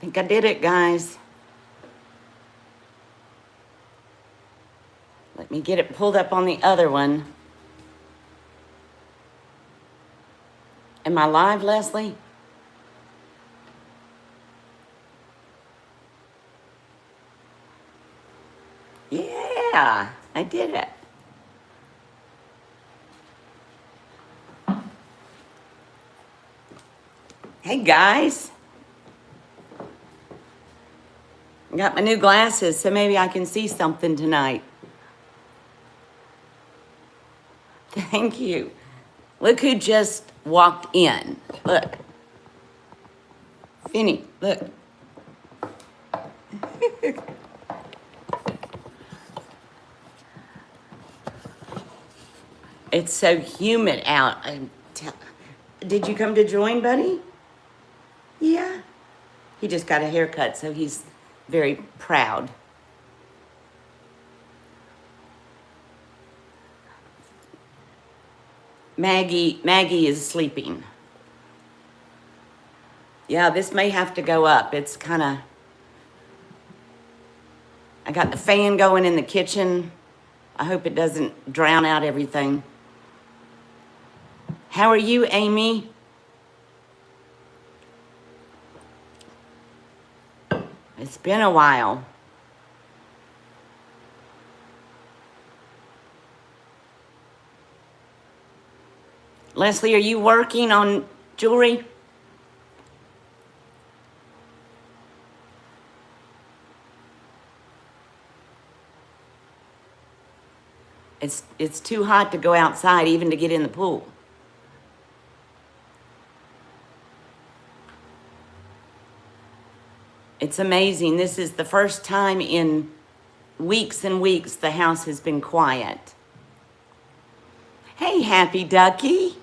think I did it, guys. Let me get it pulled up on the other one. Am I live, Leslie? Yeah, I did it. Hey, guys. I got my new glasses, so maybe I can see something tonight. Thank you. Look who just walked in. Look. Finny, look. It's so humid out. Did you come to join, buddy? Yeah. He just got a haircut, so he's very proud. Maggie is sleeping. Yeah, this may have to go up. It's kind of... I got the fan going in the kitchen. I hope it doesn't drown out everything. How are you, Amy? It's been a while. Leslie, are you working on jewelry? It's too hot to go outside, even to get in the pool. It's amazing. This is the first time in weeks and weeks the house has been quiet. Hey, Happy Ducky.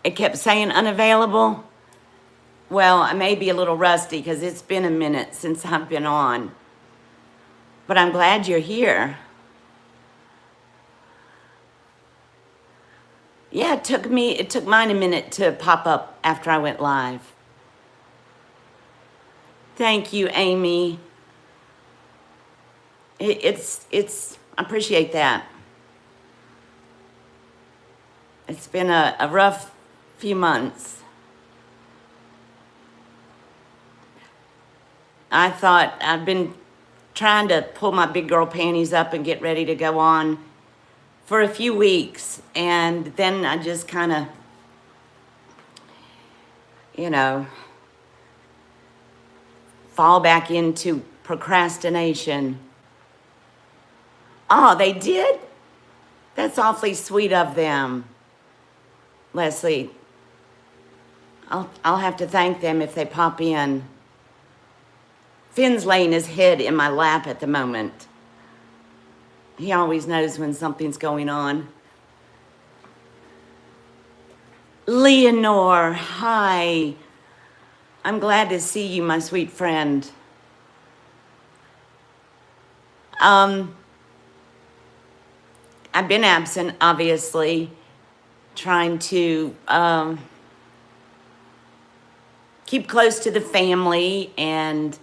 It kept saying unavailable. Well, I may be a little rusty because it's been a minute since I've been on. But I'm glad you're here. Yeah, it took mine a minute to pop up after I went live. Thank you, Amy. I appreciate that. It's been a rough few months. I thought I've been trying to pull my big girl panties up and get ready to go on for a few weeks, and then I just kind of, fall back into procrastination. Oh, they did? That's awfully sweet of them, Leslie. I'll have to thank them if they pop in. Finn's laying his head in my lap at the moment. He always knows when something's going on. Leonore, hi. I'm glad to see you, my sweet friend. I've been absent, obviously, trying to keep close to the family, and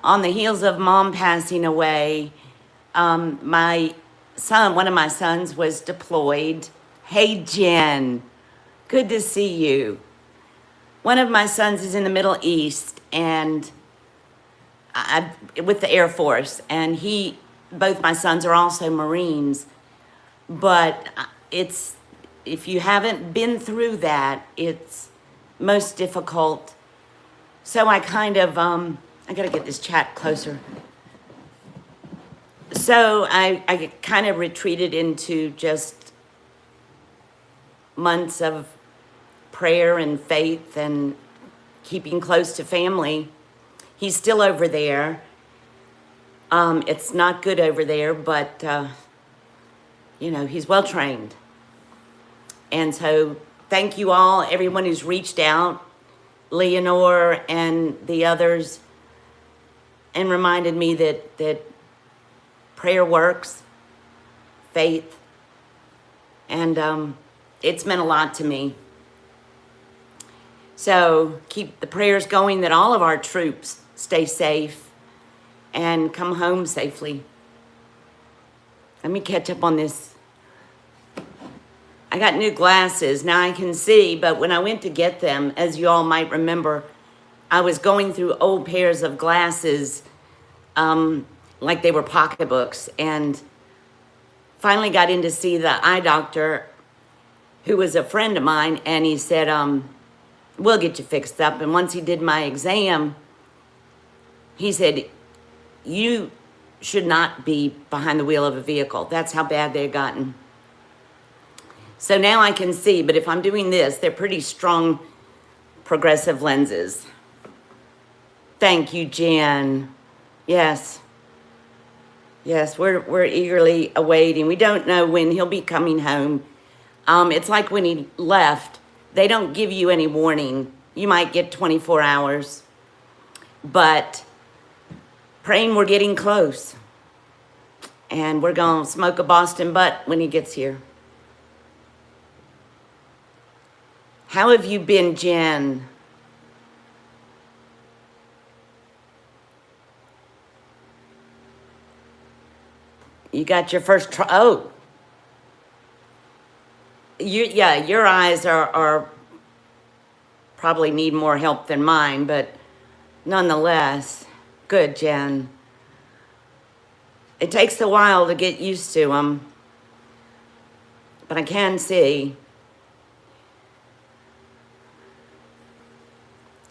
on the heels of Mom passing away, my son, one of my sons, was deployed. Hey, Jen, good to see you. One of my sons is in the Middle East, and with the Air Force, and both my sons are also Marines. But if you haven't been through that, it's most difficult. So I kind of, I gotta get this chat closer. So I kind of retreated into just months of prayer and faith and keeping close to family. He's still over there. It's not good over there, but, he's well trained. And so thank you all, everyone who's reached out, Leonore and the others, and reminded me that prayer works, faith, and it's meant a lot to me. So keep the prayers going that all of our troops stay safe and come home safely. Let me catch up on this. I got new glasses. Now I can see, but when I went to get them, as you all might remember, I was going through old pairs of glasses like they were pocketbooks, and finally got in to see the eye doctor, who was a friend of mine, and he said, we'll get you fixed up. And once he did my exam, he said, you should not be behind the wheel of a vehicle. That's how bad they've gotten. So now I can see, but if I'm doing this, they're pretty strong progressive lenses. Thank you, Jen. Yes. Yes, we're eagerly awaiting. We don't know when he'll be coming home. It's like when he left, they don't give you any warning. You might get 24 hours. But praying we're getting close. And we're going to smoke a Boston butt when he gets here. How have you been, Jen? You got your first try. Oh. Your eyes are probably need more help than mine, but nonetheless, good, Jen. It takes a while to get used to them, but I can see.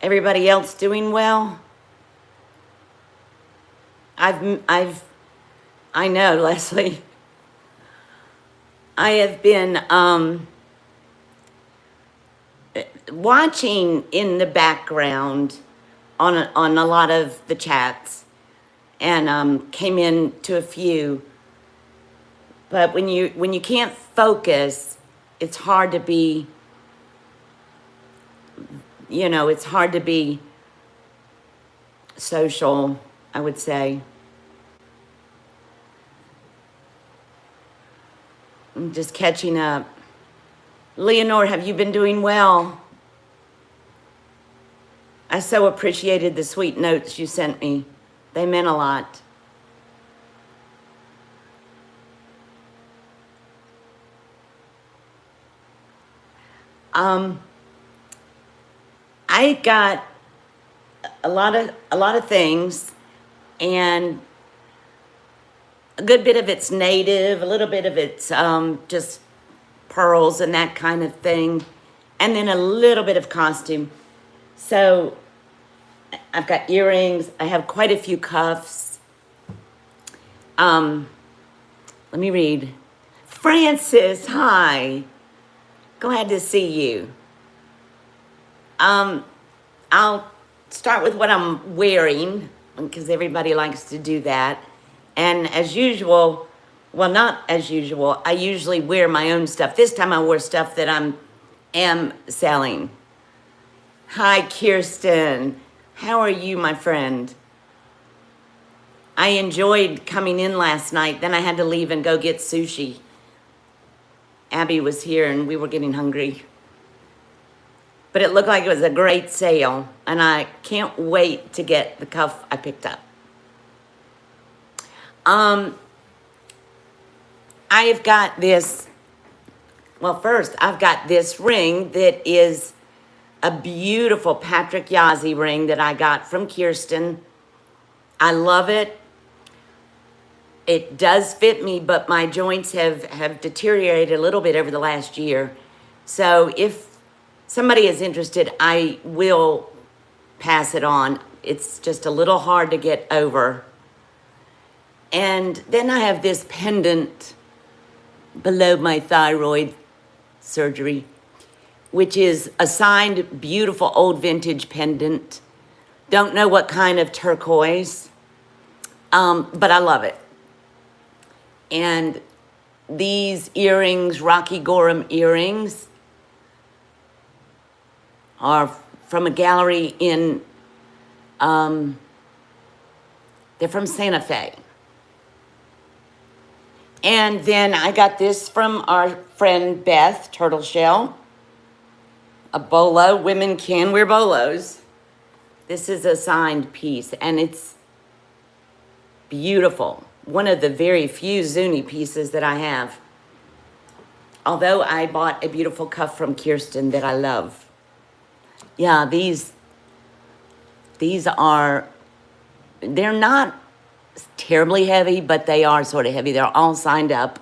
Everybody else doing well? I know, Leslie. I have been watching in the background on a lot of the chats, and came in to a few. But when you can't focus, it's hard to be. It's hard to be social, I would say. I'm just catching up. Leonore, have you been doing well? I so appreciated the sweet notes you sent me. They meant a lot. I got a lot of things, and a good bit of it's native, a little bit of it's just pearls and that kind of thing, and then a little bit of costume. So I've got earrings. I have quite a few cuffs. Let me read. Francis, hi. Glad to see you. I'll start with what I'm wearing, because everybody likes to do that. And as usual, well, not as usual, I usually wear my own stuff. This time I wore stuff that am selling. Hi, Kirsten. How are you, my friend? I enjoyed coming in last night. Then I had to leave and go get sushi. Abby was here and we were getting hungry. But it looked like it was a great sale, and I can't wait to get the cuff I picked up. I've got this, well, first, I've got this ring that is a beautiful Patrick Yazzie ring that I got from Kirsten. I love it. It does fit me, but my joints have deteriorated a little bit over the last year. So if somebody is interested, I will pass it on. It's just a little hard to get over. And then I have this pendant below my thyroid surgery, which is a signed, beautiful old vintage pendant. Don't know what kind of turquoise, but I love it. And these earrings, Rocky Gorham earrings, are from a gallery in, they're from Santa Fe. And then I got this from our friend Beth Turtleshell. a bolo. Women can wear bolos. This is a signed piece, and it's beautiful. One of the very few Zuni pieces that I have. Although I bought a beautiful cuff from Kirsten that I love. Yeah, these are, they're not terribly heavy, but they are sort of heavy. They're all signed up.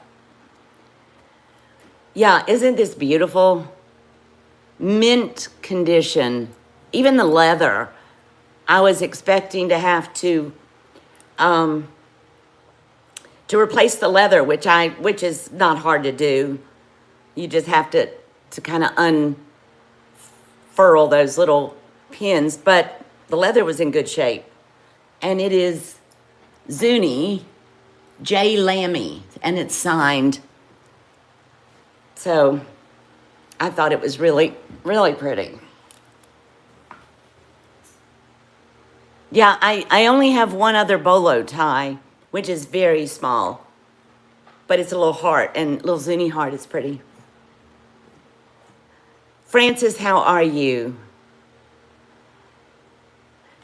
Yeah, isn't this beautiful? Mint condition. Even the leather. I was expecting to have to replace the leather, which is not hard to do. You just have to kind of unfurl those little pins, but the leather was in good shape. And it is Zuni J. Lammy, and it's signed. So I thought it was really, really pretty. Yeah, I only have one other bolo tie, which is very small, but it's a little heart, and little Zuni heart is pretty. Francis, how are you?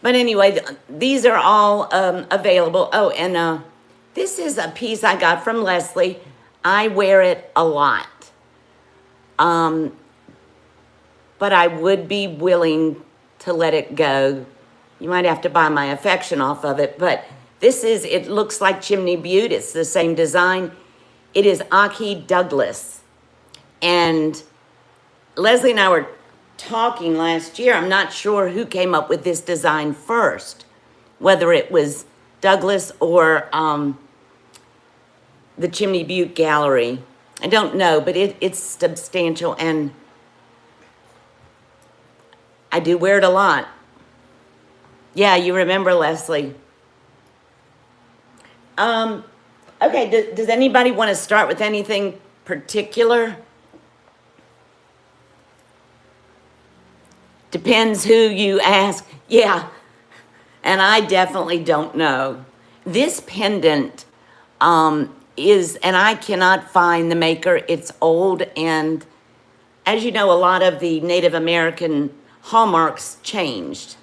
But anyway, these are all available. Oh, and this is a piece I got from Leslie. I wear it a lot. But I would be willing to let it go. You might have to buy my affection off of it, but it looks like Chimney Butte. It's the same design. It is Aki Douglas. And Leslie and I were talking last year. I'm not sure who came up with this design first, whether it was Douglas or the Chimney Butte Gallery. I don't know, but it's substantial, and I do wear it a lot. Yeah, you remember, Leslie. Okay, does anybody want to start with anything particular? Depends who you ask. Yeah, and I definitely don't know. This pendant is, and I cannot find the maker. It's old, and as you know, a lot of the Native American hallmarks changed.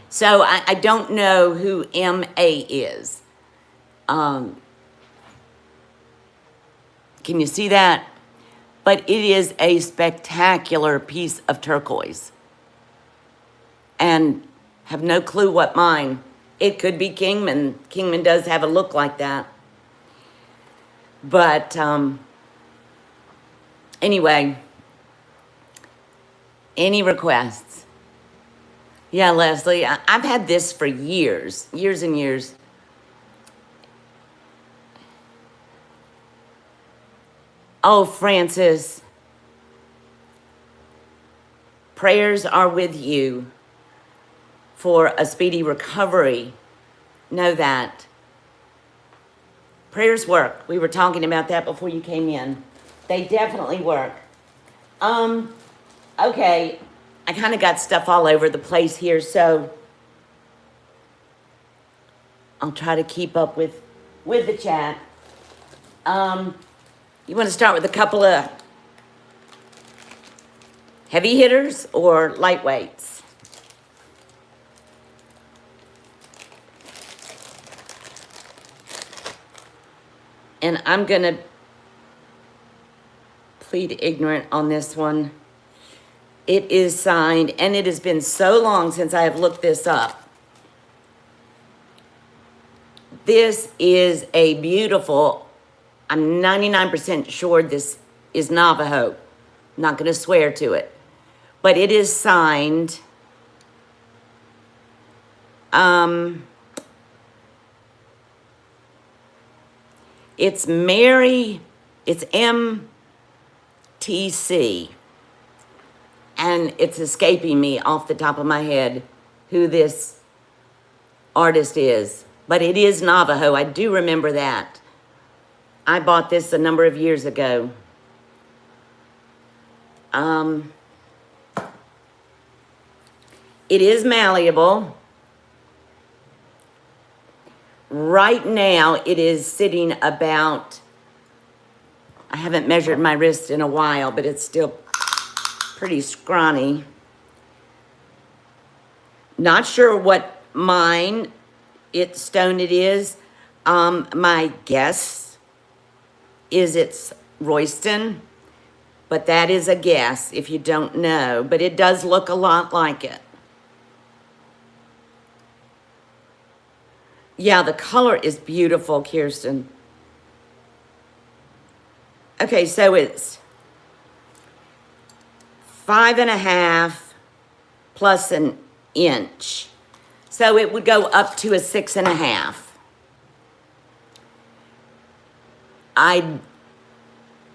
So I don't know who M.A. is. Can you see that? But it is a spectacular piece of turquoise. And have no clue what mine. It could be Kingman. Kingman does have a look like that. But anyway, any requests? Yeah, Leslie, I've had this for years and years. Oh, Francis, prayers are with you for a speedy recovery. Know that. Prayers work. We were talking about that before you came in. They definitely work. Okay, I kind of got stuff all over the place here, so I'll try to keep up with the chat. You want to start with a couple of heavy hitters or lightweights? And I'm going to plead ignorant on this one. It is signed, and it has been so long since I have looked this up. This is a beautiful, I'm 99% sure this is Navajo. I'm not going to swear to it. But it is signed. It's Mary, it's MTC. And it's escaping me off the top of my head who this artist is. But it is Navajo. I do remember that. I bought this a number of years ago. It is malleable. Right now, it is sitting about, I haven't measured my wrist in a while, but it's still pretty scrawny. Not sure what stone it is. My guess is it's Royston, but that is a guess if you don't know, but it does look a lot like it. Yeah, the color is beautiful, Kirsten. Okay, so it's 5.5 plus an inch. So it would go up to a 6.5.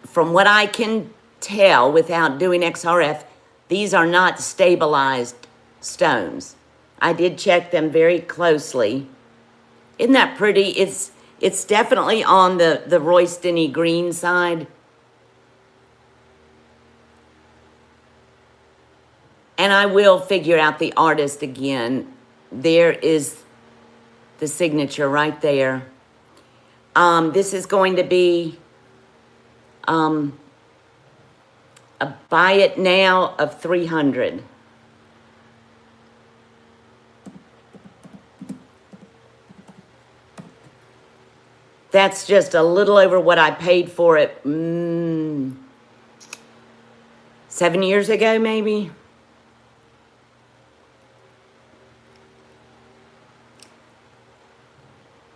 From what I can tell without doing XRF, these are not stabilized stones. I did check them very closely. Isn't that pretty? It's definitely on the Royston-y green side. And I will figure out the artist again. There is the signature right there. This is going to be a buy it now of 300. That's just a little over what I paid for it 7 years ago, maybe.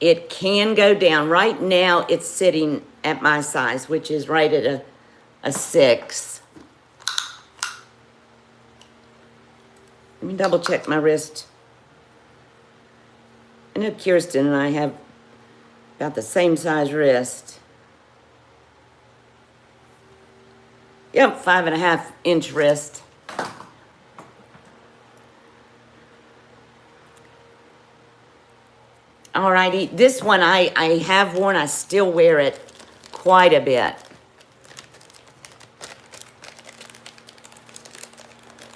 It can go down. Right now, it's sitting at my size, which is right at a 6. Let me double check my wrist. I know Kirsten and I have about the same size wrist. Yep, 5.5 inch wrist. Alrighty, this one I have worn, I still wear it quite a bit.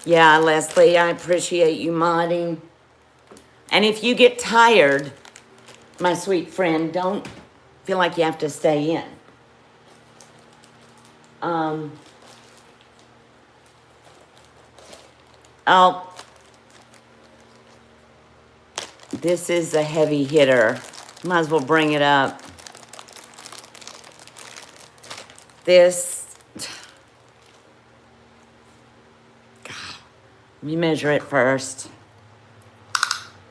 Yeah, Leslie, I appreciate you modding. And if you get tired, my sweet friend, don't feel like you have to stay in. This is a heavy hitter. Might as well bring it up. This, God, let me measure it first.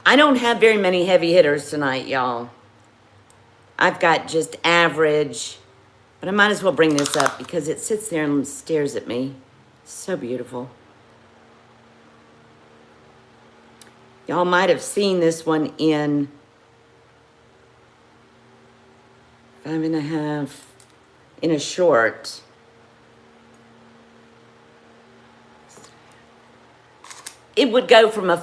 I don't have very many heavy hitters tonight, y'all. I've got just average, but I might as well bring this up because it sits there and stares at me. So beautiful. Y'all might have seen this one in 5.5 in a short. It would go from a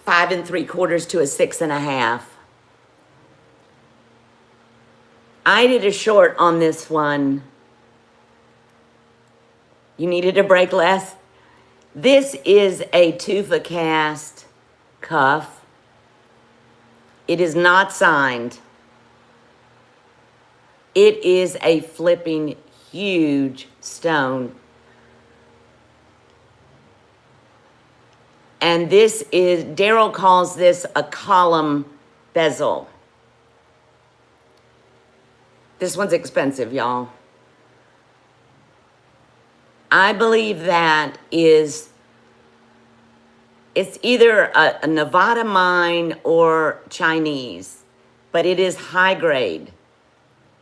5 3/4 to a 6.5. I did a short on this one. You needed a break less? This is a Tufa cast cuff. It is not signed. It is a flipping huge stone. And this is, Daryl calls this a column bezel. This one's expensive, y'all. I believe that is, it's either a Nevada mine or Chinese, but it is high grade.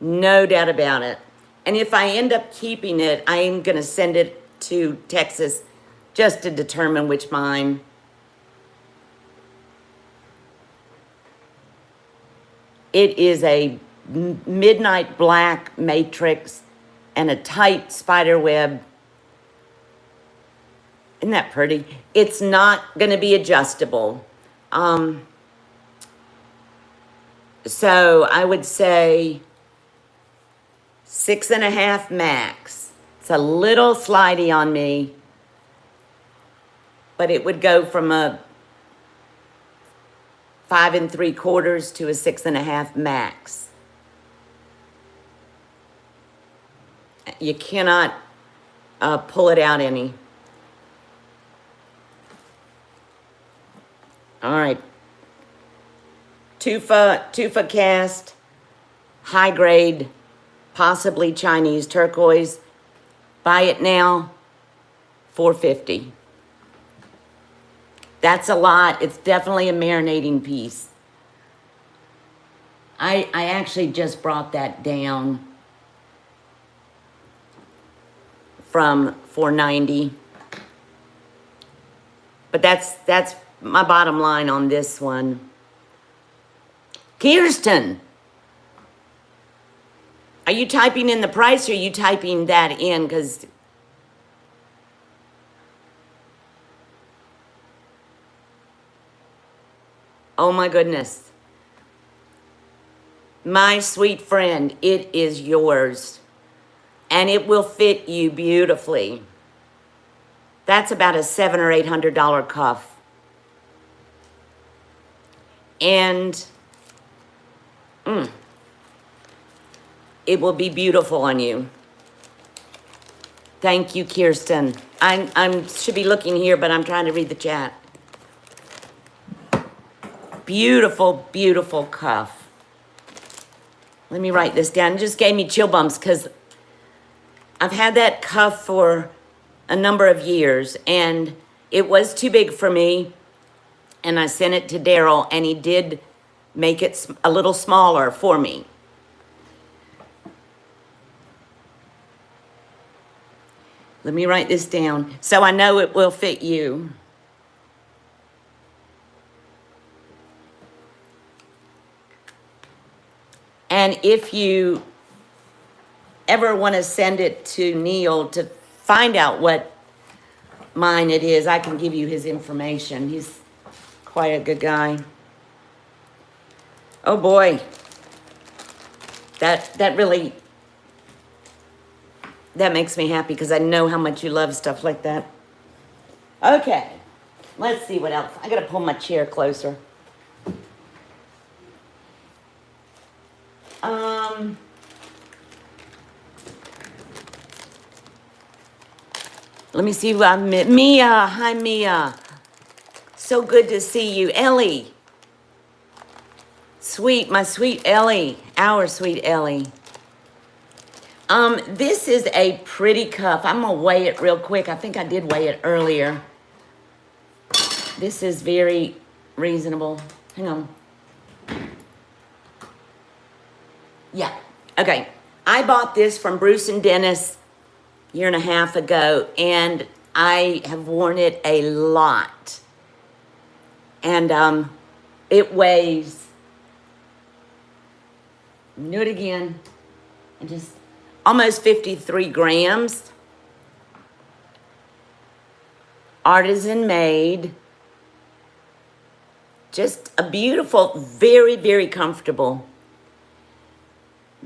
No doubt about it. And if I end up keeping it, I am going to send it to Texas just to determine which mine. It is a midnight black matrix and a tight spider web. Isn't that pretty? It's not going to be adjustable. So I would say 6.5 max. It's a little slidey on me, but it would go from a 5 3/4 to a 6.5 max. You cannot pull it out any. All right. Tufa cast, high grade, possibly Chinese turquoise. Buy it now, $4.50. That's a lot. It's definitely a marinating piece. I actually just brought that down from $4.90. But that's my bottom line on this one. Kirsten, are you typing in the price or are you typing that in? Because oh my goodness. My sweet friend, it is yours. And it will fit you beautifully. That's about a $700 or $800 cuff. And it will be beautiful on you. Thank you, Kirsten. I should be looking here, but I'm trying to read the chat. Beautiful, beautiful cuff. Let me write this down. It just gave me chill bumps because I've had that cuff for a number of years and it was too big for me. And I sent it to Daryl and he did make it a little smaller for me. Let me write this down so I know it will fit you. And if you ever want to send it to Neil to find out what mine it is, I can give you his information. He's quite a good guy. Oh boy. That makes me happy because I know how much you love stuff like that. Okay. Let's see what else. I got to pull my chair closer. Let me see who I met. Mia. Hi, Mia. So good to see you. Ellie. Sweet, my sweet Ellie. Our sweet Ellie. This is a pretty cuff. I'm going to weigh it real quick. I think I did weigh it earlier. This is very reasonable. Hang on. Yeah. Okay. I bought this from Bruce and Dennis a year and a half ago, and I have worn it a lot. And it weighs, do it again, and just almost 53 grams. Artisan made. Just a beautiful, very, very comfortable.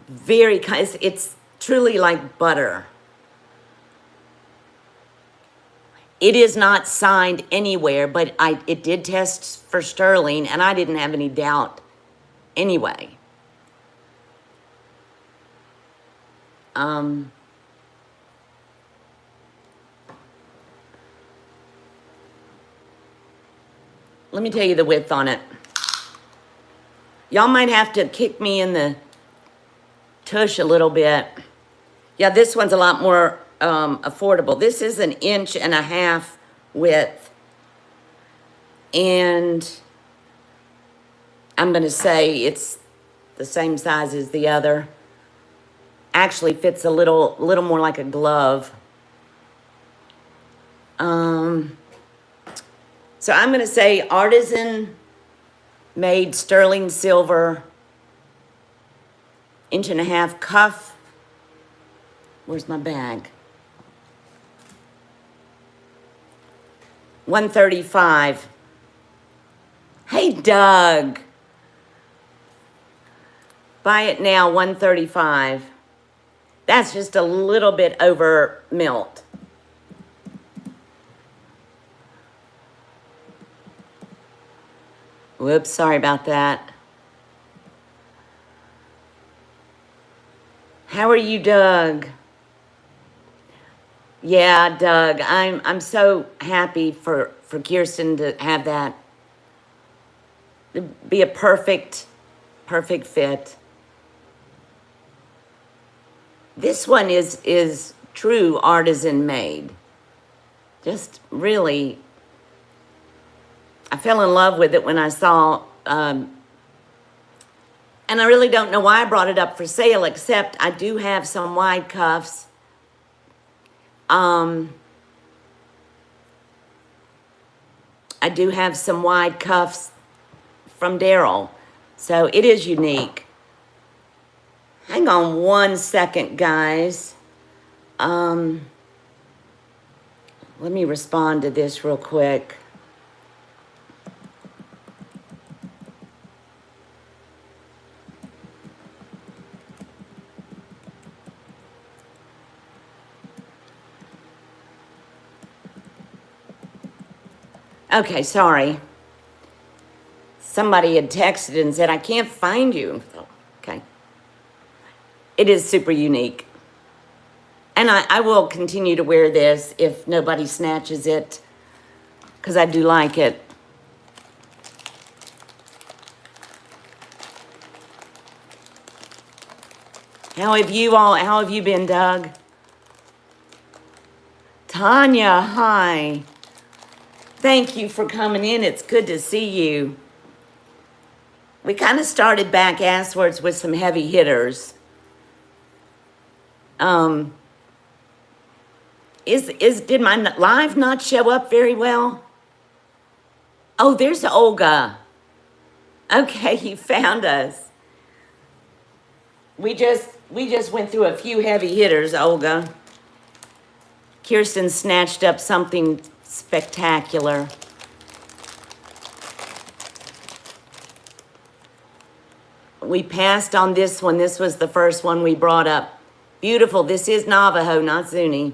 Very, it's truly like butter. It is not signed anywhere, but it did test for sterling, and I didn't have any doubt anyway. Let me tell you the width on it. Y'all might have to kick me in the tush a little bit. Yeah, this one's a lot more affordable. This is 1.5 inches width. And I'm going to say it's the same size as the other. Actually fits a little more like a glove. So I'm going to say artisan made sterling silver 1.5 inch cuff. Where's my bag? $135. Hey, Doug. Buy it now, $135. That's just a little bit over melt. Whoops, sorry about that. How are you, Doug? Yeah, Doug, I'm so happy for Kirsten to have that. It'd be a perfect fit. This one is true artisan made. Just really, I fell in love with it when I saw, and I really don't know why I brought it up for sale, except I do have some wide cuffs. I do have some wide cuffs from Daryl, so it is unique. Hang on one second, guys. Let me respond to this real quick. Okay, sorry. Somebody had texted and said, I can't find you. Okay. It is super unique. And I will continue to wear this if nobody snatches it, because I do like it. How have you been, Doug? Tanya, hi. Thank you for coming in. It's good to see you. We kind of started back asswards with some heavy hitters. Did my live not show up very well? Oh, there's Olga. Okay, you found us. We just went through a few heavy hitters, Olga. Kirsten snatched up something spectacular. We passed on this one. This was the first one we brought up. Beautiful. This is Navajo, not Zuni.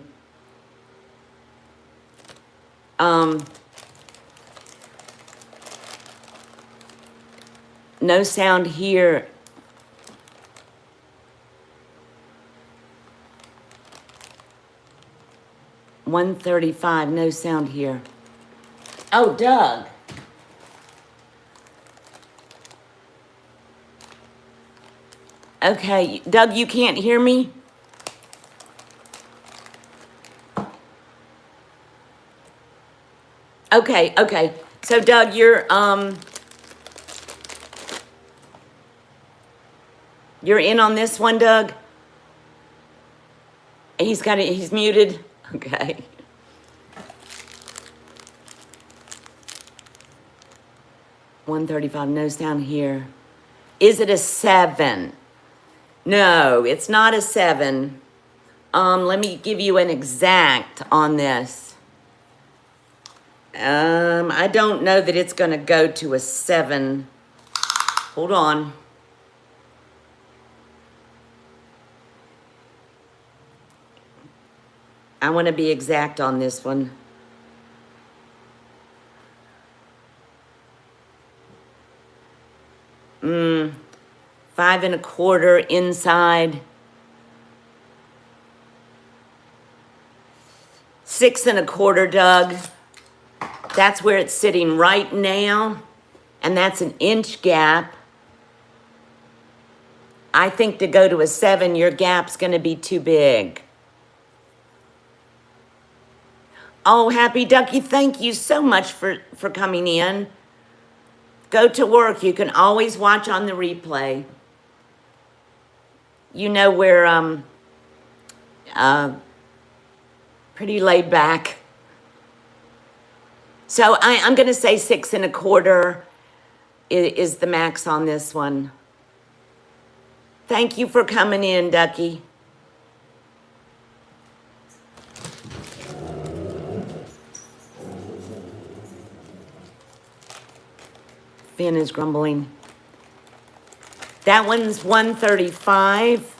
No sound here. $135, no sound here. Oh, Doug. Okay, Doug, you can't hear me? Okay. So, Doug, you're in on this one, Doug? He's muted? Okay. $135, no sound here. Is it a 7? No, it's not a 7. Let me give you an exact on this. I don't know that it's gonna go to a 7. Hold on. I want to be exact on this one. $5 1/4 inside. 6 1/4, Doug. That's where it's sitting right now. And that's an inch gap. I think to go to a 7, your gap's going to be too big. Oh, Happy Ducky, thank you so much for coming in. Go to work. You can always watch on the replay. You know we're pretty laid back. So I'm going to say 6 1/4 is the max on this one. Thank you for coming in, Ducky. Finn is grumbling. That one's 135.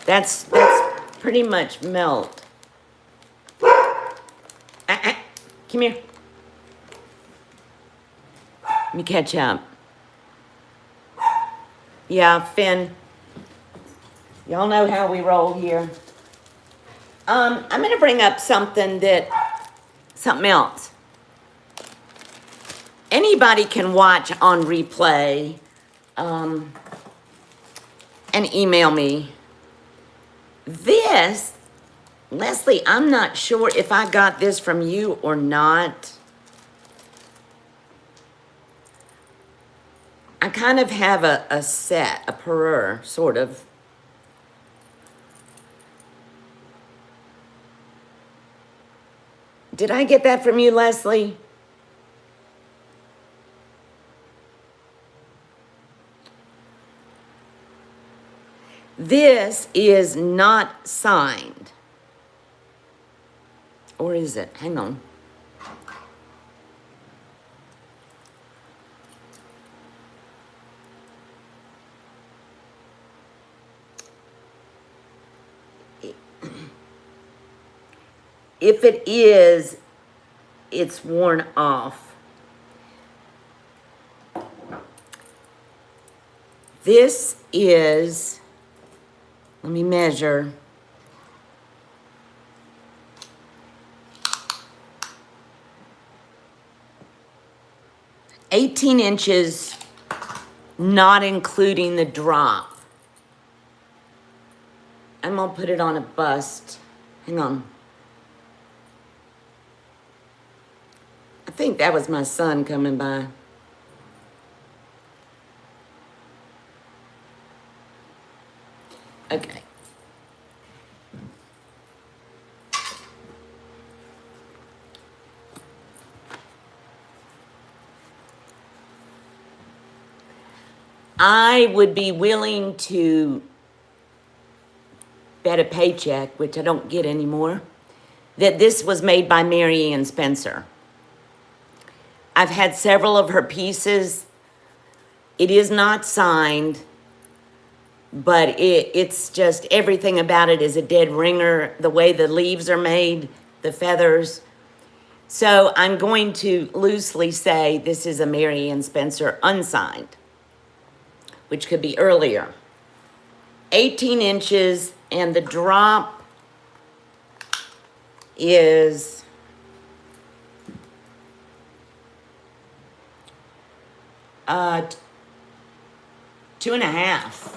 That's pretty much melt. Come here. Let me catch up. Yeah, Finn. Y'all know how we roll here. I'm going to bring up something else. Anybody can watch on replay, and email me. This, Leslie, I'm not sure if I got this from you or not. I kind of have a set, a parure, sort of. Did I get that from you, Leslie? This is not signed. Or is it? Hang on. If it is, it's worn off. This is, let me measure. $18 inches, not including the drop. I'm gonna put it on a bust. Hang on. I think that was my son coming by. Okay. I would be willing to bet a paycheck, which I don't get anymore, that this was made by Mary Ann Spencer. I've had several of her pieces. It is not signed, but it's just everything about it is a dead ringer. The way the leaves are made, the feathers. So I'm going to loosely say this is a Mary Ann Spencer unsigned, which could be earlier. 18 inches, and the drop is uh, 2.5.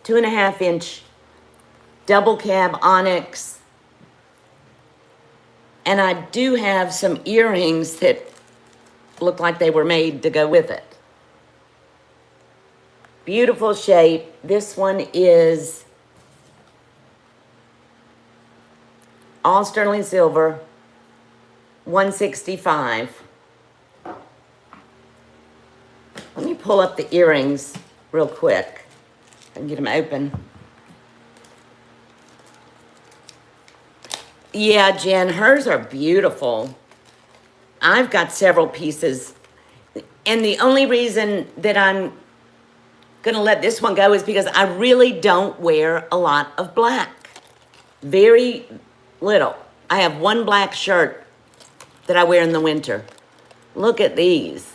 2.5 inch double cab onyx. And I do have some earrings that look like they were made to go with it. Beautiful shape. This one is all sterling silver, $165. Let me pull up the earrings real quick and get them open. Yeah, Jen, hers are beautiful. I've got several pieces. And the only reason that I'm going to let this one go is because I really don't wear a lot of black. Very little. I have one black shirt that I wear in the winter. Look at these.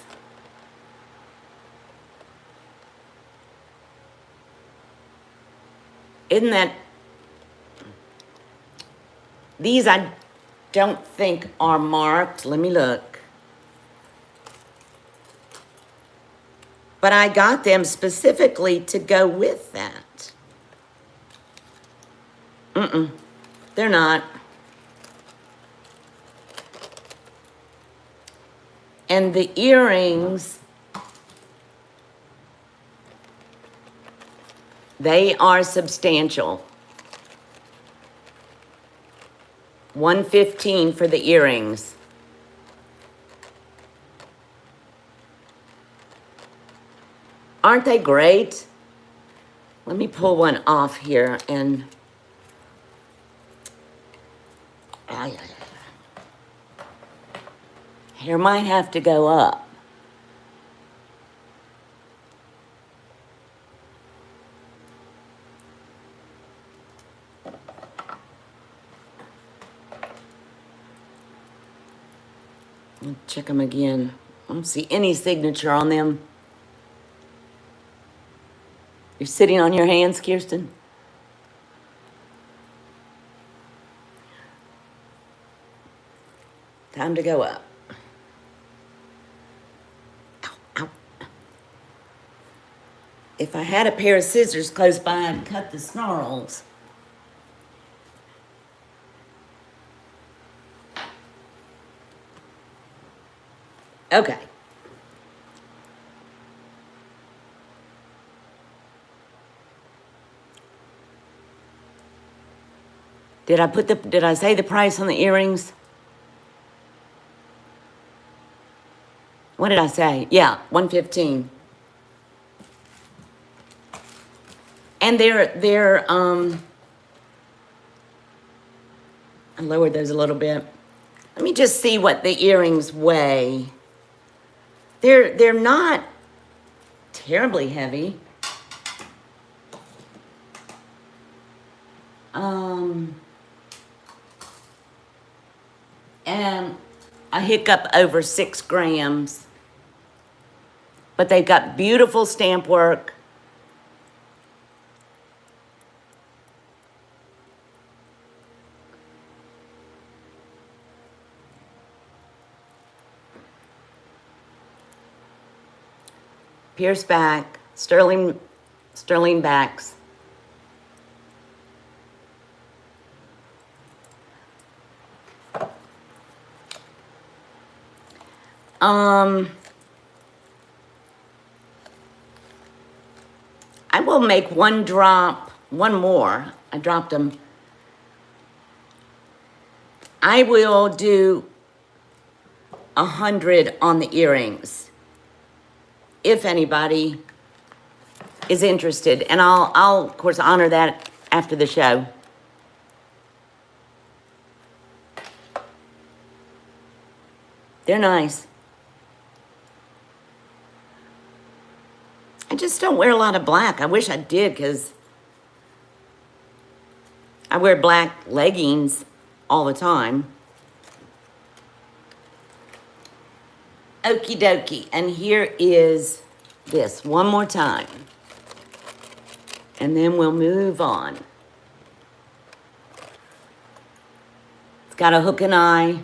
Isn't that... These I don't think are marked. Let me look. But I got them specifically to go with that. They're not. And the earrings, they are substantial. $115 for the earrings. Aren't they great? Let me pull one off here and... Hair might have to go up. Check them again. I don't see any signature on them. You're sitting on your hands, Kirsten? Time to go up. Ow, ow. If I had a pair of scissors close by, I'd cut the snarls. Okay. Did I say the price on the earrings? What did I say? Yeah, $115. And I lowered those a little bit. Let me just see what the earrings weigh. They're not terribly heavy. And a hiccup over 6 grams. But they've got beautiful stamp work. Pierce back, sterling backs. I will make one more. I dropped them. I will do 100 on the earrings, if anybody is interested. And I'll of course honor that after the show. They're nice. I just don't wear a lot of black. I wish I did, because I wear black leggings all the time. Okie dokie. And here is this one more time. And then we'll move on. It's got a hook and eye.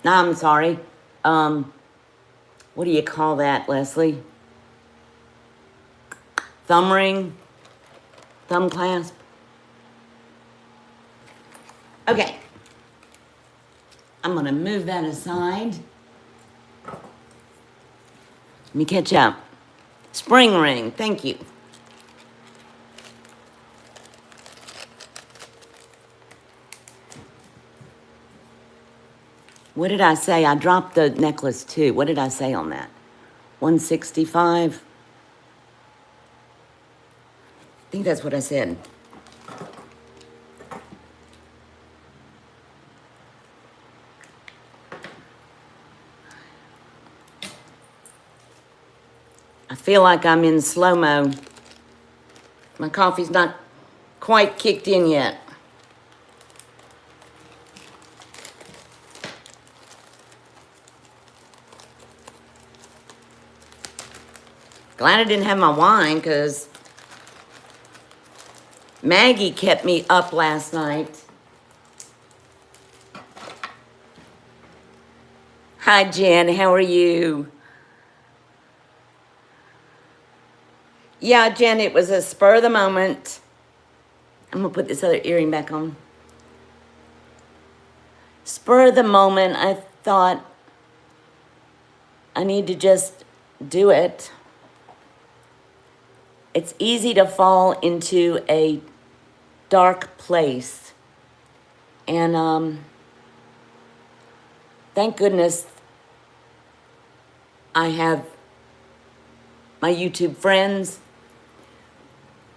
No, I'm sorry. What do you call that, Leslie? Thumb ring? Thumb clasp? Okay. I'm gonna move that aside. Let me catch up. Spring ring, thank you. What did I say? I dropped the necklace too. What did I say on that? 165. I think that's what I said. I feel like I'm in slow-mo. My coffee's not quite kicked in yet. Glad I didn't have my wine, because Maggie kept me up last night. Hi, Jen. How are you? Yeah, Jen, it was a spur of the moment. I'm going to put this other earring back on. Spur of the moment, I thought I need to just do it. It's easy to fall into a dark place. And thank goodness I have my YouTube friends,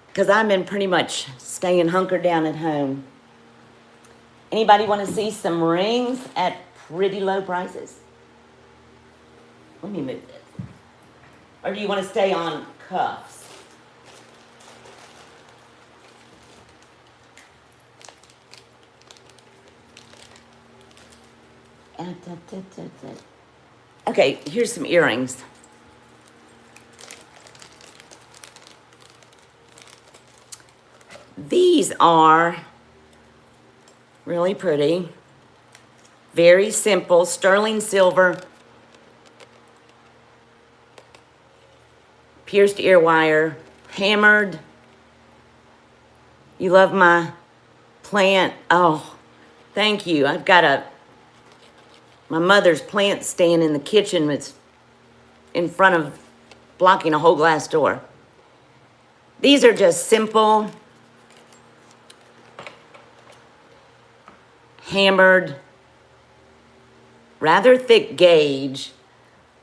because I've been pretty much staying hunkered down at home. Anybody want to see some rings at pretty low prices? Let me move this. Or do you want to stay on cuffs? Okay, here's some earrings. These are really pretty. Very simple, sterling silver, pierced ear wire, hammered. You love my plant. Oh, thank you. I've got my mother's plant stand in the kitchen that's in front of, blocking a whole glass door. These are just simple, hammered, rather thick gauge.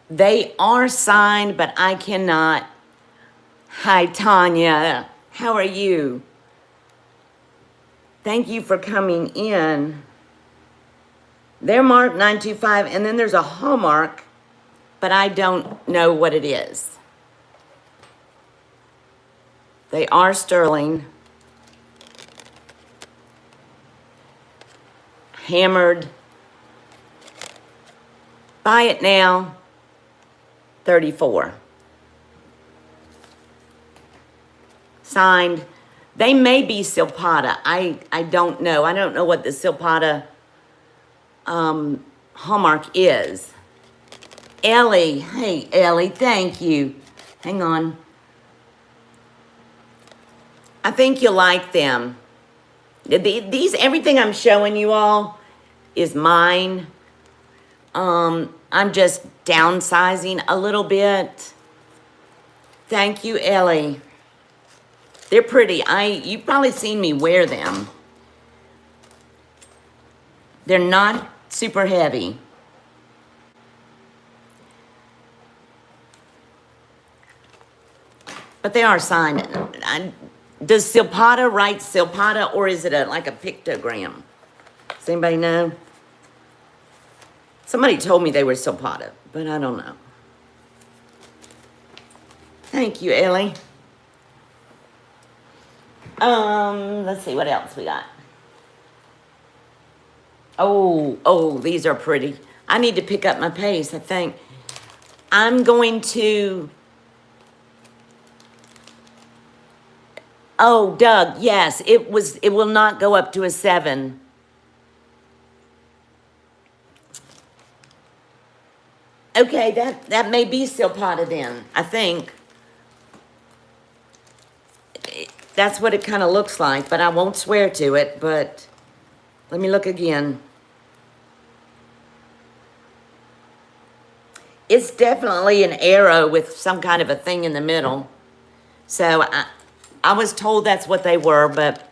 They are signed, but I cannot. Hi, Tanya. How are you? Thank you for coming in. They're marked 925, and then there's a hallmark, but I don't know what it is. They are sterling. Hammered. Buy it now. 34. Signed. They may be Silpata. I don't know. I don't know what the Silpata hallmark is. Ellie. Hey, Ellie. Thank you. Hang on. I think you'll like them. These, everything I'm showing you all is mine. I'm just downsizing a little bit. Thank you, Ellie. They're pretty. You've probably seen me wear them. They're not super heavy. But they are signed. Does Silpata write Silpata, or is it like a pictogram? Does anybody know? Somebody told me they were Silpata, but I don't know. Thank you, Ellie. Let's see what else we got. Oh, these are pretty. I need to pick up my pace, I think. I'm going to... Oh, Doug, yes, it will not go up to a 7. Okay, that may be Silpata then, I think. That's what it kind of looks like, but I won't swear to it, but let me look again. It's definitely an arrow with some kind of a thing in the middle. So I was told that's what they were, but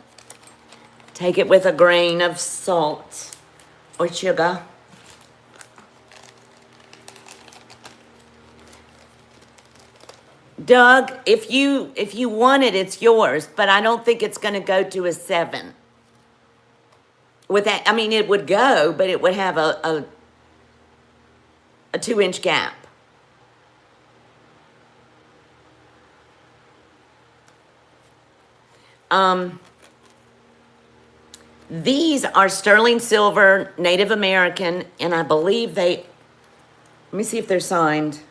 take it with a grain of salt or sugar. Doug, if you want it, it's yours, but I don't think it's going to go to a 7. With that, I mean, it would go, but it would have a 2-inch gap. These are sterling silver, Native American, and I believe let me see if they're signed.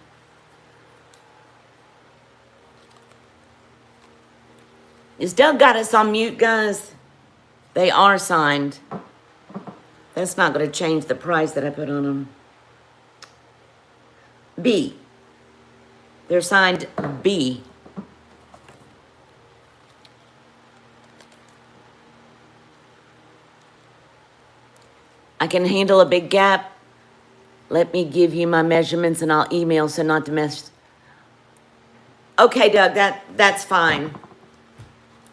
Is Doug got us on mute, guys? They are signed. That's not going to change the price that I put on them. B. They're signed B. I can handle a big gap. Let me give you my measurements and I'll email so not to mess. Okay, Doug, that's fine.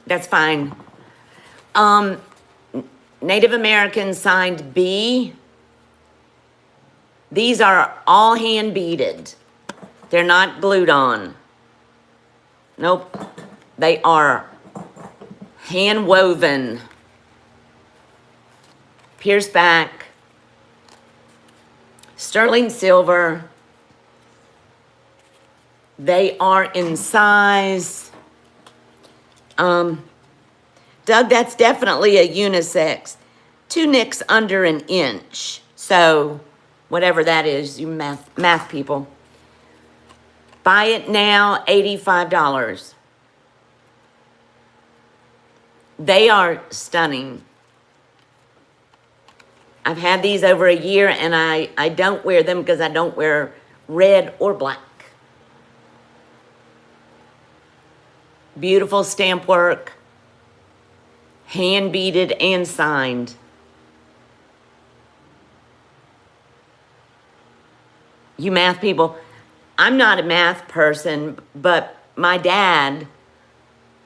That's fine. Native American signed B. These are all hand beaded. They're not glued on. Nope. They are hand woven. Pierced back. Sterling silver. They are in size. Doug, that's definitely a unisex. 2 nicks under an inch. So, whatever that is, you math people. Buy it now, $85. They are stunning. I've had these over a year, and I don't wear them because I don't wear red or black. Beautiful stamp work, hand beaded and signed. You math people, I'm not a math person, but my dad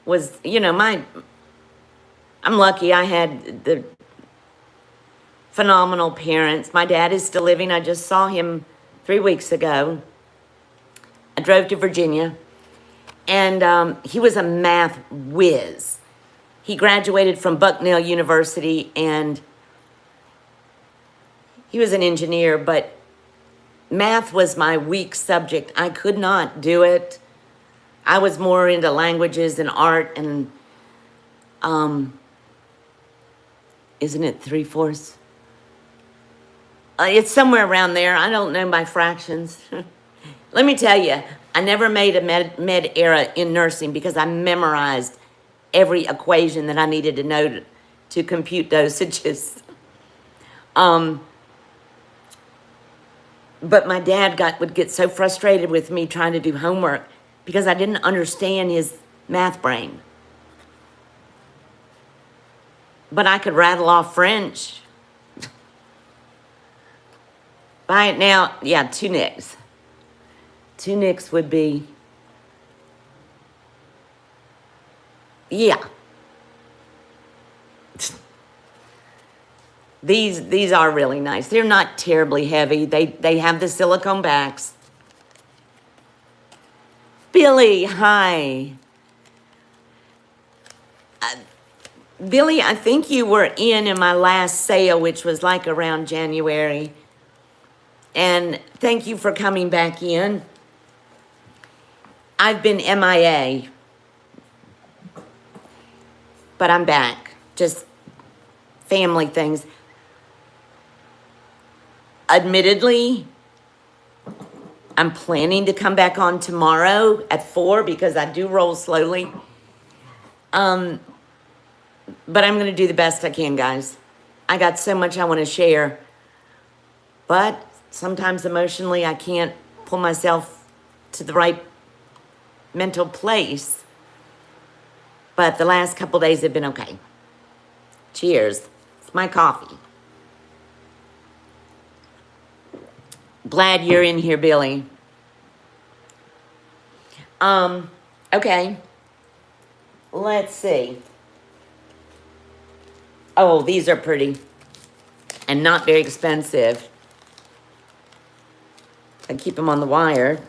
was, you know, I'm lucky I had the phenomenal parents. My dad is still living. I just saw him 3 weeks ago. I drove to Virginia, and he was a math whiz. He graduated from Bucknell University, and he was an engineer, but math was my weak subject. I could not do it. I was more into languages and art, and isn't it 3/4? It's somewhere around there. I don't know my fractions. Let me tell you, I never made a med era in nursing because I memorized every equation that I needed to know to compute dosages. But my dad would get so frustrated with me trying to do homework because I didn't understand his math brain. But I could rattle off French. Buy it now. Yeah, 2 nicks. 2 nicks would be, yeah. These are really nice. They're not terribly heavy. They have the silicone backs. Billy, hi. Billy, I think you were in my last sale, which was like around January. And thank you for coming back in. I've been MIA, but I'm back. Just family things. Admittedly, I'm planning to come back on tomorrow at 4 because I do roll slowly. But I'm going to do the best I can, guys. I got so much I want to share. But sometimes emotionally I can't pull myself to the right mental place. But the last couple days have been okay. Cheers. It's my coffee. Glad you're in here, Billy. Okay. Let's see. Oh, these are pretty and not very expensive. I keep them on the wire.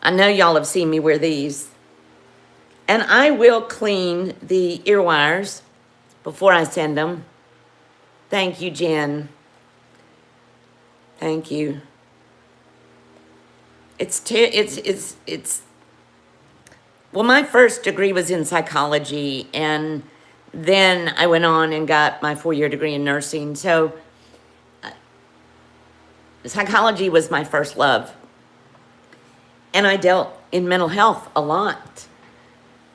I know y'all have seen me wear these. And I will clean the ear wires before I send them. Thank you, Jen. Thank you. Well, my first degree was in psychology, and then I went on and got my 4-year degree in nursing. So psychology was my first love. And I dealt in mental health a lot.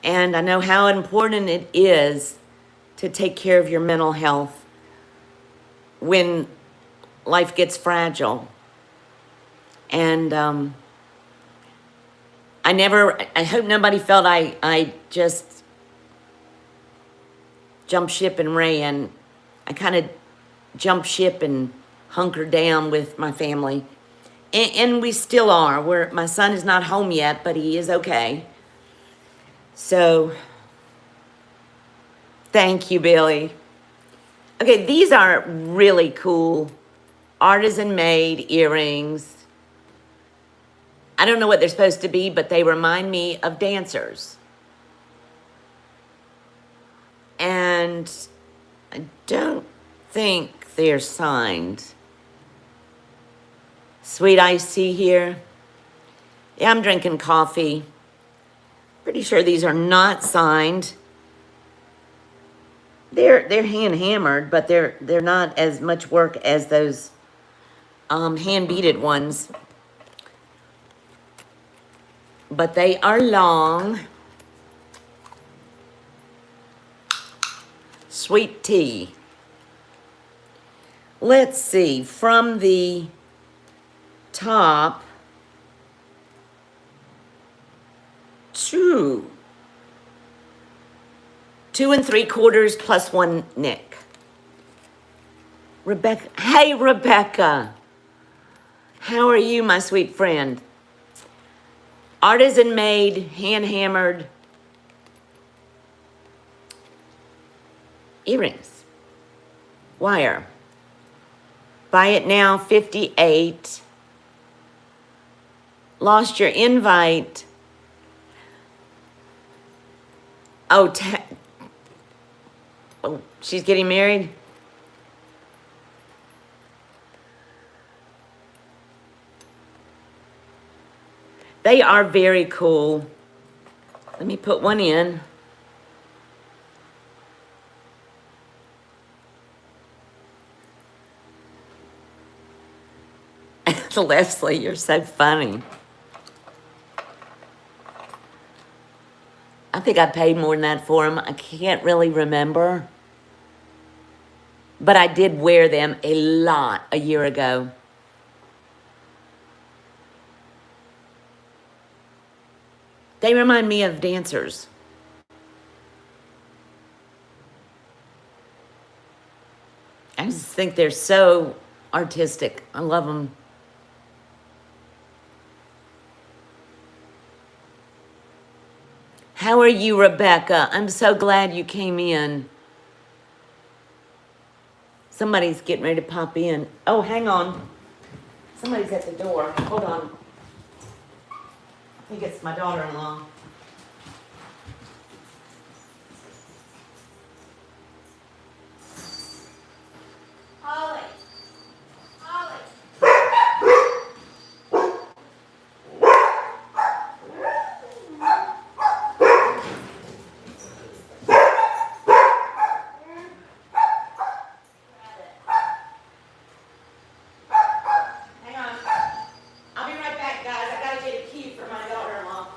And I know how important it is to take care of your mental health when life gets fragile. And I hope nobody felt I just jumped ship and ran. I kind of jumped ship and hunkered down with my family. And we still are. My son is not home yet, but he is okay. So, thank you, Billy. Okay, these are really cool artisan-made earrings. I don't know what they're supposed to be, but they remind me of dancers. And I don't think they're signed. Sweet iced tea here. Yeah, I'm drinking coffee. Pretty sure these are not signed. They're hand hammered, but they're not as much work as those hand beaded ones. But they are long. Sweet tea. let's see, from the top, 2 3/4 plus 1 nick. Rebecca, hey Rebecca, how are you, my sweet friend? Artisan made, hand hammered earrings. Wire. Buy it now, 58. Lost your invite. Oh, oh, she's getting married? They are very cool. Let me put one in. Leslie, you're so funny. I think I paid more than that for them. I can't really remember. But I did wear them a lot a year ago. They remind me of dancers. I just think they're so artistic. I love them. How are you, Rebecca? I'm so glad you came in. Somebody's getting ready to pop in. Oh, hang on. Somebody's at the door. Hold on. I think it's my daughter-in-law. Holly. Holly. Hang on. I'll be right back, guys. I gotta get a key for my daughter-in-law.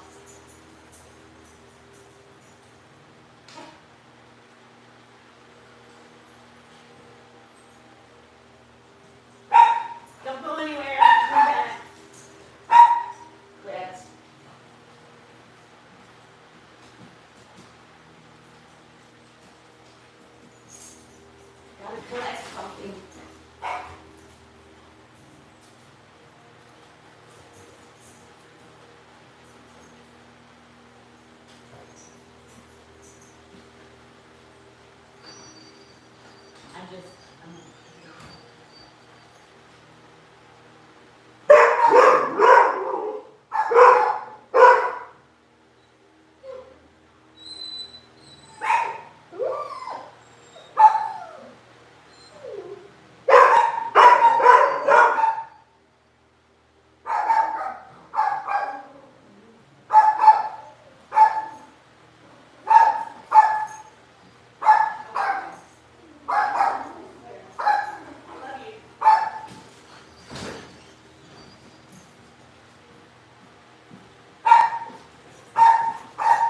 Don't go anywhere. Come back. Let's. Gotta collect something.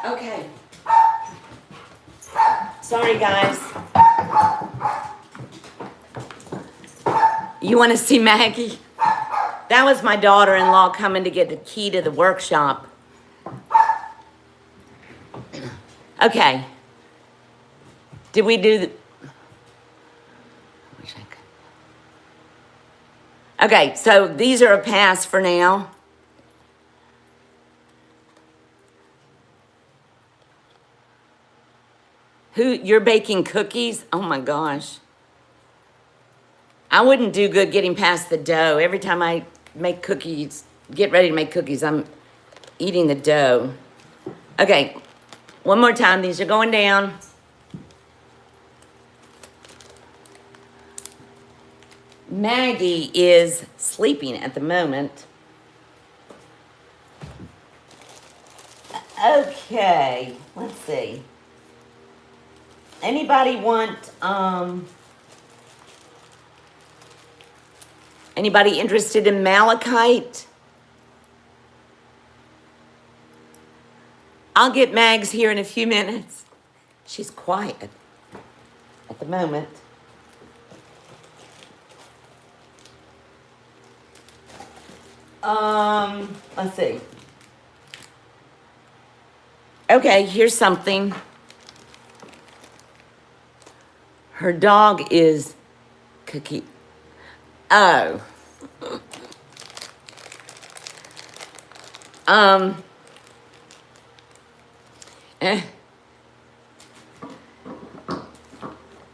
Okay. Sorry, guys. You want to see Maggie? That was my daughter-in-law coming to get the key to the workshop. Okay. Did we do the... I wish I could. Okay, so these are a pass for now. You're baking cookies? Oh my gosh. I wouldn't do good getting past the dough. Every time I make cookies, get ready to make cookies, I'm eating the dough. Okay, one more time. These are going down. Maggie is sleeping at the moment. Okay, let's see. Anybody want, anybody interested in malachite? I'll get Mags here in a few minutes. She's quiet at the moment. Let's see. Okay, here's something. Her dog is Cookie. Oh. Eh.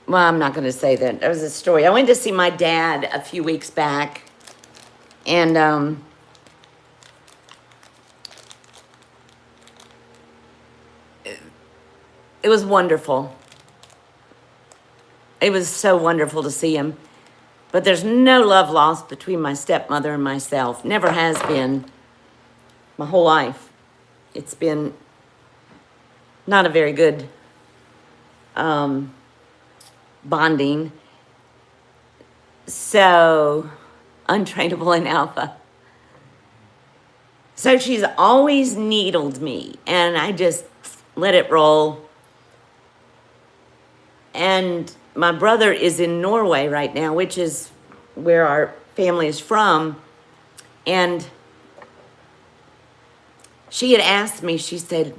Well, I'm not going to say that. That was a story. I went to see my dad a few weeks back, and it was wonderful. It was so wonderful to see him. But there's no love lost between my stepmother and myself. Never has been my whole life. It's been not a very good bonding. So, untrainable in alpha. So she's always needled me, and I just let it roll. And my brother is in Norway right now, which is where our family is from. And she had asked me, she said,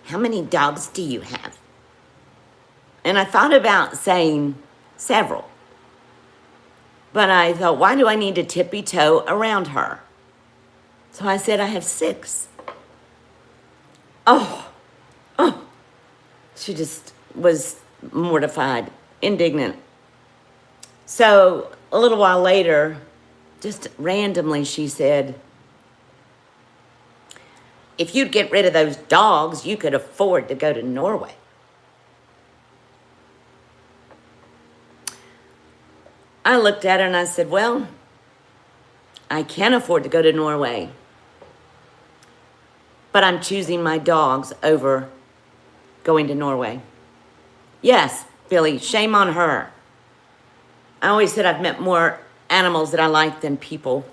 "How many dogs do you have?" And I thought about saying several. But I thought, why do I need to tippy-toe around her? So I said, I have 6. Oh. She just was mortified, indignant. So a little while later, just randomly, she said, "If you'd get rid of those dogs, you could afford to go to Norway." I looked at her and I said, well, I can afford to go to Norway, but I'm choosing my dogs over going to Norway. Yes, Billy, shame on her. I always said I've met more animals that I like than people.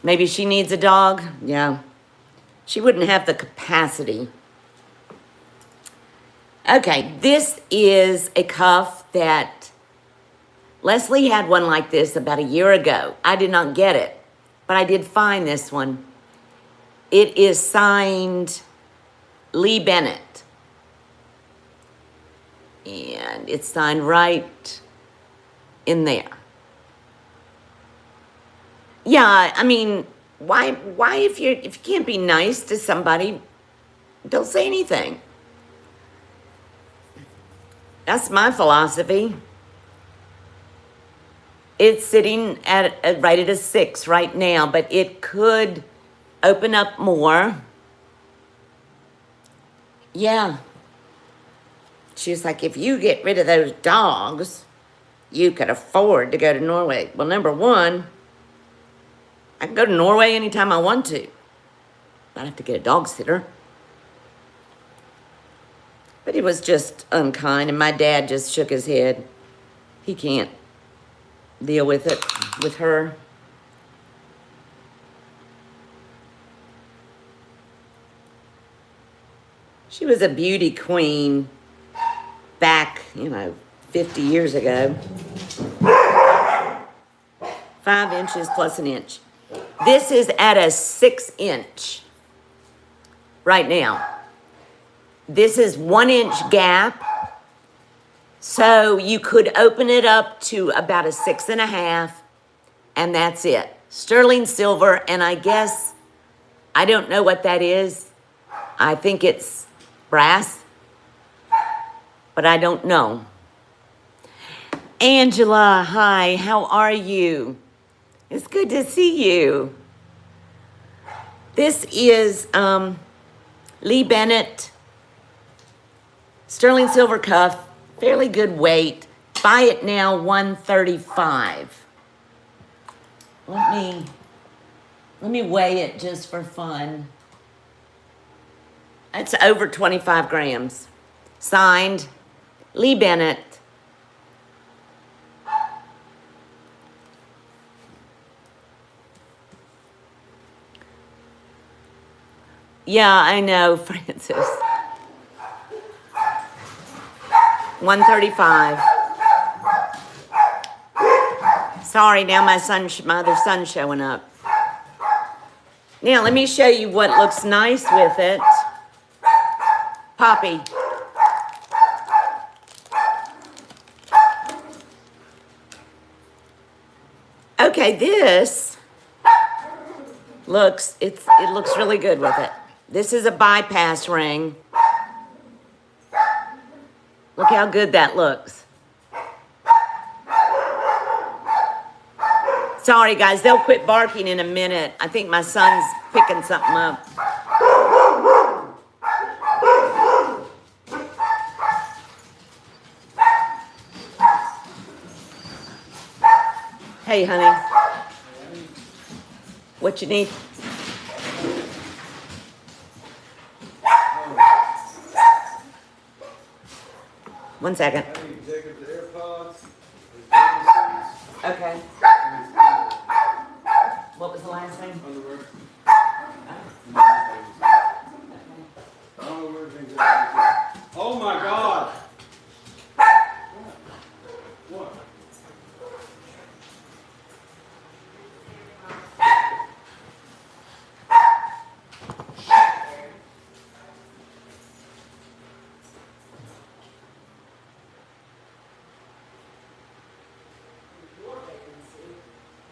Maybe she needs a dog? Yeah. She wouldn't have the capacity. Okay, this is a cuff that Leslie had one like this about a year ago. I did not get it, but I did find this one. It is signed Lee Bennett. And it's signed right in there. Yeah, I mean, why if you can't be nice to somebody, don't say anything. That's my philosophy. It's sitting at right at a 6 right now, but it could open up more. Yeah. She was like, if you get rid of those dogs, you could afford to go to Norway. Well, number one, I can go to Norway anytime I want to. I'd have to get a dog sitter. But it was just unkind, and my dad just shook his head. He can't deal with it, with her. She was a beauty queen back, 50 years ago. 5 inches plus an inch. This is at a 6 inch right now. This is 1 inch gap. So you could open it up to about a 6.5, and that's it. Sterling silver, and I guess, I don't know what that is. I think it's brass, but I don't know. Angela, hi, how are you? It's good to see you. This is Lee Bennett sterling silver cuff, fairly good weight. Buy it now, $135. Let me weigh it just for fun. It's over 25 grams. Signed, Lee Bennett. Yeah, I know, Francis. 135. Woo! Sorry, now my other son's showing up. Now, let me show you what looks nice with it. Poppy. Okay, this looks, it looks really good with it. This is a bypass ring. Look how good that looks. Sorry, guys, they'll quit barking in a minute. I think my son's picking something up. Hey, honey. What you need? One second. Okay. What was the last name? Underwear. Oh my God! What?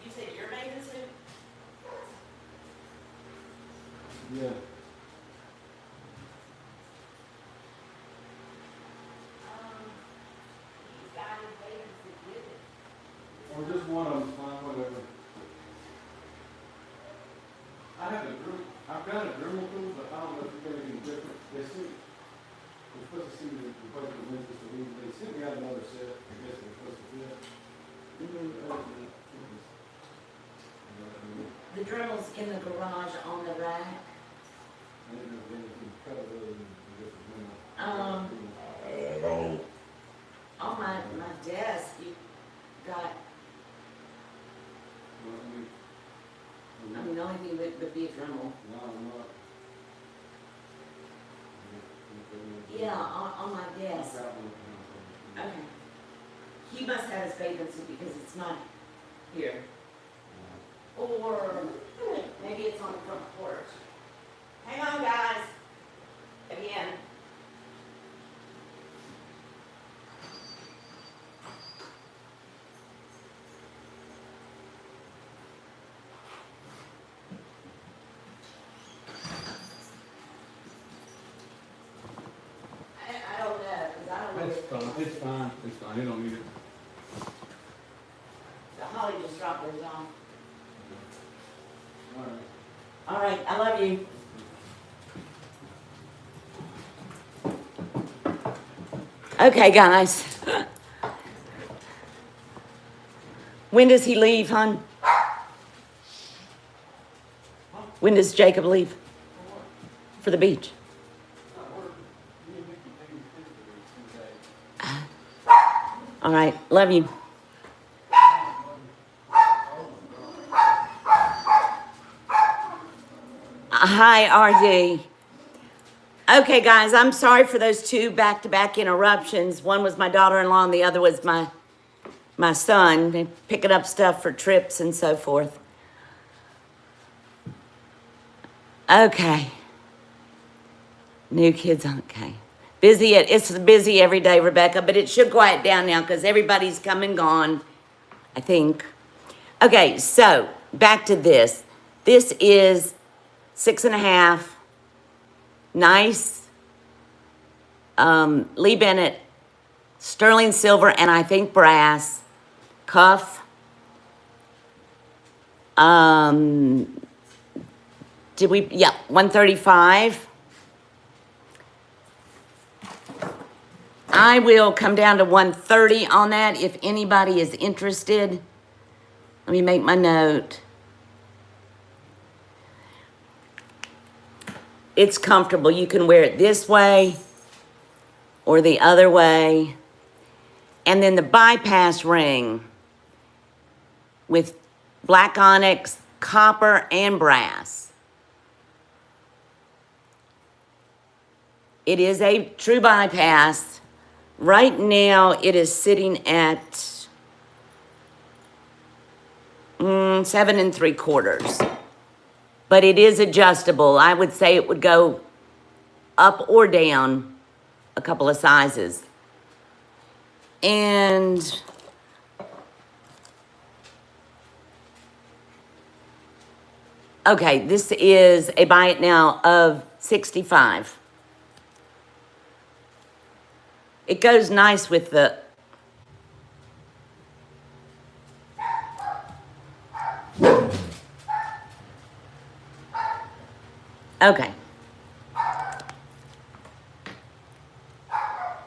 You said your bathing suit? Yeah. Or just one of them, fine, whatever. I've got a Dremel tool, but I don't know if it's anything different. They sent, we're supposed to see the Republican Wednesday, so they sent me out another set. I guess they're supposed to fit. The Dremel's in the garage on the rack. I didn't know if anything cut other than just a Dremel. On my desk, you got, Well, I mean, the only thing would be a Dremel. no, I'm not. Yeah, on my desk. Okay. He must have his bathing suit because it's not here. Or maybe it's on the front porch. Hang on, guys. Again. I don't know, because I don't know. It's fine, it's fine, you don't need it. The Holly just dropped hers off. All right. All right, I love you. Okay, guys. When does he leave, hon? When does Jacob leave? For the beach? All right, love you. Hi, RD. Okay, guys, I'm sorry for those two back-to-back interruptions. One was my daughter-in-law and the other was my son. They're picking up stuff for trips and so forth. Okay. New kids, okay. It's busy every day, Rebecca, but it should quiet down now because everybody's come and gone, I think. Okay, so back to this. This is 6.5. Nice. Lee Bennett, sterling silver, and I think brass cuff. Yeah, 135. I will come down to 130 on that if anybody is interested. Let me make my note. It's comfortable. You can wear it this way or the other way. And then the bypass ring with black onyx, copper, and brass. It is a true bypass. Right now, it is sitting at 7 3/4. But it is adjustable. I would say it would go up or down a couple of sizes. And okay, this is a buy it now of 65. It goes nice with the okay.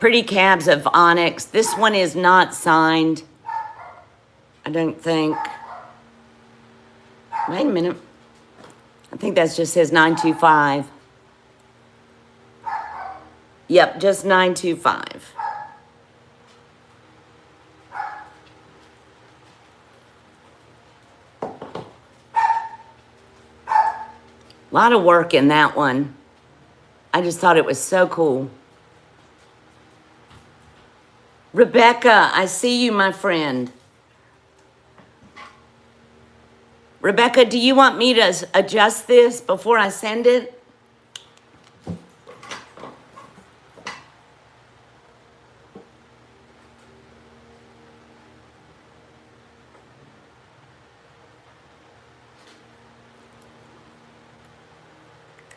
Pretty cabs of onyx. This one is not signed, I don't think. Wait a minute. I think that just says 925. Yep, just 925. A lot of work in that one. I just thought it was so cool. Rebecca, I see you, my friend. Rebecca, do you want me to adjust this before I send it?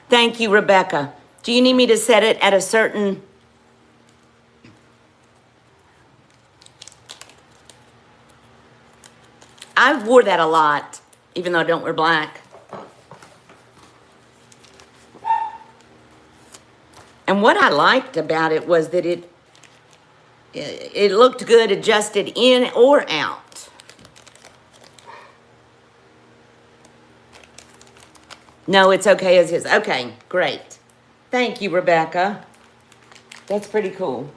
Thank you, Rebecca. Do you need me to set it at a certain... I wore that a lot, even though I don't wear black. And what I liked about it was that it looked good adjusted in or out. No, it's okay as is. Okay, great. Thank you, Rebecca. That's pretty cool.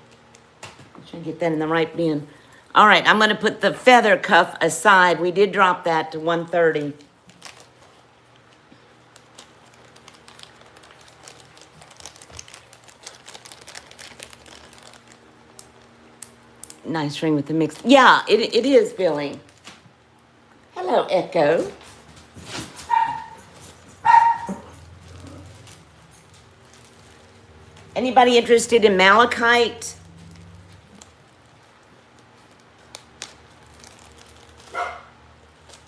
I'm trying to get that in the right bin. All right, I'm going to put the feather cuff aside. We did drop that to 130. Nice ring with the mix. Yeah, it is, Billy. Hello, Echo. Anybody interested in malachite?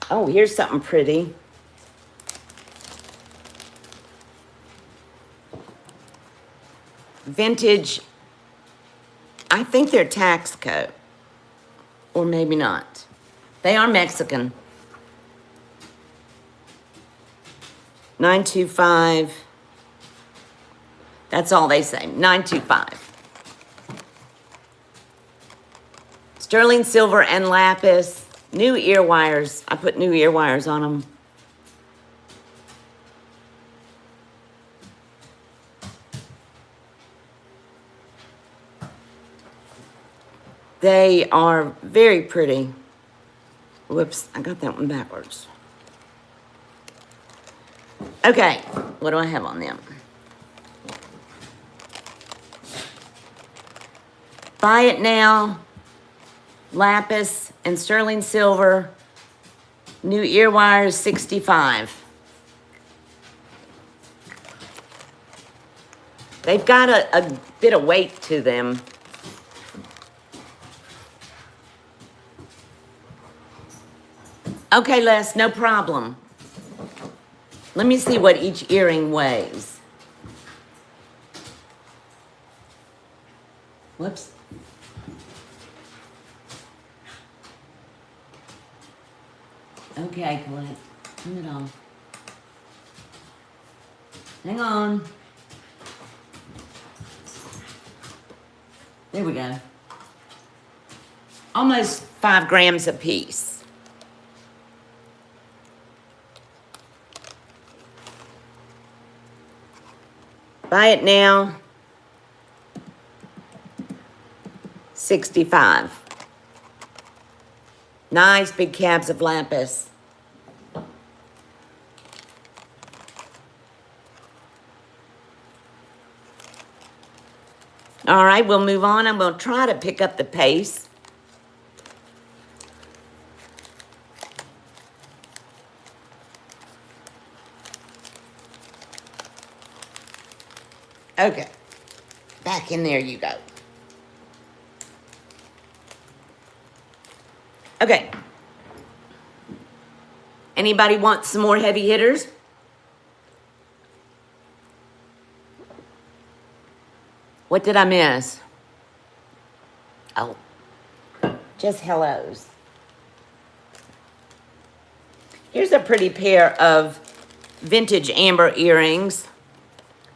Oh, here's something pretty. Vintage. I think they're tax coat. Or maybe not. They are Mexican. 925. That's all they say. 925. Sterling silver and lapis. New ear wires. I put new ear wires on them. They are very pretty. Whoops, I got that one backwards. Okay, what do I have on them? Buy it now. Lapis and sterling silver. New ear wires, 65. They've got a bit of weight to them. Okay, Les, no problem. Let me see what each earring weighs. Whoops. Okay, Colette, turn it off. Hang on. There we go. Almost 5 grams a piece. Buy it now. 65. Nice big cabs of lapis. All right, we'll move on. I'm going to try to pick up the pace. Okay. Back in there you go. Okay. Anybody want some more heavy hitters? What did I miss? Oh, just hellos. Here's a pretty pair of vintage amber earrings.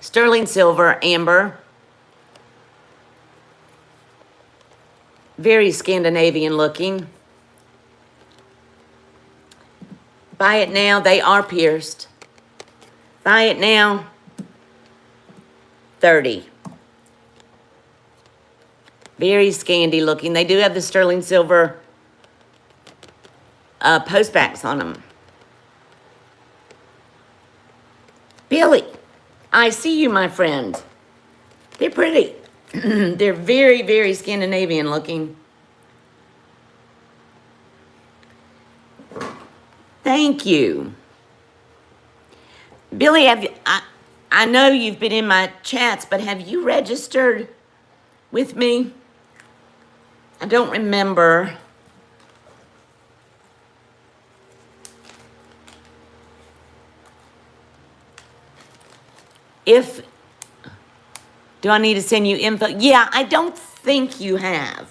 Sterling silver amber. Very Scandinavian looking. Buy it now. They are pierced. Buy it now. 30. Very Scandi looking. They do have the sterling silver postbacks on them. Billy, I see you, my friend. They're pretty. They're very, very Scandinavian looking. Thank you. Billy, I know you've been in my chats, but have you registered with me? I don't remember. Do I need to send you info? Yeah, I don't think you have.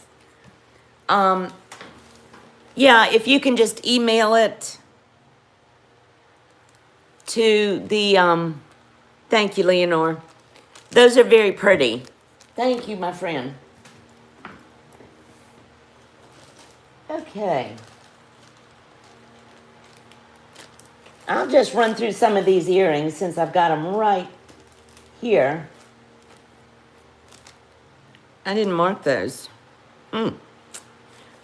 Yeah, if you can just email it to the, thank you, Leonore. Those are very pretty. Thank you, my friend. Okay. I'll just run through some of these earrings since I've got them right here. I didn't mark those.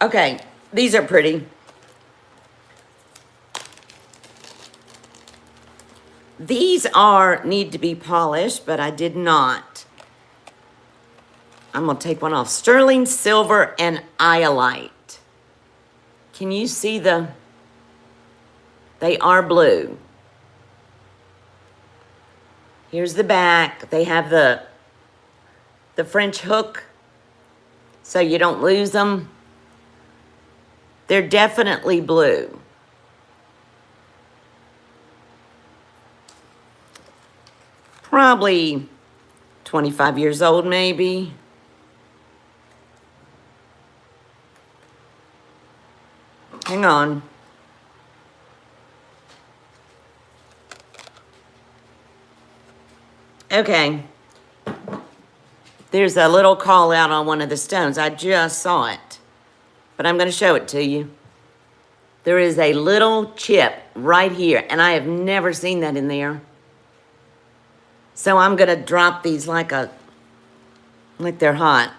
Okay, these are pretty. These need to be polished, but I did not. I'm gonna take one off. Sterling silver and iolite. Can you see they are blue. Here's the back. They have the French hook so you don't lose them. They're definitely blue. Probably 25 years old, maybe. Hang on. Okay. There's a little call out on one of the stones. I just saw it, but I'm going to show it to you. There is a little chip right here, and I have never seen that in there. So I'm going to drop these like they're hot.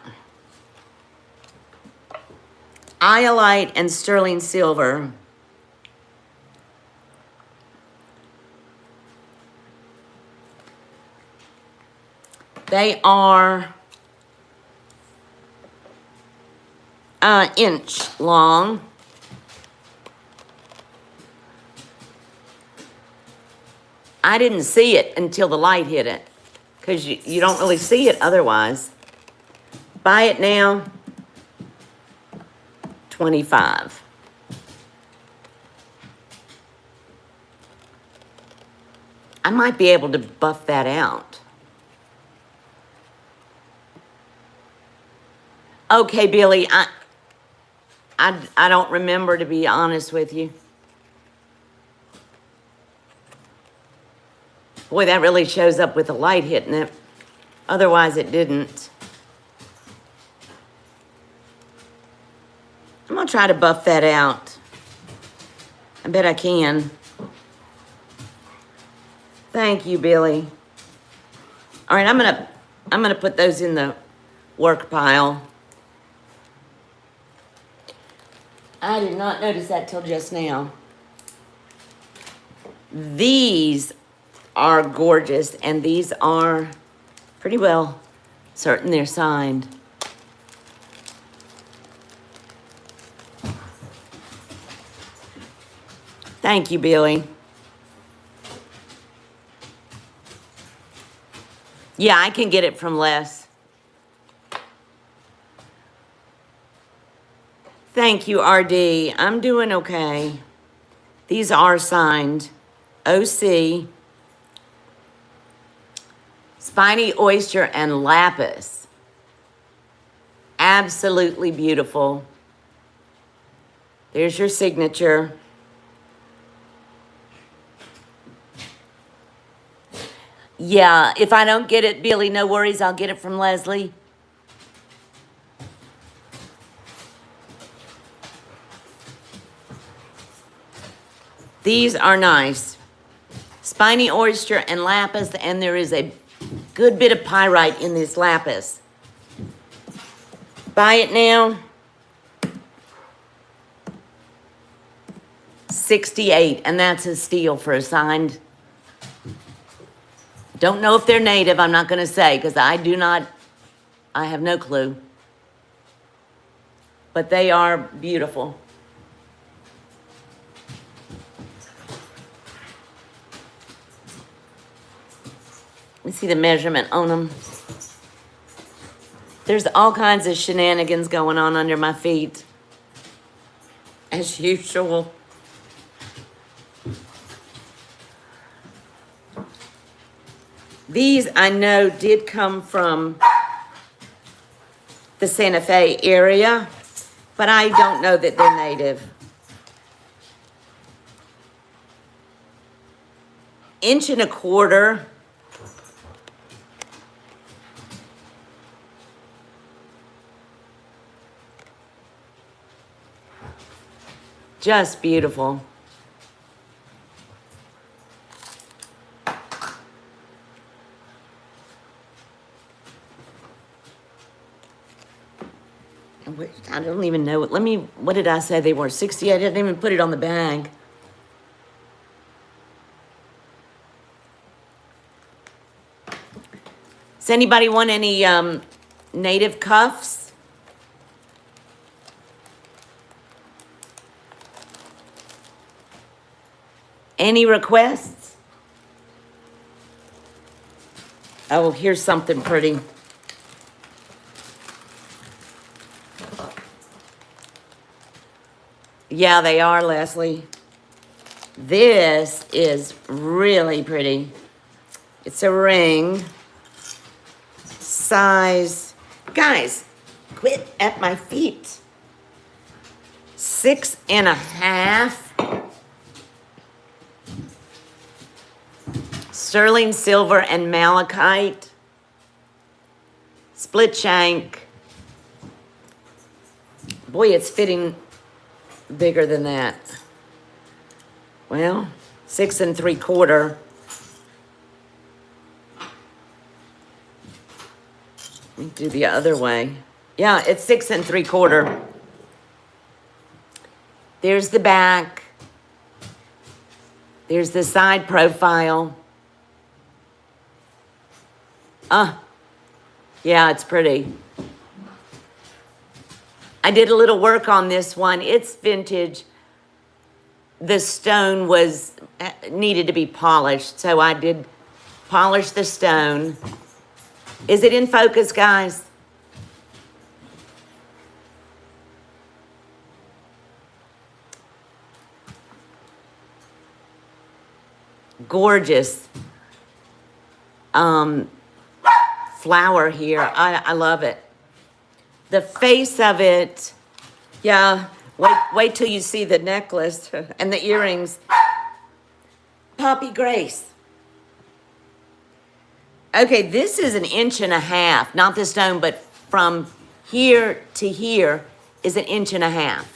Iolite and sterling silver. They are inch long. I didn't see it until the light hit it, because you don't really see it otherwise. Buy it now, 25. I might be able to buff that out. Okay, Billy, I don't remember, to be honest with you. Boy, that really shows up with the light hitting it. Otherwise, it didn't. I'm gonna try to buff that out. I bet I can. Thank you, Billy. All right, I'm gonna put those in the work pile. I did not notice that till just now. These are gorgeous, and these are pretty well certain they're signed. Thank you, Billy. Yeah, I can get it from Les. Thank you, RD. I'm doing okay. These are signed. OC, Spiny Oyster, and Lapis. Absolutely beautiful. There's your signature. Yeah, if I don't get it, Billy, no worries. I'll get it from Leslie. These are nice. Spiny Oyster and Lapis, and there is a good bit of pyrite in this Lapis. Buy it now. 68, and that's a steal for a signed. Don't know if they're native, I'm not gonna say, because I have no clue. But they are beautiful. Let me see the measurement on them. There's all kinds of shenanigans going on under my feet, as usual. These I know did come from the Santa Fe area, but I don't know that they're native. Inch and a quarter. Just beautiful. I don't even know. What did I say they were? 60? I didn't even put it on the bag. Does anybody want any native cuffs? Any requests? Oh, here's something pretty. Yeah, they are, Leslie. This is really pretty. It's a ring. Size. Guys, quit at my feet. 6.5. Sterling silver and malachite. Split shank. Boy, it's fitting bigger than that. Well, 6 3/4. Let me do the other way. Yeah, it's 6 3/4. There's the back. There's the side profile. Yeah, it's pretty. I did a little work on this one. It's vintage. The stone needed to be polished, so I did polish the stone. Is it in focus, guys? Gorgeous flower here. I love it. The face of it, yeah, wait till you see the necklace and the earrings. Poppy Grace. Okay, this is 1.5 inches, not the stone, but from here to here is 1.5 inches.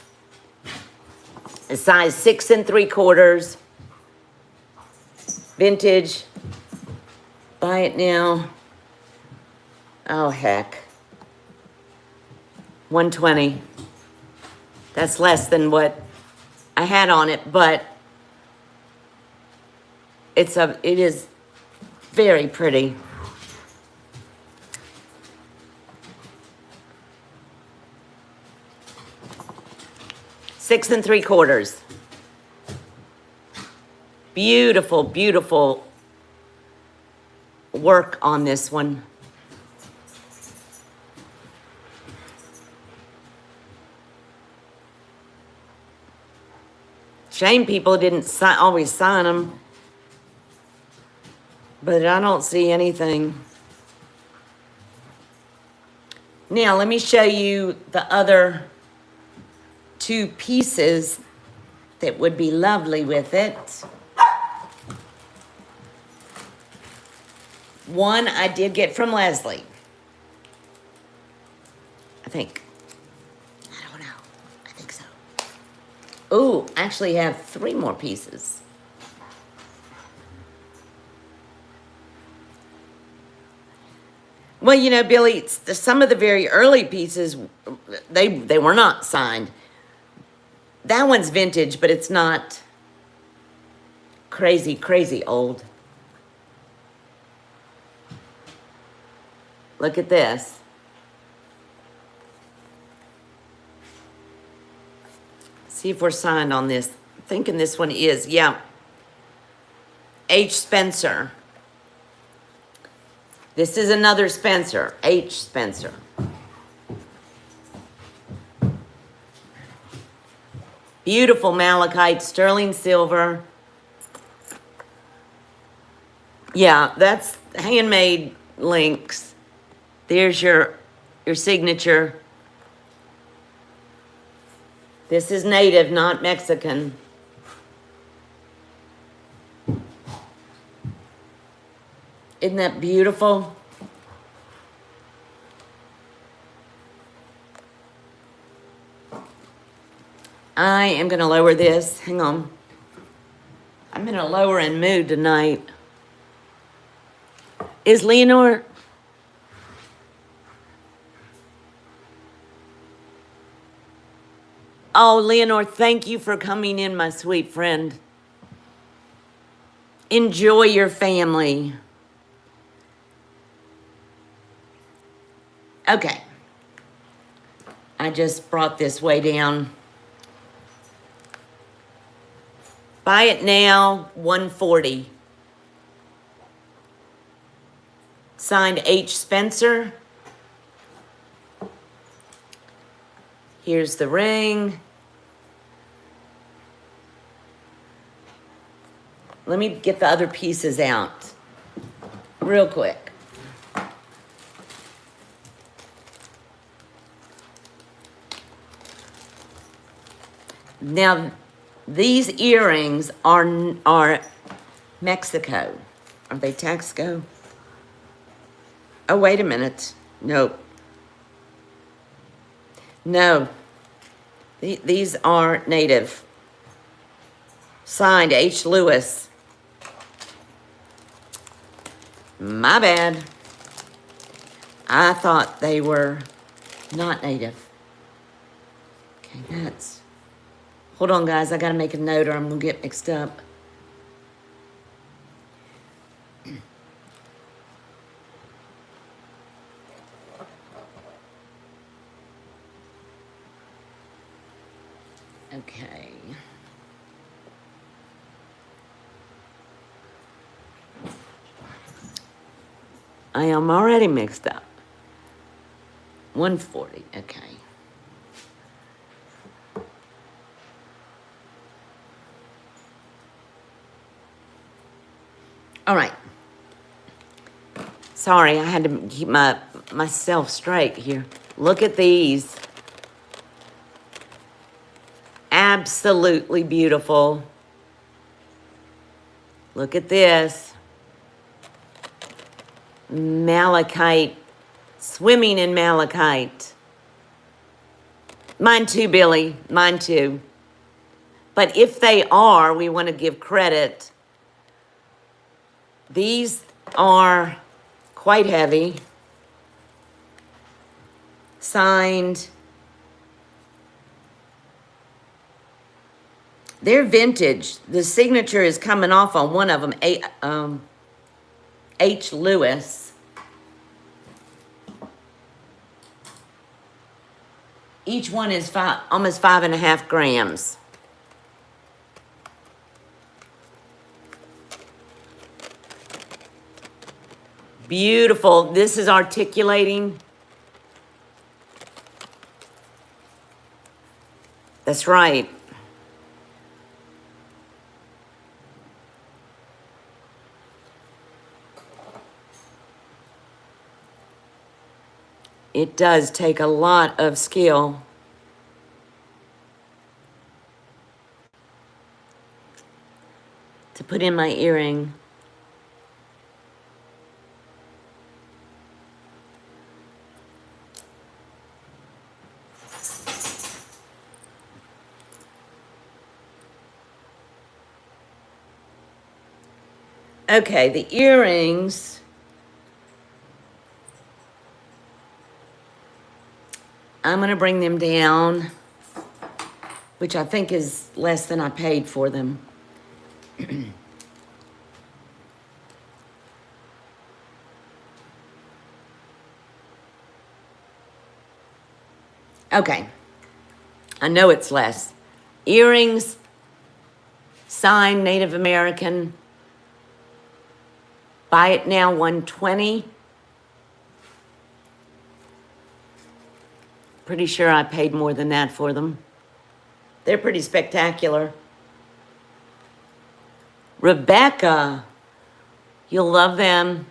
A size 6 3/4. Vintage. Buy it now. Oh, heck. 120. That's less than what I had on it, but it is very pretty. Six 3/4. Beautiful, beautiful work on this one. Shame people didn't always sign them. But I don't see anything. Now, let me show you the other two pieces that would be lovely with it. One I did get from Leslie. I think. I don't know. I think so. Ooh, I actually have 3 more pieces. Well, you know, Billy, some of the very early pieces, they were not signed. That one's vintage, but it's not crazy, crazy old. Look at this. See if we're signed on this. I'm thinking this one is, yeah. H. Spencer. This is another Spencer, H. Spencer. Beautiful malachite, sterling silver. Yeah, that's handmade links. There's your signature. This is native, not Mexican. Isn't that beautiful? I am going to lower this. Hang on. I'm in a lowering mood tonight. Is Leonore? Oh, Leonore, thank you for coming in, my sweet friend. Enjoy your family. Okay. I just brought this way down. Buy it now, $140. Signed H. Spencer. Here's the ring. Let me get the other pieces out real quick. Now, these earrings are Mexico. Are they Texaco? Oh, wait a minute. Nope. No. These are native. Signed H. Lewis. My bad. I thought they were not native. Okay, that's... Hold on, guys. I got to make a note or I'm going to get mixed up. Okay. I am already mixed up. 140. Okay. All right. Sorry, I had to keep myself straight here. Look at these. Absolutely beautiful. Look at this. Malachite. Swimming in malachite. Mine too, Billy. Mine too. But if they are, we want to give credit. These are quite heavy. Signed. They're vintage. The signature is coming off on one of them, H. Lewis. Each one is almost 5.5 grams. Beautiful. This is articulating. That's right. It does take a lot of skill. To put in my earring. Okay, the earrings. I'm gonna bring them down, which I think is less than I paid for them. Okay, I know it's less. Earrings, signed Native American. Buy it now, $120. Pretty sure I paid more than that for them. They're pretty spectacular. Rebecca, you'll love them.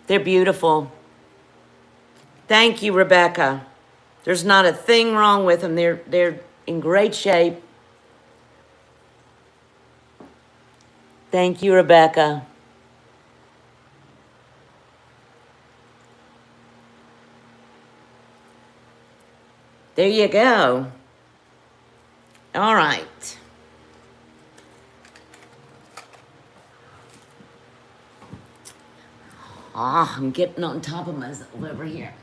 They're beautiful. Thank you, Rebecca. There's not a thing wrong with them. They're in great shape. Thank you, Rebecca. There you go. All right. Ah, I'm getting on top of myself over here.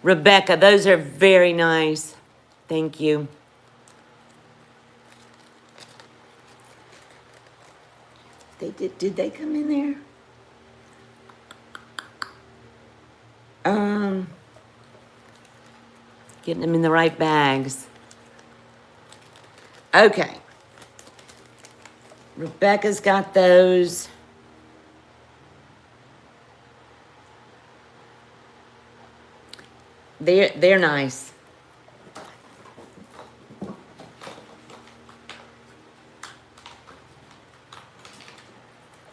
Rebecca, those are very nice. Thank you. Did they come in there? Getting them in the right bags. Okay. Rebecca's got those. They're nice.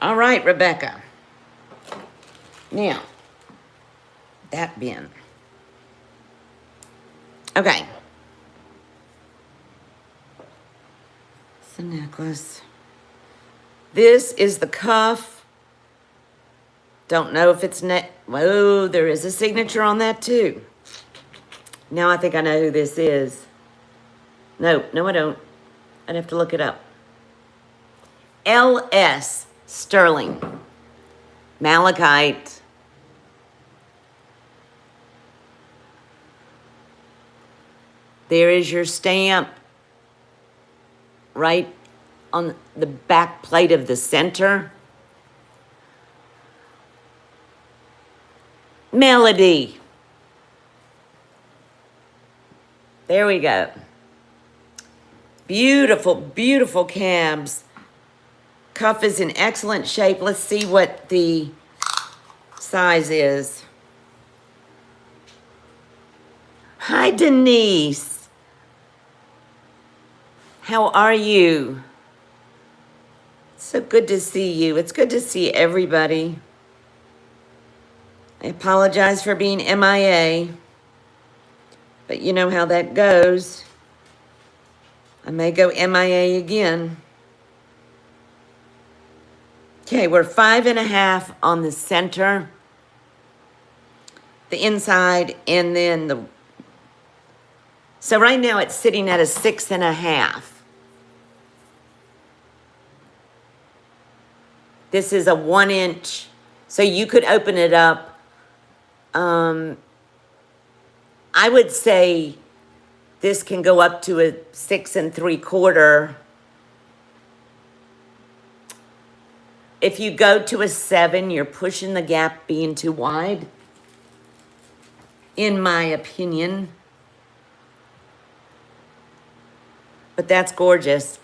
All right, Rebecca. Now, that bin. Okay. It's a necklace. This is the cuff. Don't know if it's whoa, there is a signature on that too. Now I think I know who this is. No, I don't. I'd have to look it up. L.S. Sterling. Malachite. There is your stamp right on the back plate of the center. Melody. There we go. Beautiful, beautiful cabs. Cuff is in excellent shape. Let's see what the size is. Hi, Denise. How are you? So good to see you. It's good to see everybody. I apologize for being MIA, but you know how that goes. I may go MIA again. Okay, we're 5.5 on the center, the inside, and then the... So right now it's sitting at a 6.5. This is a 1 inch, so you could open it up. I would say this can go up to a 6 3/4. If you go to a 7, you're pushing the gap being too wide, in my opinion. But that's gorgeous.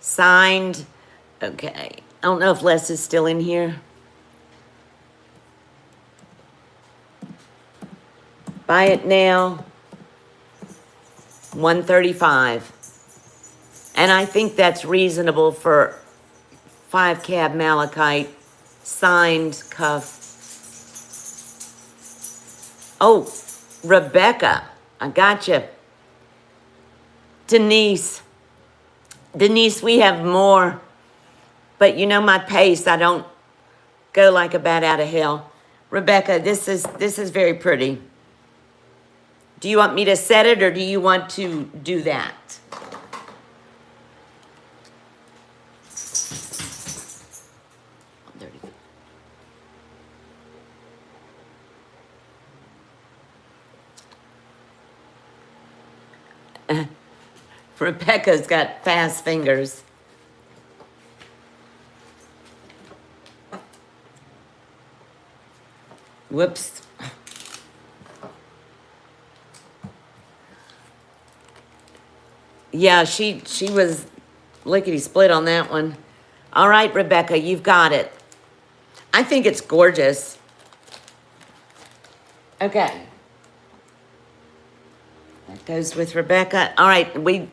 Signed, okay. I don't know if Les is still in here. Buy it now, $135. And I think that's reasonable for 5 cab malachite, signed cuff. Oh, Rebecca, I gotcha. Denise, we have more, but you know my pace. I don't go like a bat out of hell. Rebecca, this is very pretty. Do you want me to set it, or do you want to do that? Rebecca's got fast fingers. Whoops. Yeah, she was lickety split on that one. All right, Rebecca, you've got it. I think it's gorgeous. Okay. That goes with Rebecca. All right, we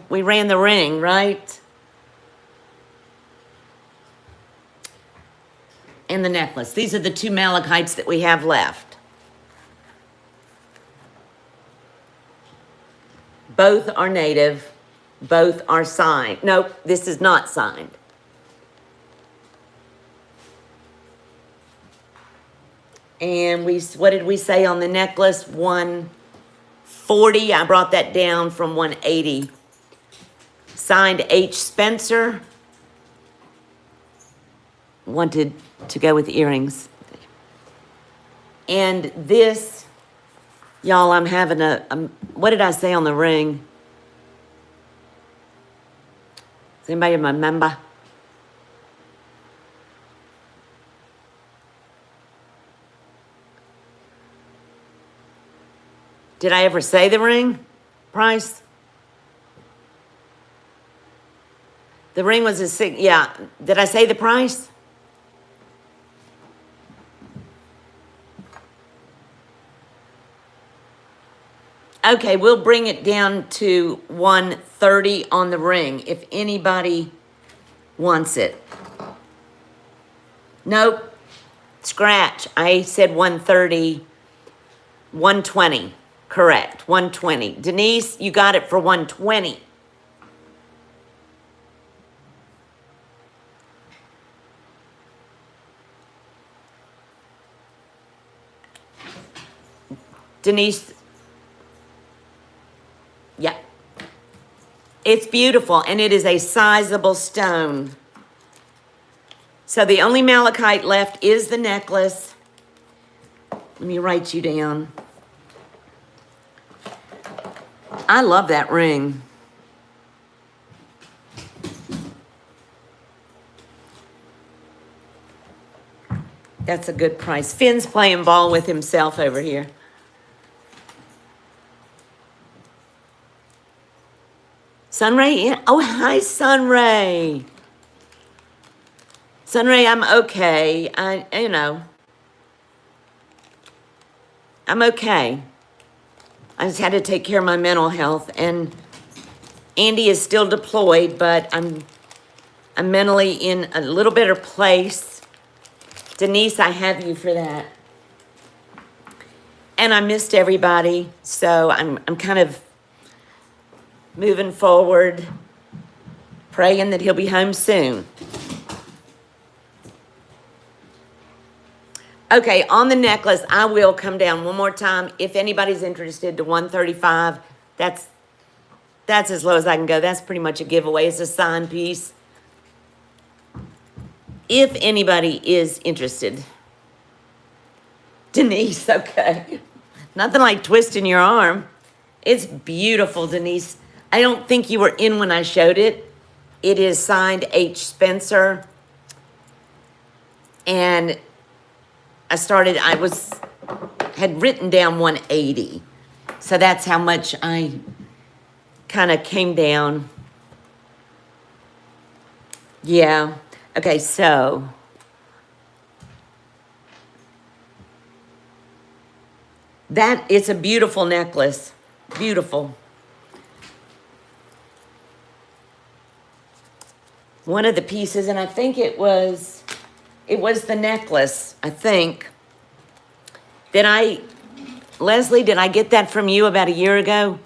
ran the ring, right? And the necklace. These are the 2 malachites that we have left. Both are native. Both are signed. Nope, this is not signed. And what did we say on the necklace? 140. I brought that down from 180. Signed H. Spencer. Wanted to go with earrings. And this, y'all, I'm having what did I say on the ring? Does anybody remember? Did I ever say the ring price? The ring was yeah. Did I say the price? Okay, we'll bring it down to 130 on the ring if anybody wants it. Nope. Scratch. I said 130. 120. Correct. 120. Denise, you got it for 120. Denise. Yeah. It's beautiful, and it is a sizable stone. So the only malachite left is the necklace. Let me write you down. I love that ring. That's a good price. Finn's playing ball with himself over here. Sunray, yeah. Oh, hi, Sunray. Sunray, I'm okay. I'm okay. I just had to take care of my mental health, and Andy is still deployed, but I'm mentally in a little better place. Denise, I have you for that. And I missed everybody, so I'm kind of moving forward, praying that he'll be home soon. Okay, on the necklace, I will come down one more time. If anybody's interested, to 135. That's as low as I can go. That's pretty much a giveaway. It's a signed piece. If anybody is interested. Denise, okay. Nothing like twisting your arm. It's beautiful, Denise. I don't think you were in when I showed it. It is signed H. Spencer. And I had written down 180. So that's how much I kind of came down. Yeah. Okay, so that it's a beautiful necklace. Beautiful. One of the pieces, and I think it was the necklace, I think. Leslie, did I get that from you about a year ago?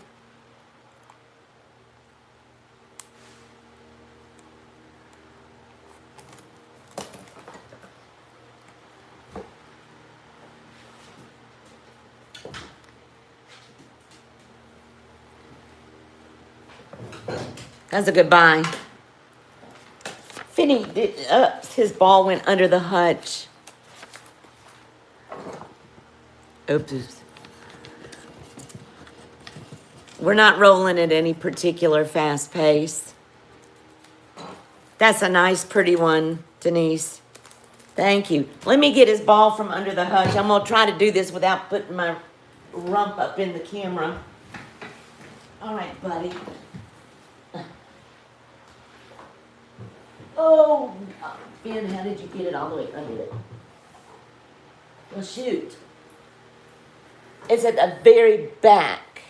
That's a good buy. Finney, his ball went under the hutch. Oops. We're not rolling at any particular fast pace. That's a nice, pretty one, Denise. Thank you. Let me get his ball from under the hutch. I'm going to try to do this without putting my rump up in the camera. All right, buddy. Oh, Ben, how did you get it all the way under it? Well, shoot. It's at the very back.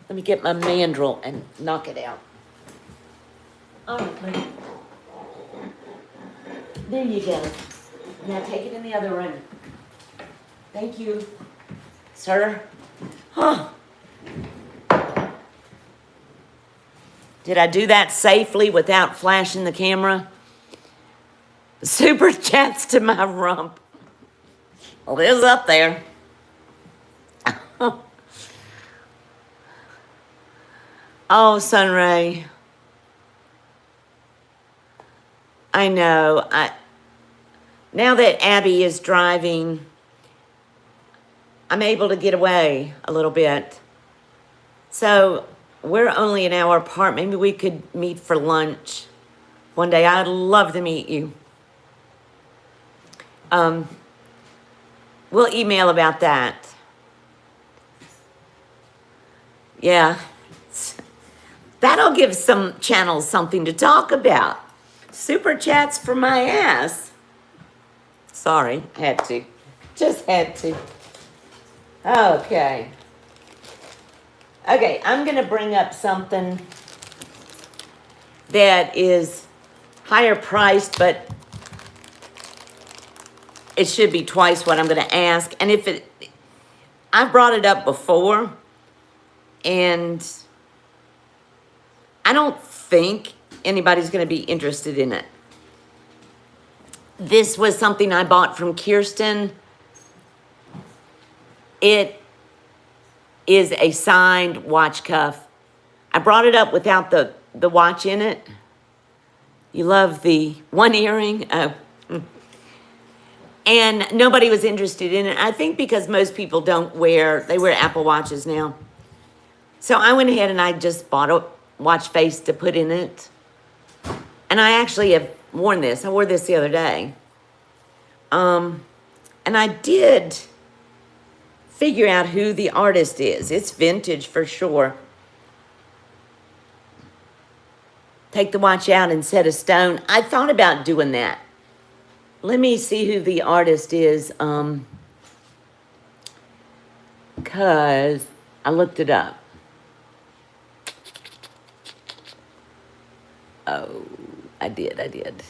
Let me get my mandrel and knock it out. All right, buddy. There you go. Now take it in the other room. Thank you, sir. Huh. Did I do that safely without flashing the camera? Super chats to my rump. Well, it was up there. Oh, Sunray. I know. Now that Abby is driving, I'm able to get away a little bit. So we're only an hour apart. Maybe we could meet for lunch one day. I'd love to meet you. We'll email about that. Yeah. That'll give some channels something to talk about. Super chats for my ass. Sorry, had to. Just had to. Okay. Okay, I'm going to bring up something that is higher priced, but it should be twice what I'm going to ask. And I've brought it up before, and I don't think anybody's going to be interested in it. This was something I bought from Kirsten. It is a signed watch cuff. I brought it up without the watch in it. You love the one earring? Oh. And nobody was interested in it. I think because most people they wear Apple Watches now. So I went ahead and I just bought a watch face to put in it. And I actually have worn this. I wore this the other day. And I did figure out who the artist is. It's vintage for sure. Take the watch out and set a stone. I thought about doing that. Let me see who the artist is, because I looked it up. Oh, I did.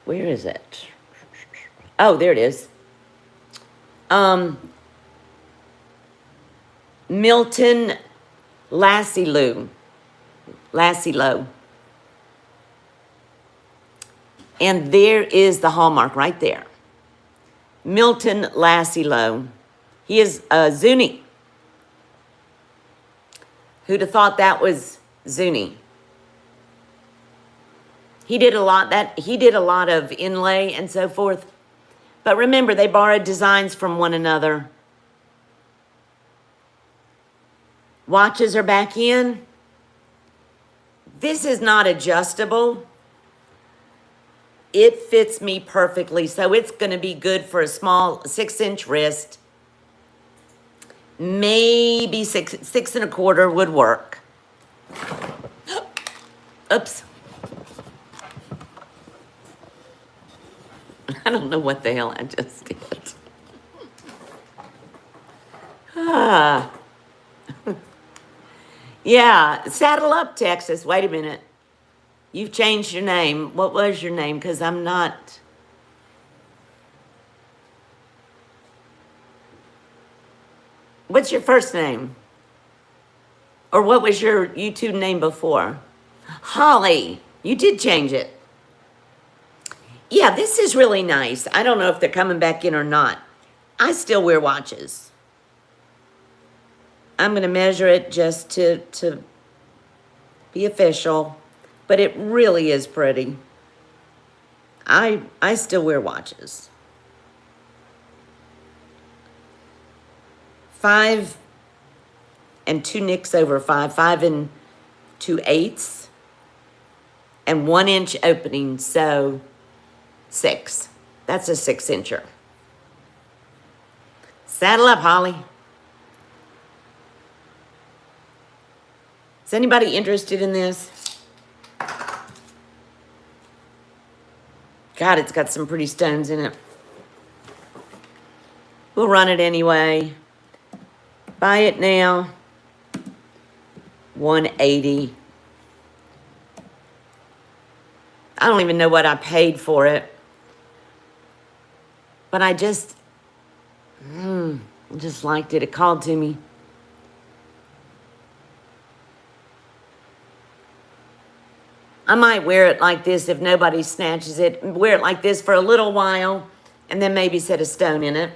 Where is it? Oh, there it is. Milton Lassilo. And there is the hallmark right there. Milton Lassilo. He is a Zuni. Who'd have thought that was Zuni? He did a lot of inlay and so forth. But remember, they borrowed designs from one another. Watches are back in. This is not adjustable. It fits me perfectly, so it's going to be good for a small 6-inch wrist. Maybe six and a quarter would work. Oops. I don't know what the hell I just did. Ah. Yeah, Saddle Up, Texas. Wait a minute. You've changed your name. What was your name? Because I'm not. What's your first name? Or what was your YouTube name before? Holly. You did change it. Yeah, this is really nice. I don't know if they're coming back in or not. I still wear watches. I'm going to measure it just to be official, but it really is pretty. I still wear watches. 5 and 2 nicks over 5, 5 and 2/8, and 1 inch opening, so 6. That's a 6-incher. Saddle up, Holly. Is anybody interested in this? God, it's got some pretty stones in it. We'll run it anyway. Buy it now. $180. I don't even know what I paid for it. But I just liked it. It called to me. I might wear it like this if nobody snatches it. Wear it like this for a little while and then maybe set a stone in it.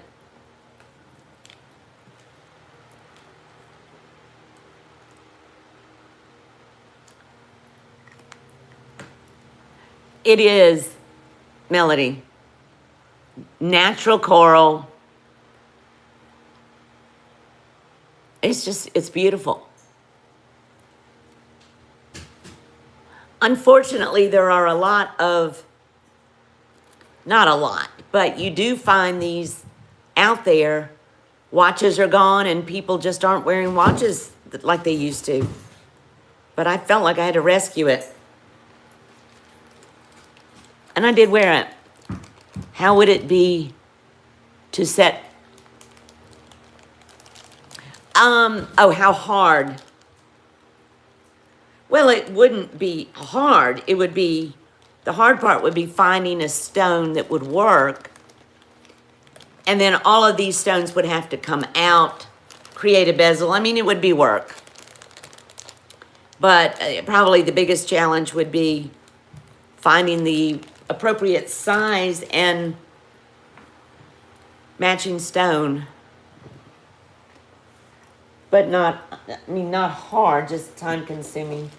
It is, Melody, natural coral. It's beautiful. Unfortunately, there are a lot of, not a lot, but you do find these out there. Watches are gone and people just aren't wearing watches like they used to. But I felt like I had to rescue it. And I did wear it. How would it be to set? Oh, how hard. Well, it wouldn't be hard. It would be, the hard part would be finding a stone that would work. And then all of these stones would have to come out, create a bezel. I mean, it would be work. But probably the biggest challenge would be finding the appropriate size and matching stone. But not, I mean, not hard, just time consuming.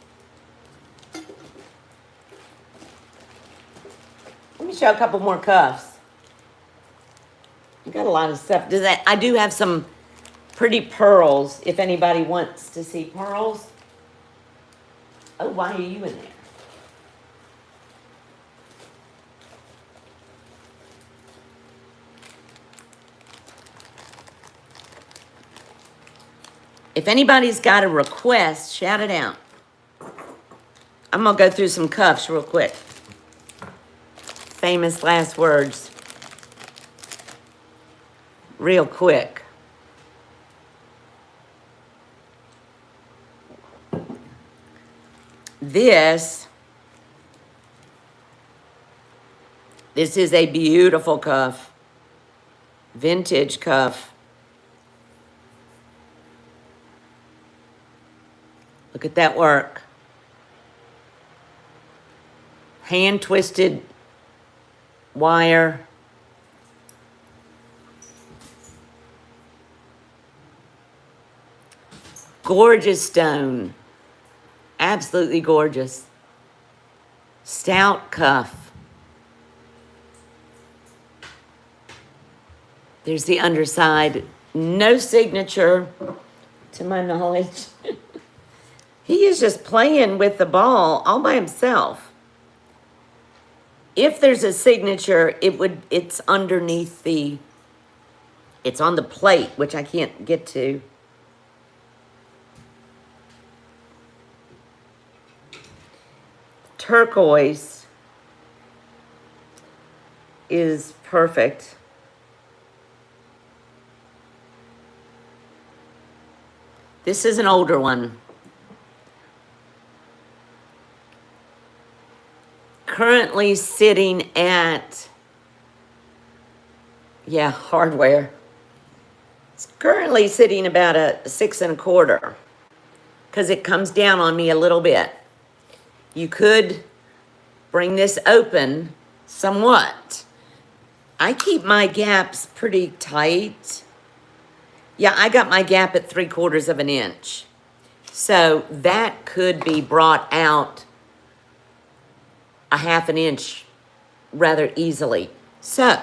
Let me show a couple more cuffs. I got a lot of stuff. I do have some pretty pearls, if anybody wants to see pearls. Oh, why are you in there? If anybody's got a request, shout it out. I'm going to go through some cuffs real quick. Famous last words. Real quick. This is a beautiful cuff. Vintage cuff. Look at that work. Hand twisted wire. Gorgeous stone. Absolutely gorgeous. Stout cuff. There's the underside. No signature, to my knowledge. He is just playing with the ball all by himself. If there's a signature, it's underneath it's on the plate, which I can't get to. turquoise is perfect. This is an older one. Currently sitting at, yeah, hardware. It's currently sitting about a 6 1/4 because it comes down on me a little bit. You could bring this open somewhat. I keep my gaps pretty tight. Yeah, I got my gap at 3/4 of an inch. So that could be brought out a 1/2 inch rather easily. So,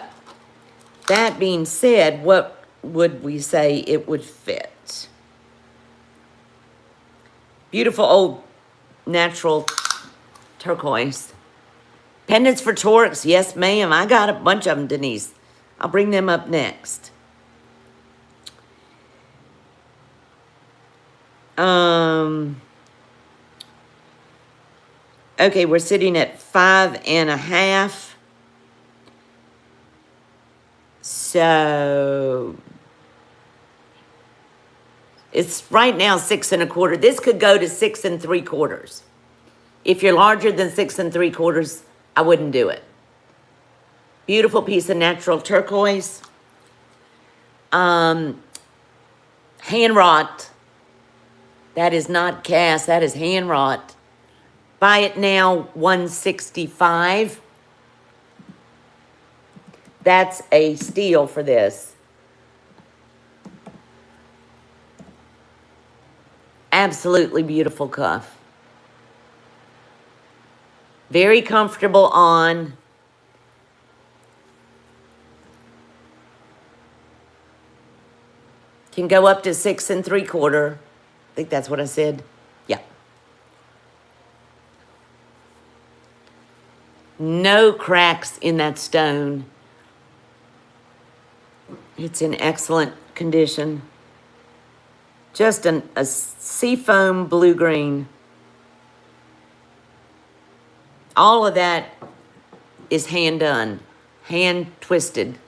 that being said, what would we say it would fit? Beautiful old natural turquoise. Pendants for Torques. Yes, ma'am. I got a bunch of them, Denise. I'll bring them up next. Okay, we're sitting at 5 1/2. So it's right now 6 1/4. This could go to 6 3/4. If you're larger than 6 3/4, I wouldn't do it. Beautiful piece of natural turquoise. Hand wrought. That is not cast, that is hand wrought. Buy it now, $165. That's a steal for this. Absolutely beautiful cuff. Very comfortable on. Can go up to 6 3/4. I think that's what I said. Yeah. No cracks in that stone. It's in excellent condition. Just a seafoam blue-green. All of that is hand done, hand twisted.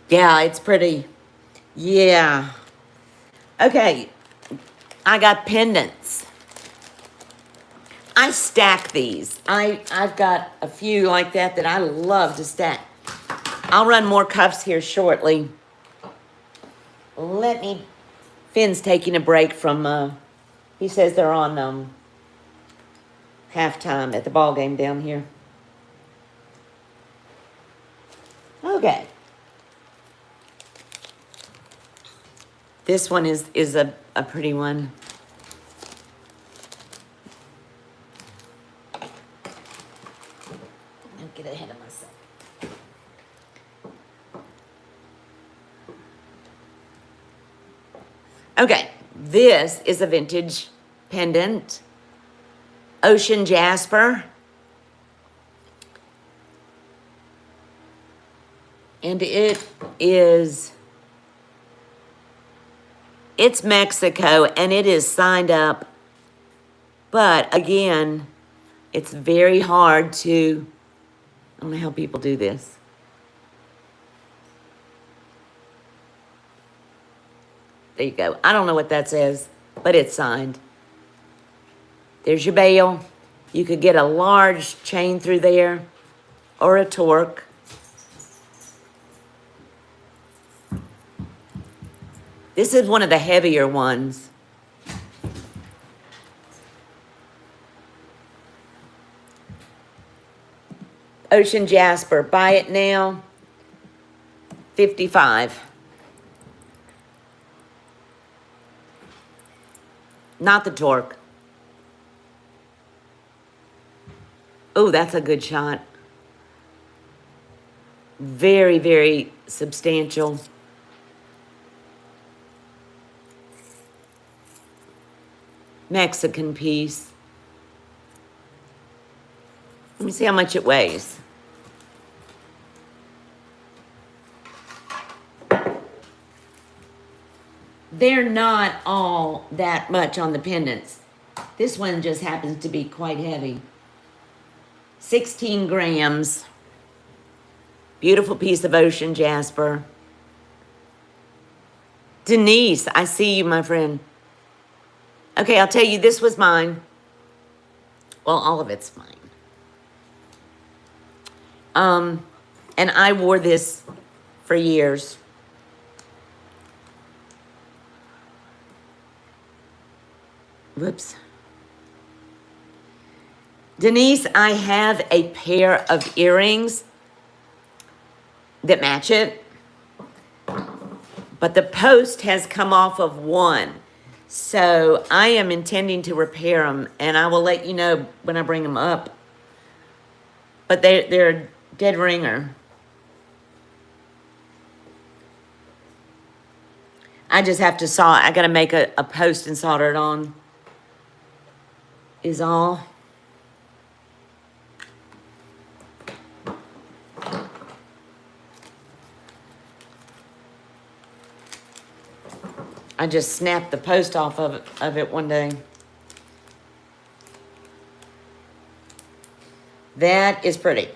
Yeah, it's pretty. Yeah. Okay, I got pendants. I stack these. I've got a few like that I love to stack. I'll run more cuffs here shortly. Finn's taking a break from, he says they're on halftime at the ball game down here. Okay. This one is a pretty one. I'll get ahead of myself. Okay, this is a vintage pendant. Ocean jasper. And it's Mexico and it is signed up. But again, it's very hard to, I don't know how people do this. There you go. I don't know what that says, but it's signed. There's your bail. You could get a large chain through there or a torque. This is one of the heavier ones. Ocean jasper. Buy it now. $55. Not the torque. Oh, that's a good shot. Very, very substantial. Mexican piece. Let me see how much it weighs. they're not all that much on the pendants. This one just happens to be quite heavy. 16 grams. Beautiful piece of ocean jasper. Denise, I see you, my friend. Okay, I'll tell you, this was mine. Well, all of it's mine. And I wore this for years. Whoops. Denise, I have a pair of earrings that match it, but the post has come off of one. So I am intending to repair them, and I will let you know when I bring them up. But they're a dead ringer. I just have to I gotta make a post and solder it on, is all. I just snapped the post off of it one day. That is pretty.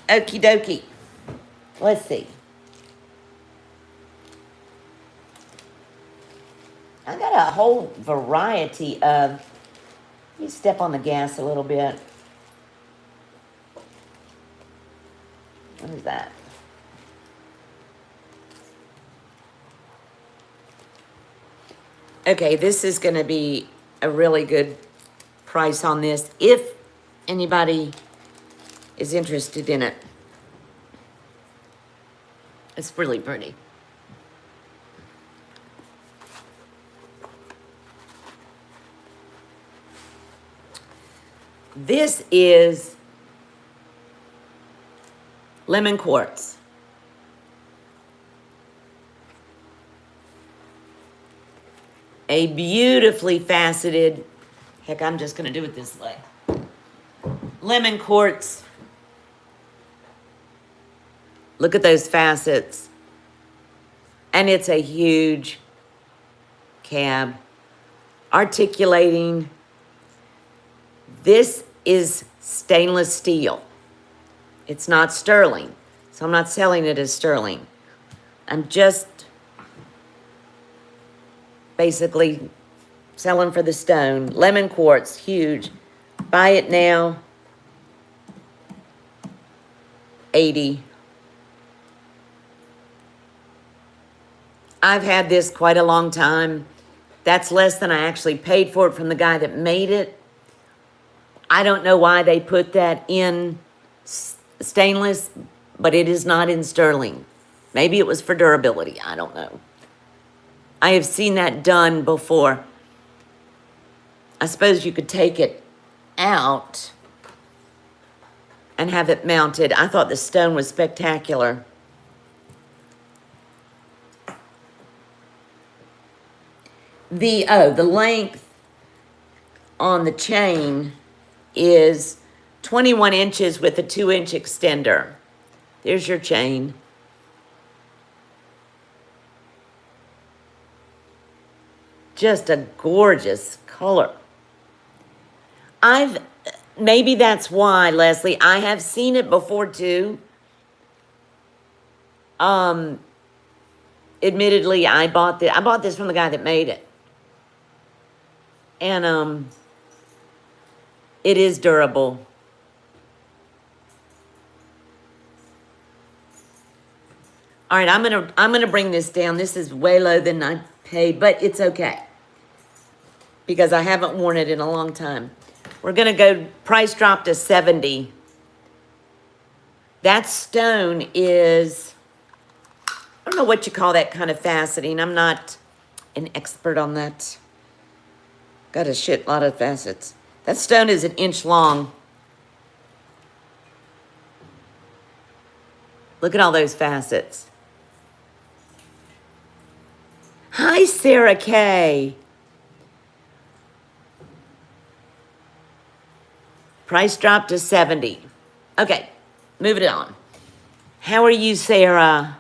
Okie dokie. Let's see. I got a whole variety of, let me step on the gas a little bit. What is that? Okay, this is going to be a really good price on this if anybody is interested in it. It's really pretty. This is lemon quartz. A beautifully faceted, heck, I'm just going to do it this way. Lemon quartz. Look at those facets. And it's a huge cab. Articulating. This is stainless steel. It's not sterling. So I'm not selling it as sterling. I'm just basically selling for the stone. Lemon quartz, huge. Buy it now. 80. I've had this quite a long time. That's less than I actually paid for it from the guy that made it. I don't know why they put that in stainless, but it is not in sterling. Maybe it was for durability. I don't know. I have seen that done before. I suppose you could take it out and have it mounted. I thought the stone was spectacular. The length on the chain is 21 inches with a 2-inch extender. There's your chain. Just a gorgeous color. Maybe that's why, Leslie, I have seen it before too. Admittedly, I bought this from the guy that made it. And it is durable. All right, I'm gonna bring this down. This is way lower than I paid, but it's okay because I haven't worn it in a long time. We're gonna go price drop to 70. That stone is, I don't know what you call that kind of faceting. I'm not an expert on that. Got a shit lot of facets. That stone is 1 inch long. Look at all those facets. Hi, Sarah Kay. Price dropped to 70. Okay, moving it on. How are you, Sarah?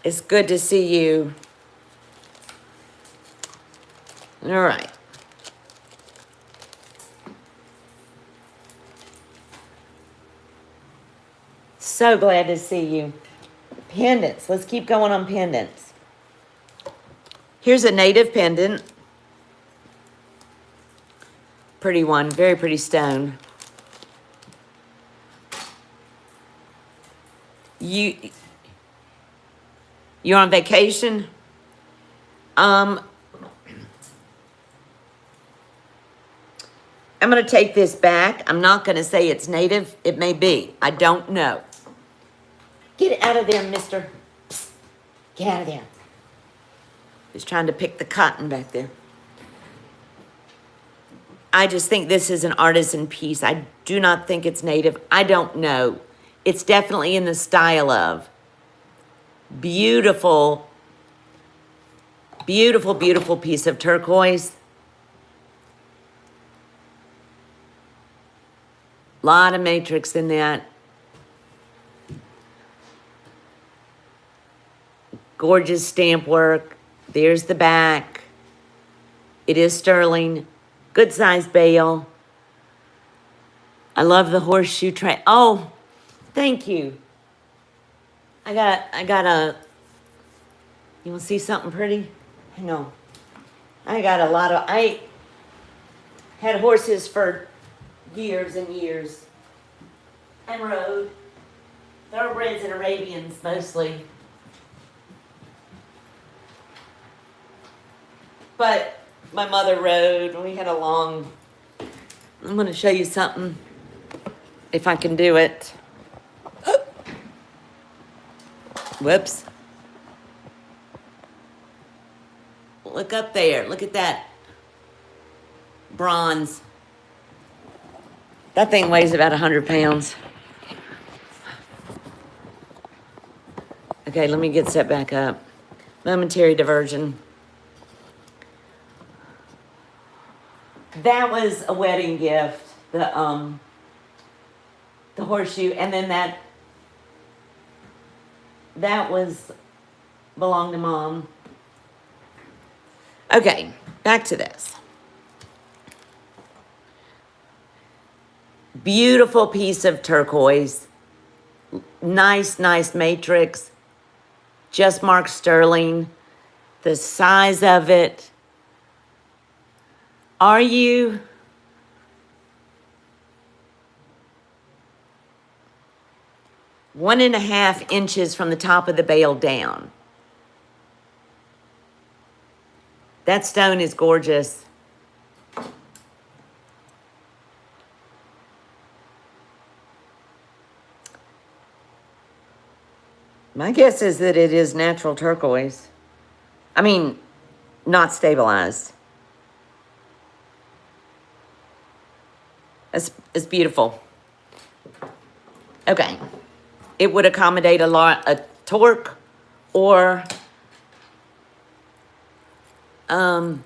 It's good to see you. All right. So glad to see you. Pendants. Let's keep going on pendants. Here's a native pendant. Pretty one. Very pretty stone. You're on vacation? I'm going to take this back. I'm not going to say it's native. It may be. I don't know. Get out of there, mister. Psst. Get out of there. He's trying to pick the cotton back there. I just think this is an artisan piece. I do not think it's native. I don't know. It's definitely in the style of. Beautiful, beautiful, beautiful piece of turquoise. Lot of matrix in that. Gorgeous stamp work. There's the back. It is sterling. Good size bale. I love the horseshoe tray. Oh, thank you. I got a, you want to see something pretty? Hang on. I had horses for years and years. And rode. Thoroughbreds and Arabians mostly. But my mother rode. We had a long, I'm going to show you something. If I can do it. Whoops. Look up there. Look at that. Bronze. That thing weighs about 100 pounds. Okay, let me get set back up. Momentary diversion. That was a wedding gift. The horseshoe, and then that was belonged to Mom. Okay, back to this. Beautiful piece of turquoise. Nice, nice matrix. Just marked sterling. The size of it. Are you... 1.5 inches from the top of the bale down. That stone is gorgeous. My guess is that it is natural turquoise. I mean, not stabilized. It's beautiful. Okay. It would accommodate a torque or I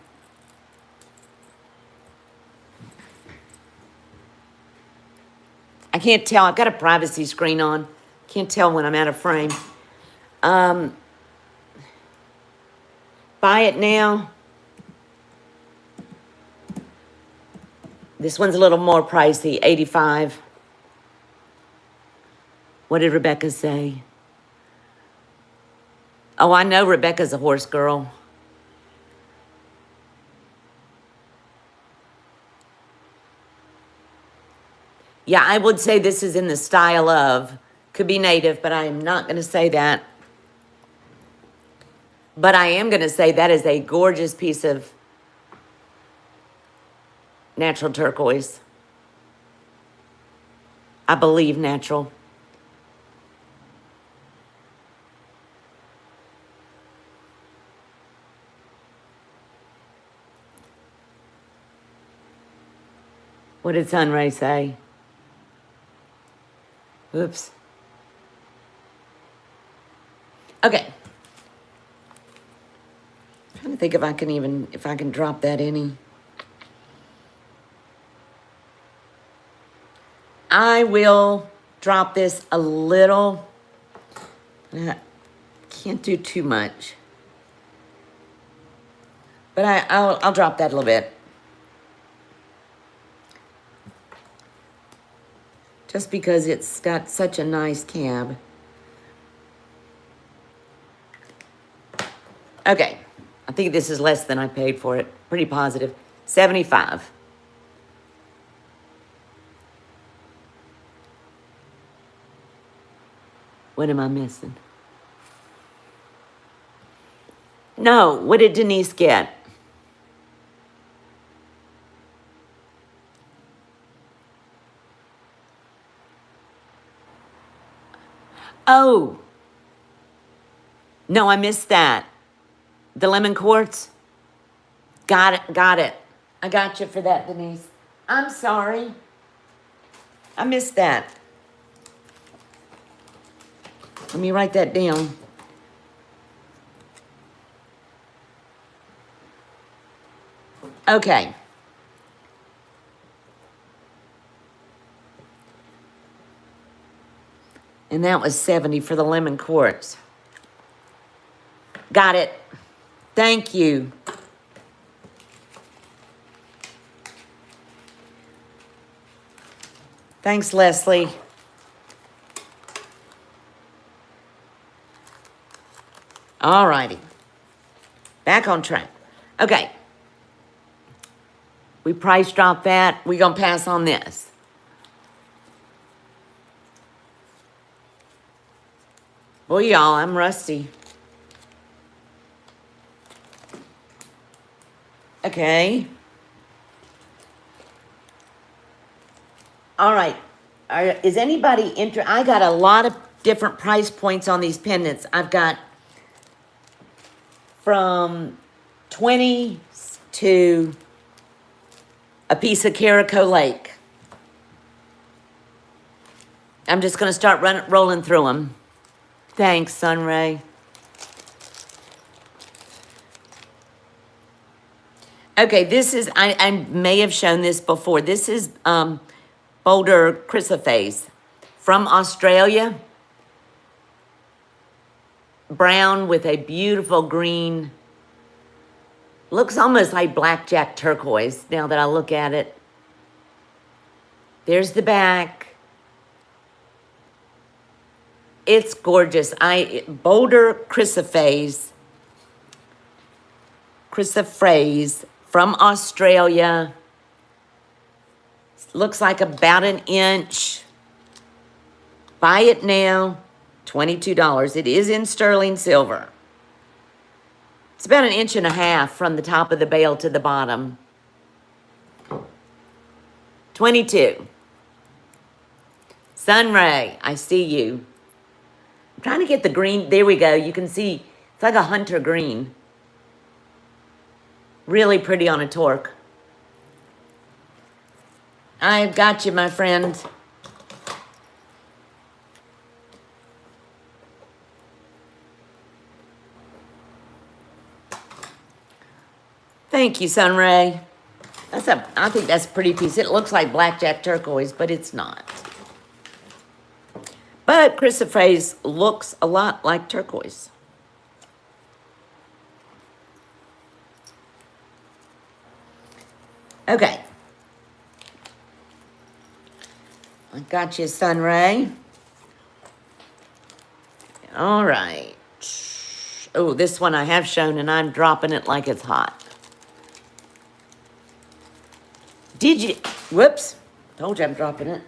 can't tell. I've got a privacy screen on. Can't tell when I'm out of frame. Buy it now. This one's a little more pricey, $85. What did Rebecca say? Oh, I know Rebecca's a horse girl. Yeah, I would say this is in the style of, could be native, but I am not going to say that. But I am going to say that is a gorgeous piece of natural turquoise. I believe natural. What did Sunray say? Oops. Okay. I'm trying to think if I can drop that any. I will drop this a little. can't do too much. But I'll drop that a little bit. Just because it's got such a nice cab. Okay, I think this is less than I paid for it. Pretty positive. 75. What am I missing? No, what did Denise get? Oh. No, I missed that. The lemon quartz? Got it, got it. I got you for that, Denise. I'm sorry. I missed that. Let me write that down. Okay. And that was 70 for the lemon quartz. Got it. Thank you. Thanks, Leslie. All righty. Back on track. Okay. We price drop that. We're going to pass on this. Boy, y'all, I'm rusty. Okay. All right. Is anybody I got a lot of different price points on these pendants. I've got from 20 to a piece of Carico Lake. I'm just going to start rolling through them. Thanks, Sunray. Okay, this is, I may have shown this before. This is Boulder Chrysoprase from Australia. Brown with a beautiful green. Looks almost like blackjack turquoise now that I look at it. There's the back. It's gorgeous. Boulder Chrysoprase from Australia. Looks like about an inch. Buy it now, $22. It is in sterling silver. It's about an inch and a half from the top of the bale to the bottom. 22. Sunray, I see you. I'm trying to get the green. There we go. You can see it's like a hunter green. Really pretty on a torque. I've got you, my friend. Thank you, Sunray. I think that's a pretty piece. It looks like blackjack turquoise, but it's not. But chrysoprase looks a lot like turquoise. Okay. I got you, Sunray. All right. Oh, this one I have shown, and I'm dropping it like it's hot. Did you? Whoops. Told you I'm dropping it.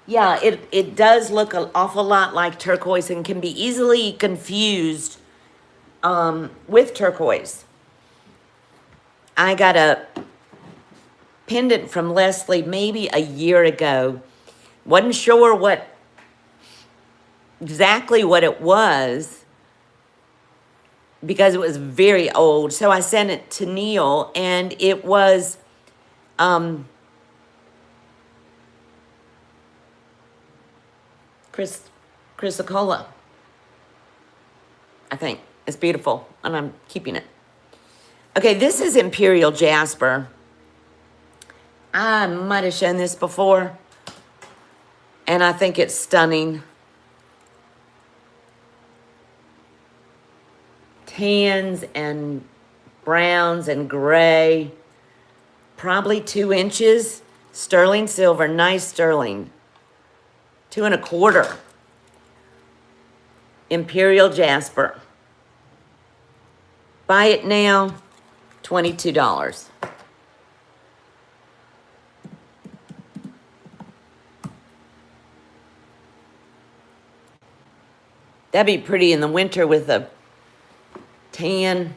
Yeah, it does look an awful lot like turquoise and can be easily confused with turquoise. I got a pendant from Leslie maybe a year ago. Wasn't sure exactly what it was because it was very old. So I sent it to Neil, and it was chrysocolla. I think it's beautiful, and I'm keeping it. Okay, this is Imperial Jasper. I might have shown this before, and I think it's stunning. tans and browns and gray. Probably 2 inches. Sterling silver, nice sterling. 2 1/4. Imperial jasper. Buy it now, $22. That'd be pretty in the winter with a tan.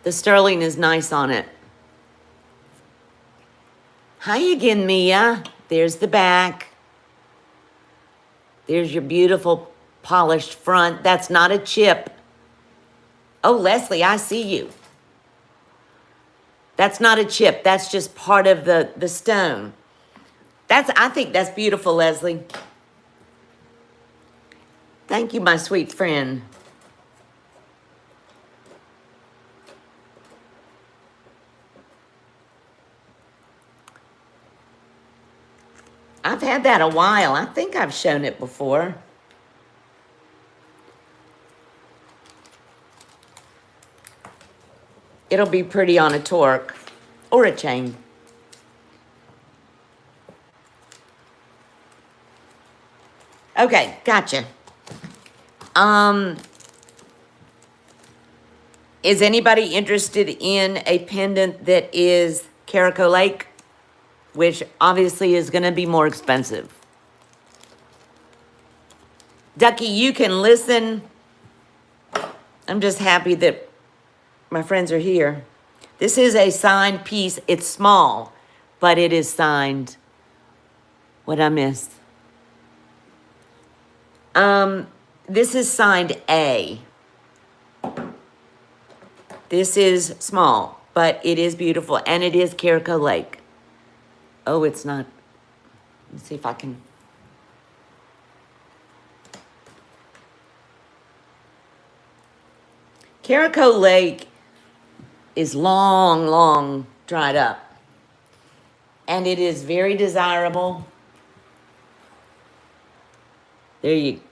The sterling is nice on it. Hi again, Mia. There's the back. There's your beautiful polished front. That's not a chip. Oh, Leslie, I see you. That's not a chip. That's just part of the stone. I think that's beautiful, Leslie. Thank you, my sweet friend. I've had that a while. I think I've shown it before. It'll be pretty on a torque or a chain. Okay, gotcha. Is anybody interested in a pendant that is Caraco Lake? Which obviously is going to be more expensive. Ducky, you can listen. I'm just happy that my friends are here. This is a signed piece. It's small, but it is signed. What'd I miss? This is signed A. This is small, but it is beautiful, and it is Caraco Lake. Oh, it's not. Let's see if I can. Caraco Lake is long dried up. And it is very desirable. There you.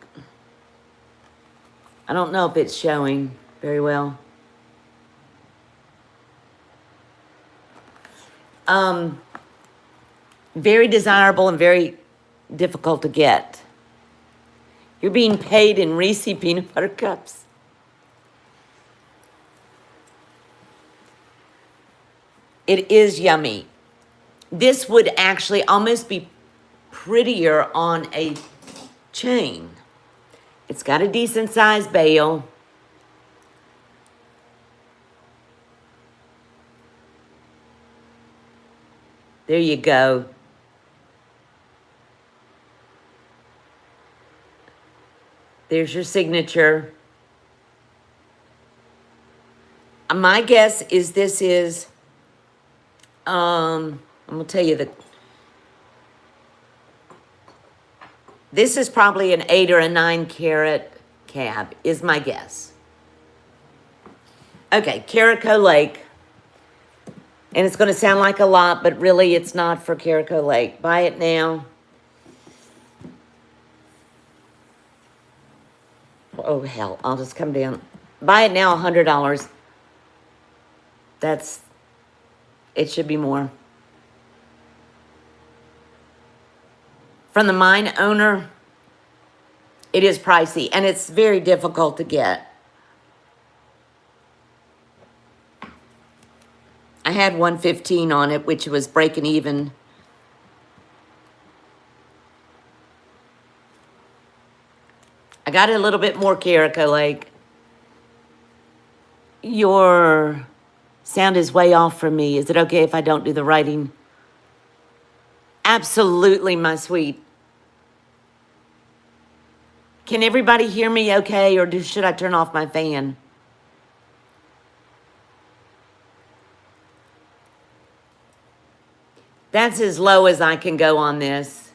I don't know if it's showing very well. Very desirable and very difficult to get. You're being paid in Reese peanut butter cups. It is yummy. This would actually almost be prettier on a chain. It's got a decent sized bail. There you go. There's your signature. My guess is this is, I'm gonna tell you that this is probably an 8 or a 9 carat cab, is my guess. Okay, Caraco Lake. And it's gonna sound like a lot, but really it's not for Caraco Lake. Buy it now. Oh, hell, I'll just come down. Buy it now, $100. It should be more. From the mine owner, it is pricey, and it's very difficult to get. I had 115 on it, which was breaking even. I got a little bit more Caraco Lake. Your sound is way off from me. Is it okay if I don't do the writing? Absolutely, my sweet. Can everybody hear me okay, or should I turn off my fan? That's as low as I can go on this.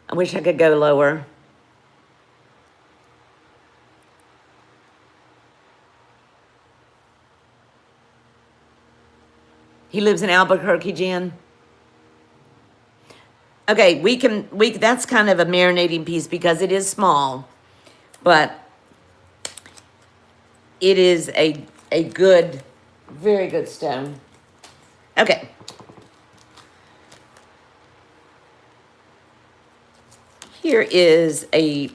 I wish I could go lower. He lives in Albuquerque, Jen. Okay, that's kind of a marinating piece because it is small, but it is a good, very good stone. Okay. Here is a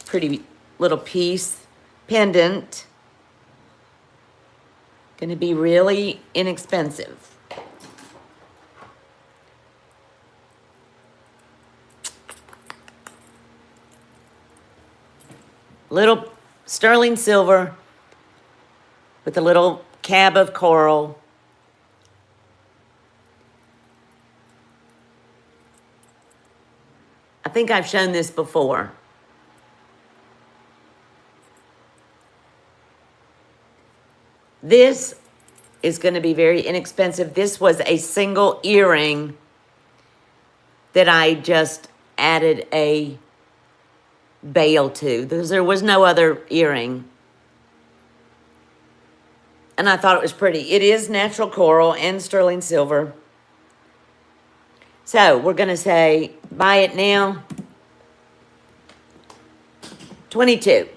pretty little piece, pendant. Going to be really inexpensive. Little sterling silver with a little cab of coral. I think I've shown this before. This is going to be very inexpensive. This was a single earring that I just added a bail to. There was no other earring. And I thought it was pretty. It is natural coral and sterling silver. So we're going to say, buy it now. 22.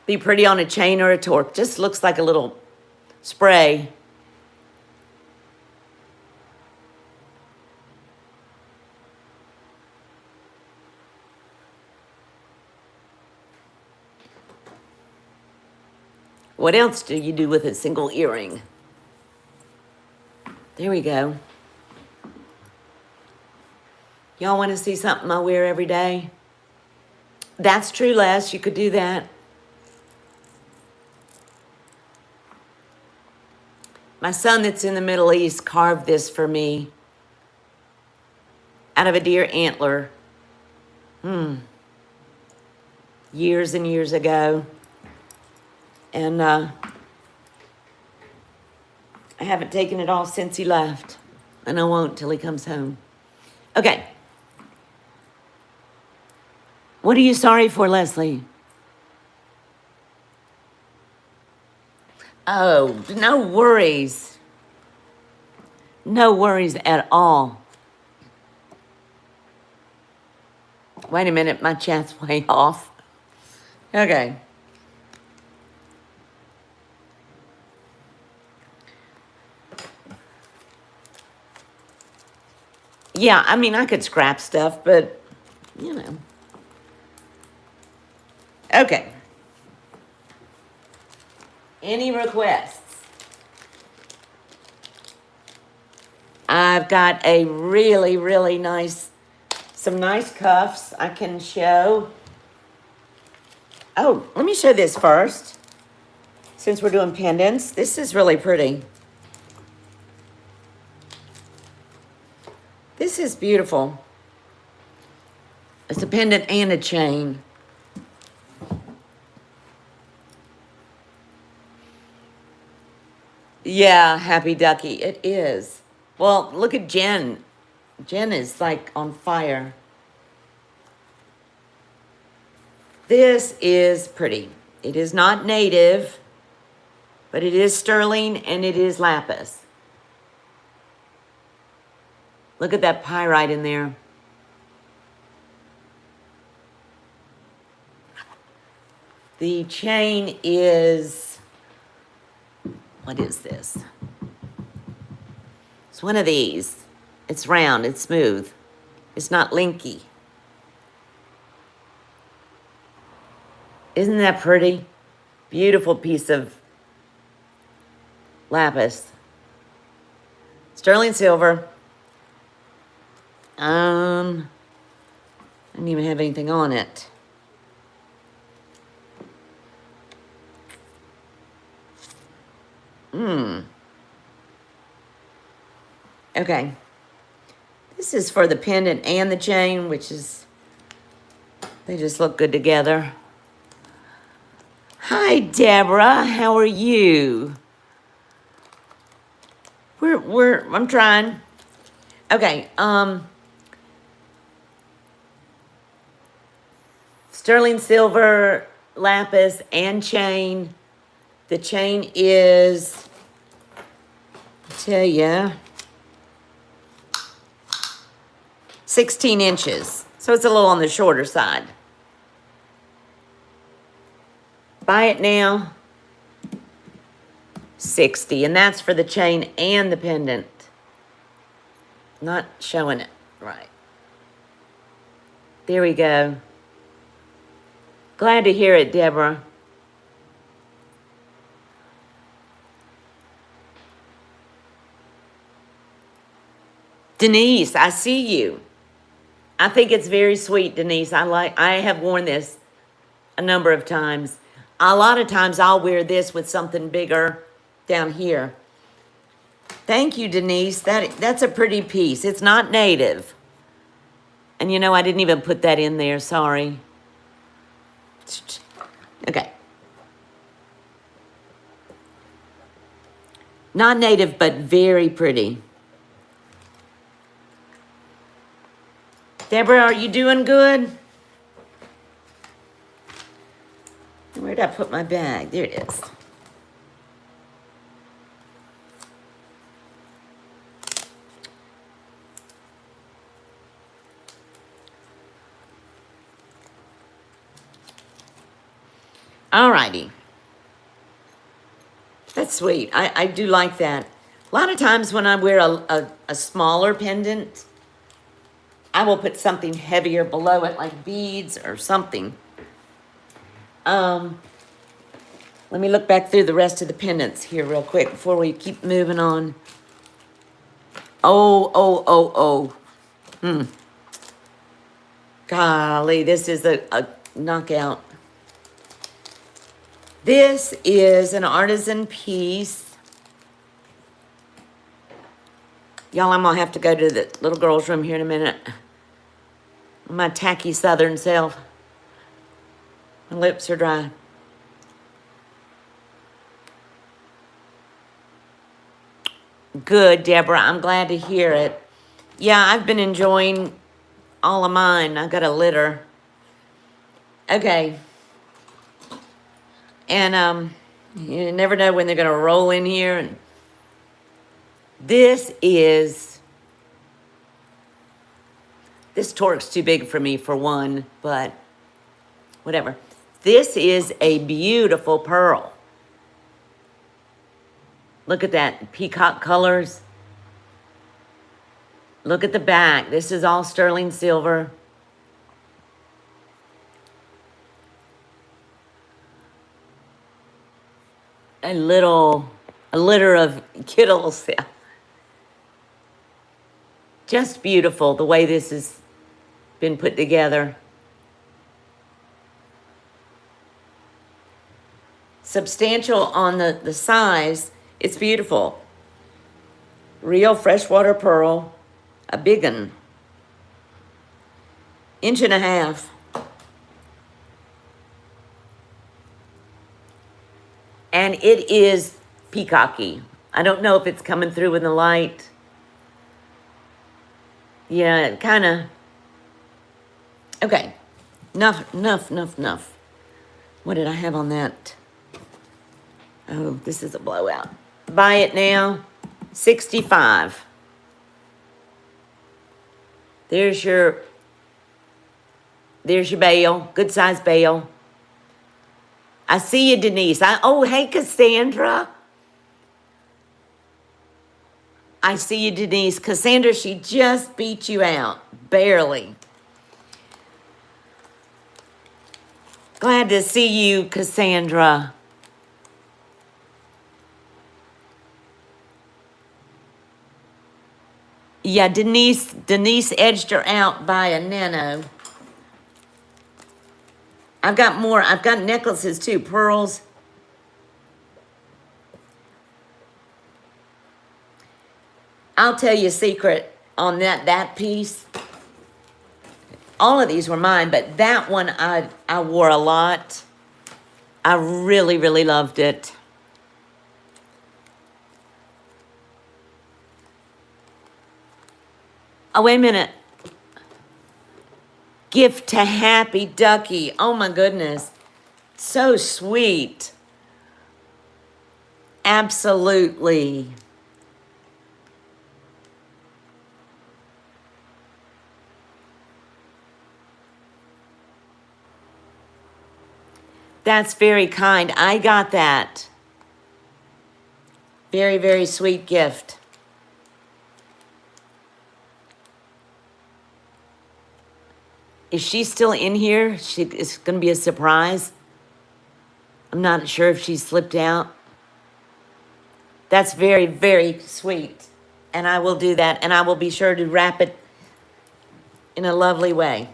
Be pretty on a chain or a torque. Just looks like a little spray. What else do you do with a single earring? There we go. Y'all want to see something I wear every day? That's true, Les. You could do that. My son that's in the Middle East carved this for me out of a deer antler. Years and years ago. And I haven't taken it off since he left. And I won't till he comes home. Okay. What are you sorry for, Leslie? Oh, no worries. No worries at all. Wait a minute, my chat's way off. Okay. Yeah, I mean, I could scrap stuff, but, you know. Okay. Any requests? I've got a really, really nice, some nice cuffs I can show. Oh, let me show this first. Since we're doing pendants, this is really pretty. This is beautiful. It's a pendant and a chain. Yeah, Happy Ducky, it is. Well, look at Jen. Jen is like on fire. This is pretty. It is not native, but it is sterling and it is lapis. Look at that pyrite in there. The chain is, what is this? It's one of these. It's round, it's smooth. It's not linky. Isn't that pretty? Beautiful piece of lapis. Sterling silver. I didn't even have anything on it. Okay. This is for the pendant and the chain, which is, they just look good together. Hi, Deborah. How are you? I'm trying. Okay, sterling silver, lapis, and chain. The chain is tell you, 16 inches. So it's a little on the shorter side. Buy it now, 60. And that's for the chain and the pendant. Not showing it right. There we go. Glad to hear it, Deborah. Denise, I see you. I think it's very sweet, Denise. I have worn this a number of times. A lot of times I'll wear this with something bigger down here. Thank you, Denise. That's a pretty piece. It's not native. And you know, I didn't even put that in there, sorry. Okay. Not native, but very pretty. Deborah, are you doing good? Where'd I put my bag? There it is. Alrighty. That's sweet. I do like that. A lot of times when I wear a smaller pendant, I will put something heavier below it, like beads or something. Let me look back through the rest of the pendants here real quick before we keep moving on. Oh. Golly, this is a knockout. This is an artisan piece. Y'all, I'm gonna have to go to the little girl's room here in a minute. My tacky southern self. My lips are dry. Good, Deborah. I'm glad to hear it. Yeah, I've been enjoying all of mine. I got a litter. Okay. And you never know when they're gonna roll in here. And this torque's too big for me for one, but whatever. This is a beautiful pearl. Look at that, peacock colors. Look at the back. This is all sterling silver. A litter of kittles. Just beautiful the way this has been put together. Substantial on the size. It's beautiful. Real freshwater pearl. A big one. 1.5 inches. And it is peacocky. I don't know if it's coming through in the light. Yeah, it kind of... Okay. Enough. What did I have on that? Oh, this is a blowout. Buy it now. 65. There's your bail. Good size bail. I see you, Denise. Oh, hey, Cassandra. I see you, Denise. Cassandra, she just beat you out. Barely. Glad to see you, Cassandra. Yeah, Denise edged her out by a nano. I've got more. I've got necklaces too, pearls. I'll tell you a secret on that piece. All of these were mine, but that one I wore a lot. I really, really loved it. Oh, wait a minute. Gift to Happy Ducky. Oh, my goodness. So sweet. Absolutely. That's very kind. I got that. Very, very sweet gift. Is she still in here? It's going to be a surprise. I'm not sure if she slipped out. That's very, very sweet. And I will do that. And I will be sure to wrap it in a lovely way.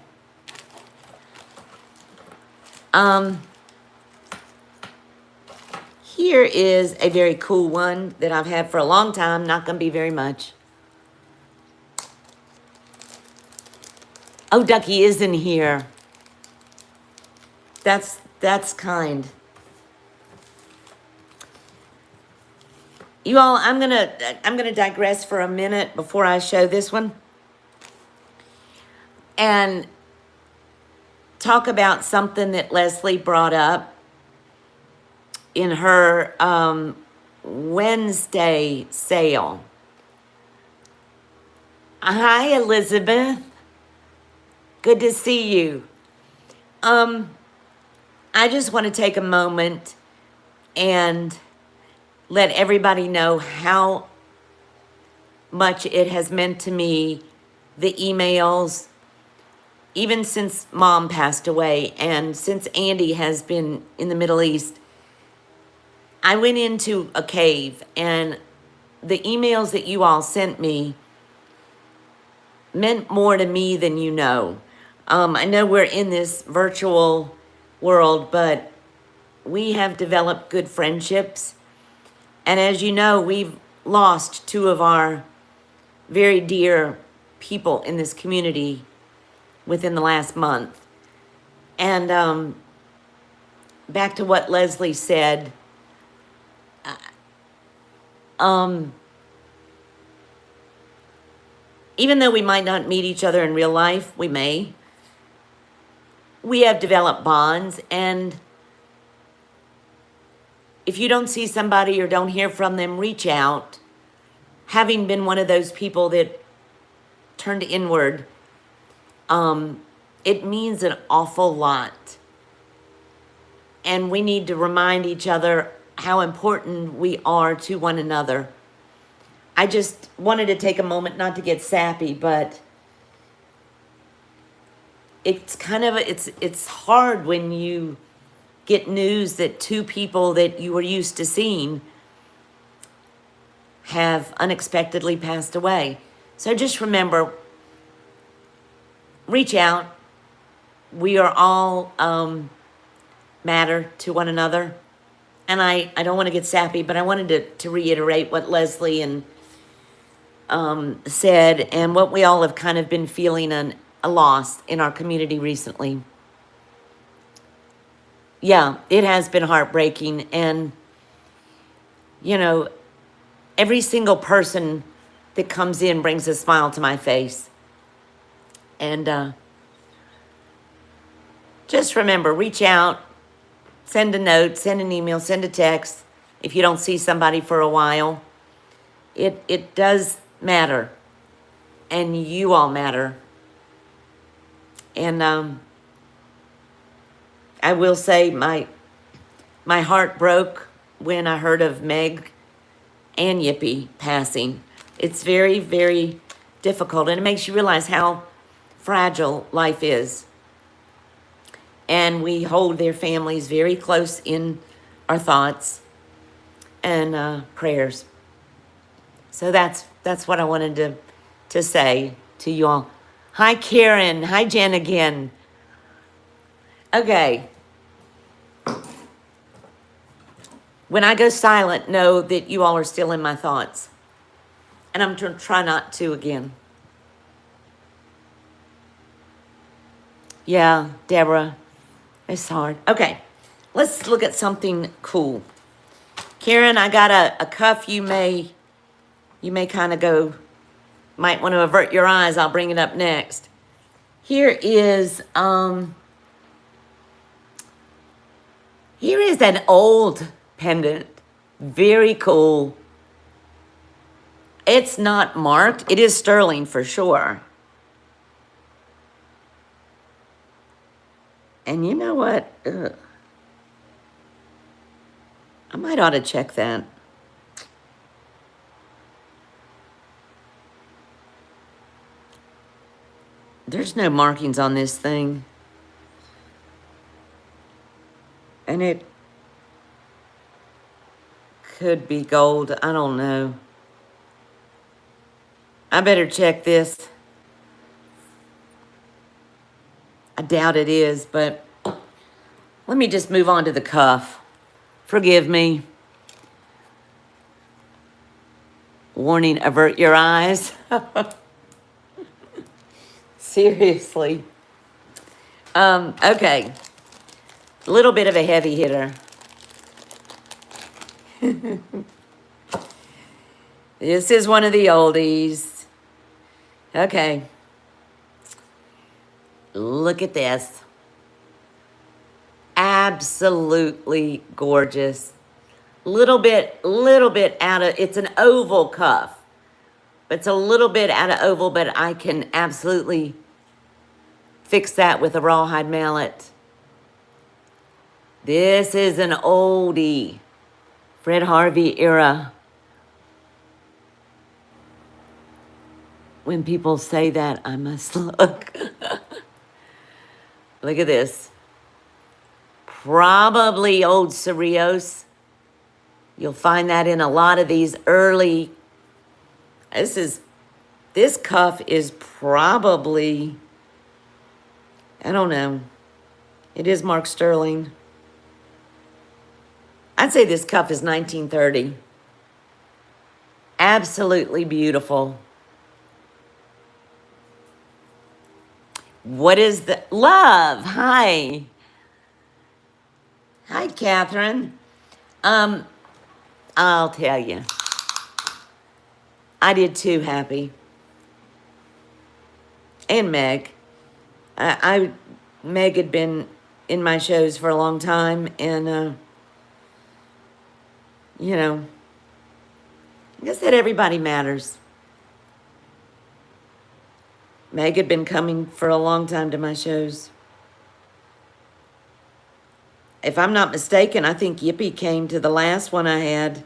Here is a very cool one that I've had for a long time. Not going to be very much. Oh, Ducky is in here. That's kind. You all, I'm gonna digress for a minute before I show this one, and talk about something that Leslie brought up in her Wednesday sale. Hi, Elizabeth. Good to see you. I just want to take a moment and let everybody know how much it has meant to me, the emails, even since Mom passed away and since Andy has been in the Middle East. I went into a cave, and the emails that you all sent me meant more to me than you know. I know we're in this virtual world, but we have developed good friendships. And as you know, we've lost two of our very dear people in this community within the last month. And back to what Leslie said, even though we might not meet each other in real life, we have developed bonds. And if you don't see somebody or don't hear from them, reach out. Having been one of those people that turned inward, it means an awful lot. And we need to remind each other how important we are to one another. I just wanted to take a moment, not to get sappy, but it's kind of, it's hard when you get news that two people that you were used to seeing have unexpectedly passed away. So just remember, reach out. We are all matter to one another. And I don't want to get sappy, but I wanted to reiterate what Leslie and said, and what we all have kind of been feeling a loss in our community recently. Yeah, it has been heartbreaking. And, you know, every single person that comes in brings a smile to my face. And just remember, reach out, send a note, send an email, send a text. If you don't see somebody for a while, it does matter. And you all matter. And I will say my heart broke when I heard of Meg and Yippee passing. It's very, very difficult, and it makes you realize how fragile life is. And we hold their families very close in our thoughts and prayers. So that's what I wanted to say to you all. Hi, Karen. Hi, Jen again. Okay. When I go silent, know that you all are still in my thoughts. And I'm going to try not to again. Yeah, Deborah, it's hard. Okay, let's look at something cool. Karen, I got a cuff you may kind of go, might want to avert your eyes. I'll bring it up next. Here is an old pendant. Very cool. It's not marked. It is sterling for sure. And you know what? Ugh. I might ought to check that. There's no markings on this thing. And it could be gold. I don't know. I better check this. I doubt it is, but let me just move on to the cuff. Forgive me. Warning, avert your eyes. Seriously. Okay. A little bit of a heavy hitter. This is one of the oldies. Okay. Look at this. Absolutely gorgeous. Little bit out of, it's an oval cuff. But it's a little bit out of oval, but I can absolutely fix that with a rawhide mallet. This is an oldie. Fred Harvey era. When people say that, I must look. Look at this. Probably old Cerrillos. You'll find that in a lot of these early. This cuff is probably, I don't know. It is Mark Sterling. I'd say this cuff is 1930. Absolutely beautiful. What is the, love, hi. Hi, Catherine. I'll tell you. I did too, Happy. And Meg. Meg had been in my shows for a long time, and, you know, I guess that everybody matters. Meg had been coming for a long time to my shows. If I'm not mistaken, I think Yippee came to the last one I had,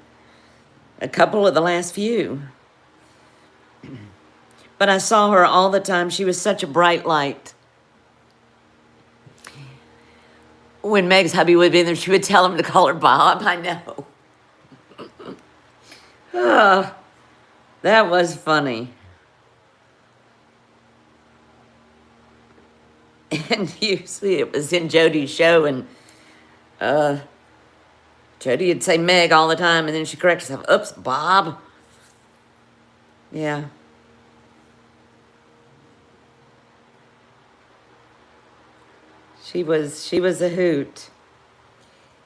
a couple of the last few. But I saw her all the time. She was such a bright light. When Meg's hubby would be in there, she would tell him to call her Bob. I know. Oh, that was funny. And usually it was in Jody's show, and Jody would say Meg all the time, and then she corrects herself. Oops, Bob. Yeah. She was a hoot.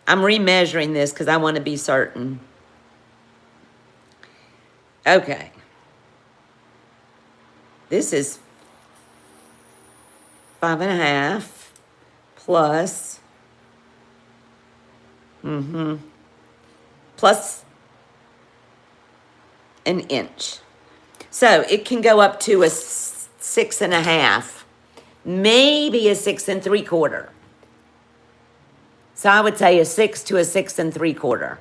I'm remeasuring this because I want to be certain. Okay. This is 5.5 plus, plus an inch. So it can go up to a 6.5, maybe a 6 3/4. So I would say a 6 to a 6 3/4.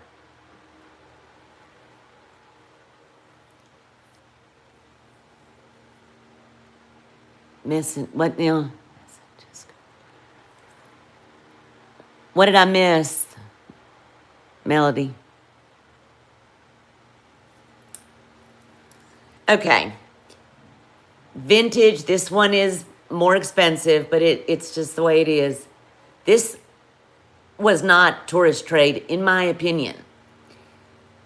Missing, what now? What did I miss? Melody. Okay. Vintage, this one is more expensive, but it's just the way it is. This was not tourist trade, in my opinion,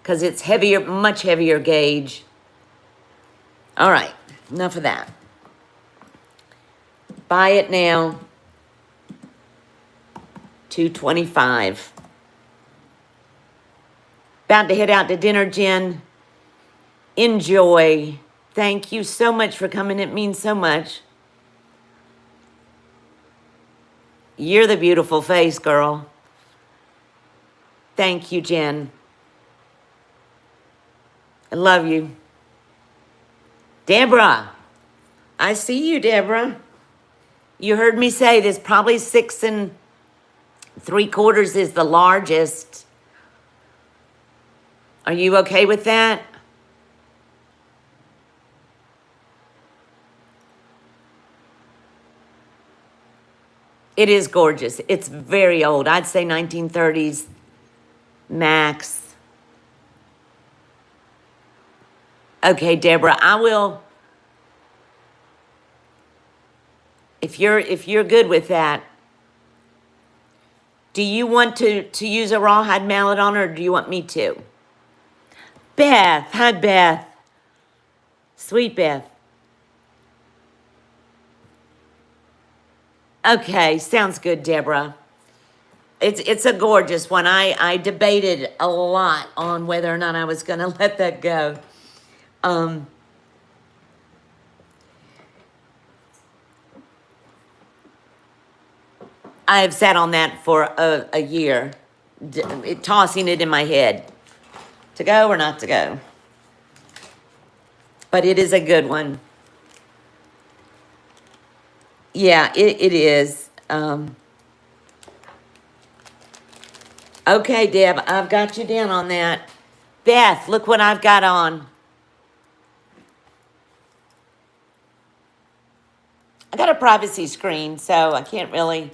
because it's heavier, much heavier gauge. All right, enough of that. Buy it now. $225. About to head out to dinner, Jen. Enjoy. Thank you so much for coming. It means so much. You're the beautiful face, girl. Thank you, Jen. I love you. Deborah. I see you, Deborah. You heard me say this, probably 6 3/4 is the largest. Are you okay with that? It is gorgeous. It's very old. I'd say 1930s max. Okay, Deborah, I will, if you're good with that, do you want to use a rawhide mallet on her, or do you want me to? Beth, hi Beth. Sweet Beth. Okay, sounds good, Deborah. It's a gorgeous one. I debated a lot on whether or not I was gonna let that go. I have sat on that for a year, tossing it in my head, to go or not to go. But it is a good one. Yeah, it is. Okay, Deb, I've got you down on that. Beth, look what I've got on. I got a privacy screen, so I can't really.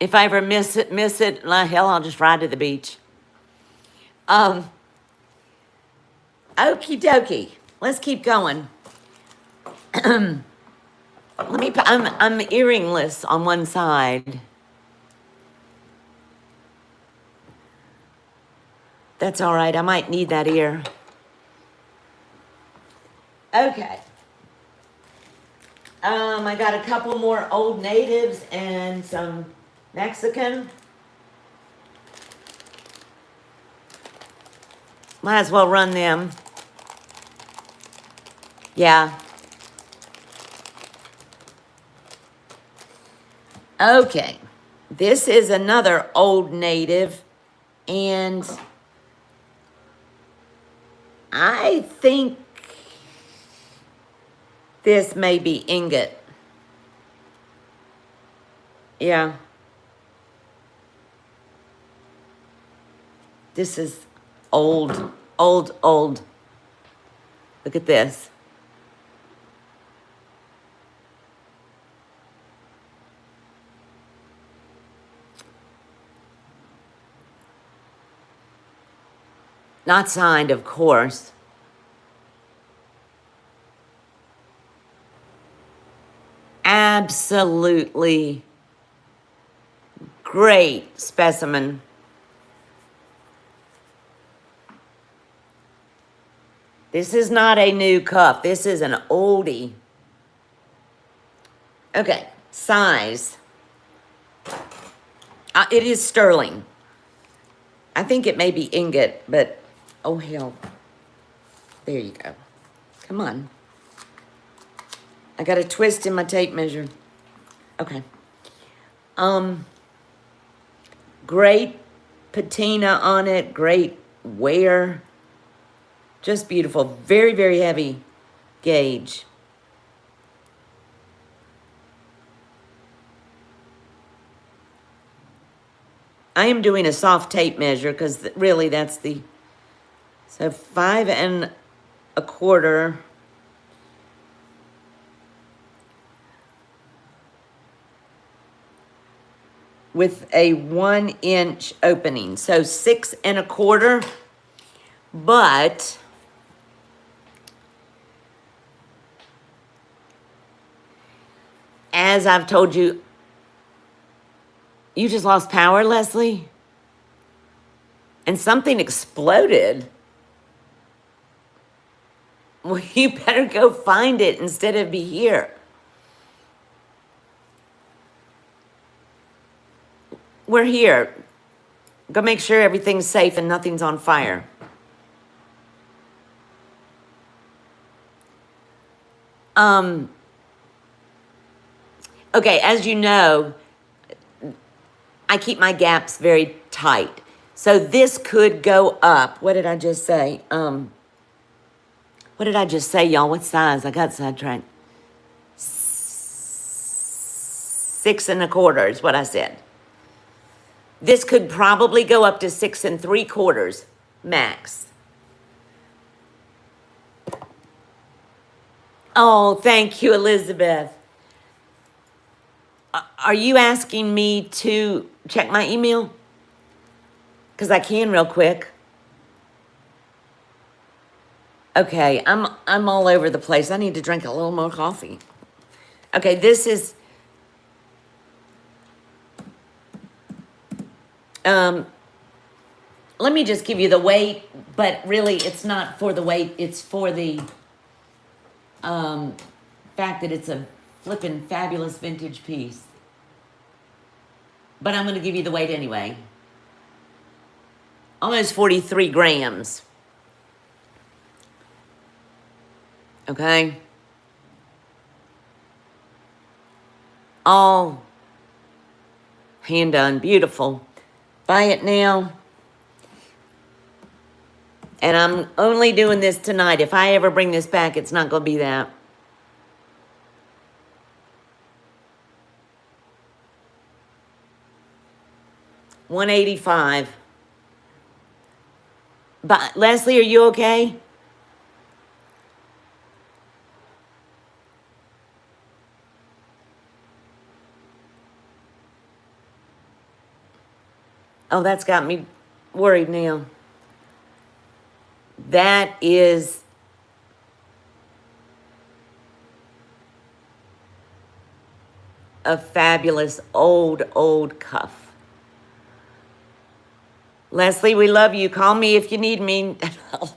If I ever miss it, hell, I'll just ride to the beach. Okie dokie. Let's keep going. I'm earringless on one side. That's all right. I might need that ear. Okay. I got a couple more old natives and some Mexican. Might as well run them. Yeah. Okay. This is another old native, and I think this may be ingot. Yeah. This is old, old. Look at this. Not signed, of course. Absolutely great specimen. This is not a new cuff. This is an oldie. Okay, size. It is sterling. I think it may be ingot, but oh hell. There you go. Come on. I got a twist in my tape measure. Okay. Great patina on it, great wear. Just beautiful. Very, very heavy gauge. I am doing a soft tape measure because really that's the, so 5 1/4. With a 1-inch opening. So 6 1/4, but as I've told you, you just lost power, Leslie? And something exploded. Well, you better go find it instead of be here. We're here. Go make sure everything's safe and nothing's on fire. Okay, as you know, I keep my gaps very tight. So this could go up. What did I just say? What did I just say, y'all? What size? I got sidetracked. 6 1/4 is what I said. This could probably go up to 6 3/4 max. Oh, thank you, Elizabeth. Are you asking me to check my email? Because I can real quick. Okay, I'm all over the place. I need to drink a little more coffee. Okay, this is let me just give you the weight, but really it's not for the weight, it's for the fact that it's a flippin' fabulous vintage piece. But I'm going to give you the weight anyway. Almost 43 grams. Okay. All hand done. Beautiful. Buy it now. And I'm only doing this tonight. If I ever bring this back, it's not going to be that. $185. But Leslie, are you okay? Oh, that's got me worried now. That is a fabulous old cuff. Leslie, we love you. Call me if you need me. I'll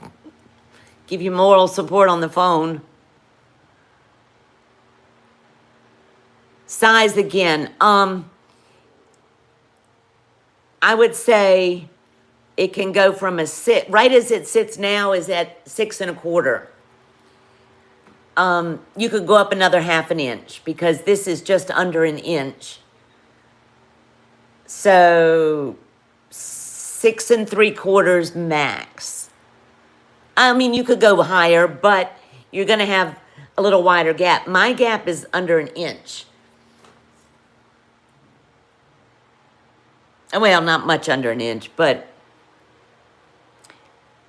give you moral support on the phone. Size again. I would say it can go from right as it sits now is at 6 1/4. You could go up another 1/2 inch because this is just under an inch. So 6 3/4 max. I mean, you could go higher, but you're going to have a little wider gap. My gap is under an inch. Well, not much under an inch, but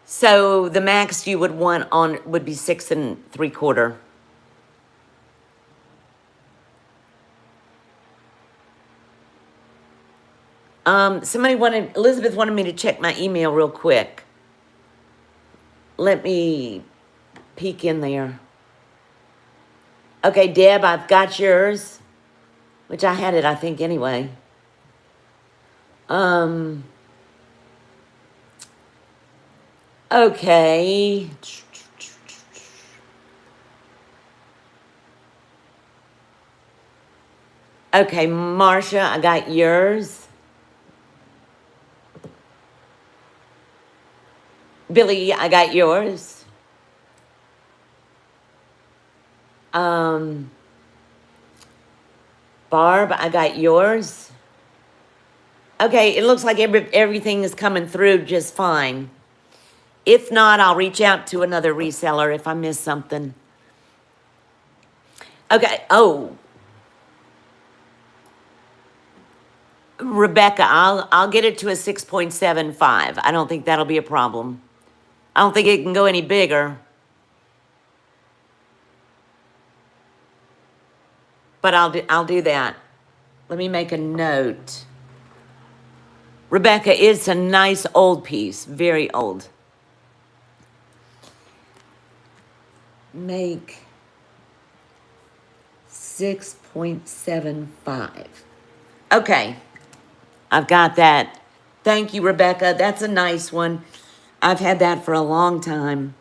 so the max you would want on would be 6 3/4. Elizabeth wanted me to check my email real quick. Let me peek in there. Okay, Deb, I've got yours, which I had it, I think, anyway. Okay. Okay, Marcia, I got yours. Billy, I got yours. Barb, I got yours. Okay, it looks like everything is coming through just fine. If not, I'll reach out to another reseller if I miss something. Okay, oh. Rebecca, I'll get it to a 6.75. I don't think that'll be a problem. I don't think it can go any bigger. But I'll do that. Let me make a note. Rebecca, it's a nice old piece, very old. Make 6.75. Okay, I've got that. Thank you, Rebecca. That's a nice one. I've had that for a long time.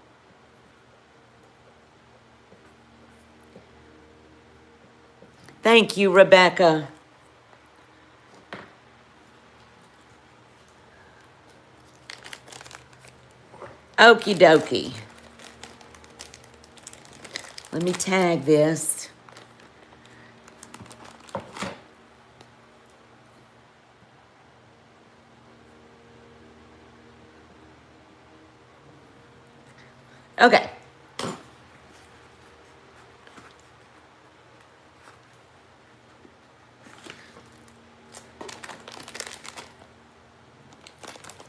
Thank you, Rebecca. Okie dokie. Let me tag this. Okay.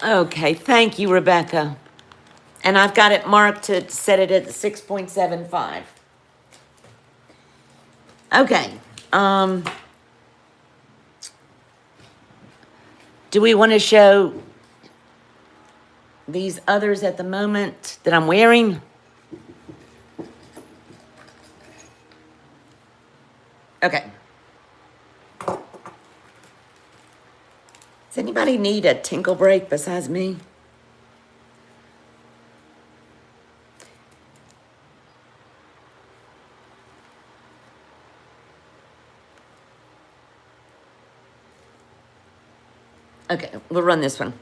Okay, thank you, Rebecca. And I've got it marked to set it at 6.75. Okay, do we want to show these others at the moment that I'm wearing? Okay. Does anybody need a tinkle break besides me? Okay, we'll run this one.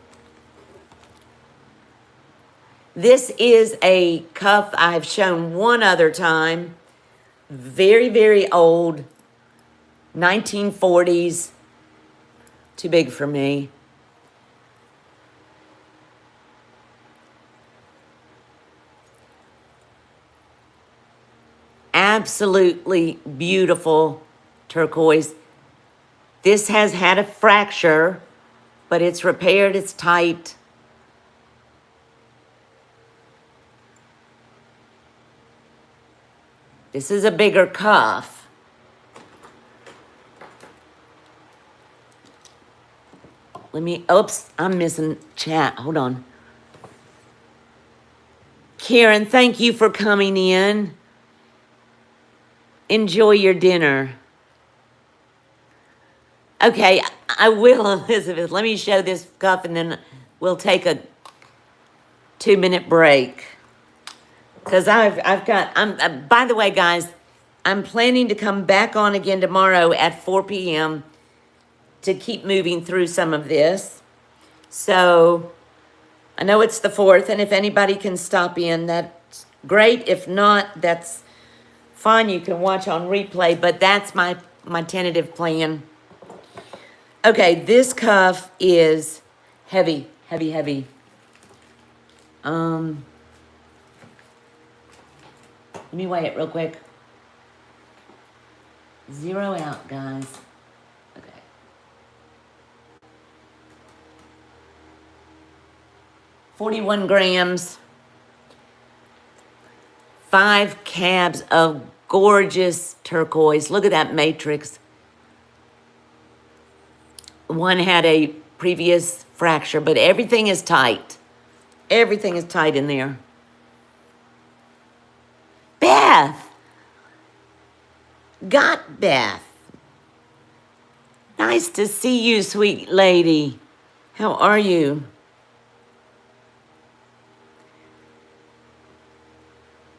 This is a cuff I've shown one other time. Very, very old. 1940s. Too big for me. Absolutely beautiful turquoise. This has had a fracture, but it's repaired, it's tight. This is a bigger cuff. Oops, I'm missing chat. Hold on. Karen, thank you for coming in. Enjoy your dinner. Okay, I will, Elizabeth. Let me show this cuff and then we'll take a 2-minute break. Because by the way, guys, I'm planning to come back on again tomorrow at 4 p.m. to keep moving through some of this. So, I know it's the 4th, and if anybody can stop in, that's great. If not, that's fine. You can watch on replay, but that's my tentative plan. Okay, this cuff is heavy, heavy, heavy. Let me weigh it real quick. 0 out, guys. Okay. 41 grams. 5 cabs of gorgeous turquoise. Look at that matrix. One had a previous fracture, but everything is tight. Everything is tight in there. Beth! Got Beth. Nice to see you, sweet lady. How are you?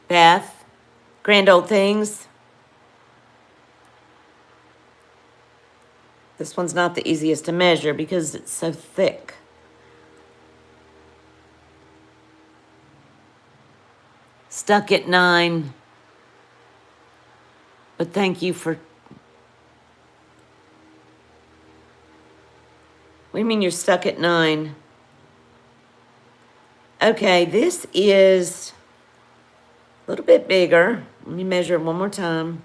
Beth, Grand Old Things. This one's not the easiest to measure because it's so thick. Stuck at 9. But thank you for... What do you mean you're stuck at 9? Okay, this is a little bit bigger. Let me measure it one more time.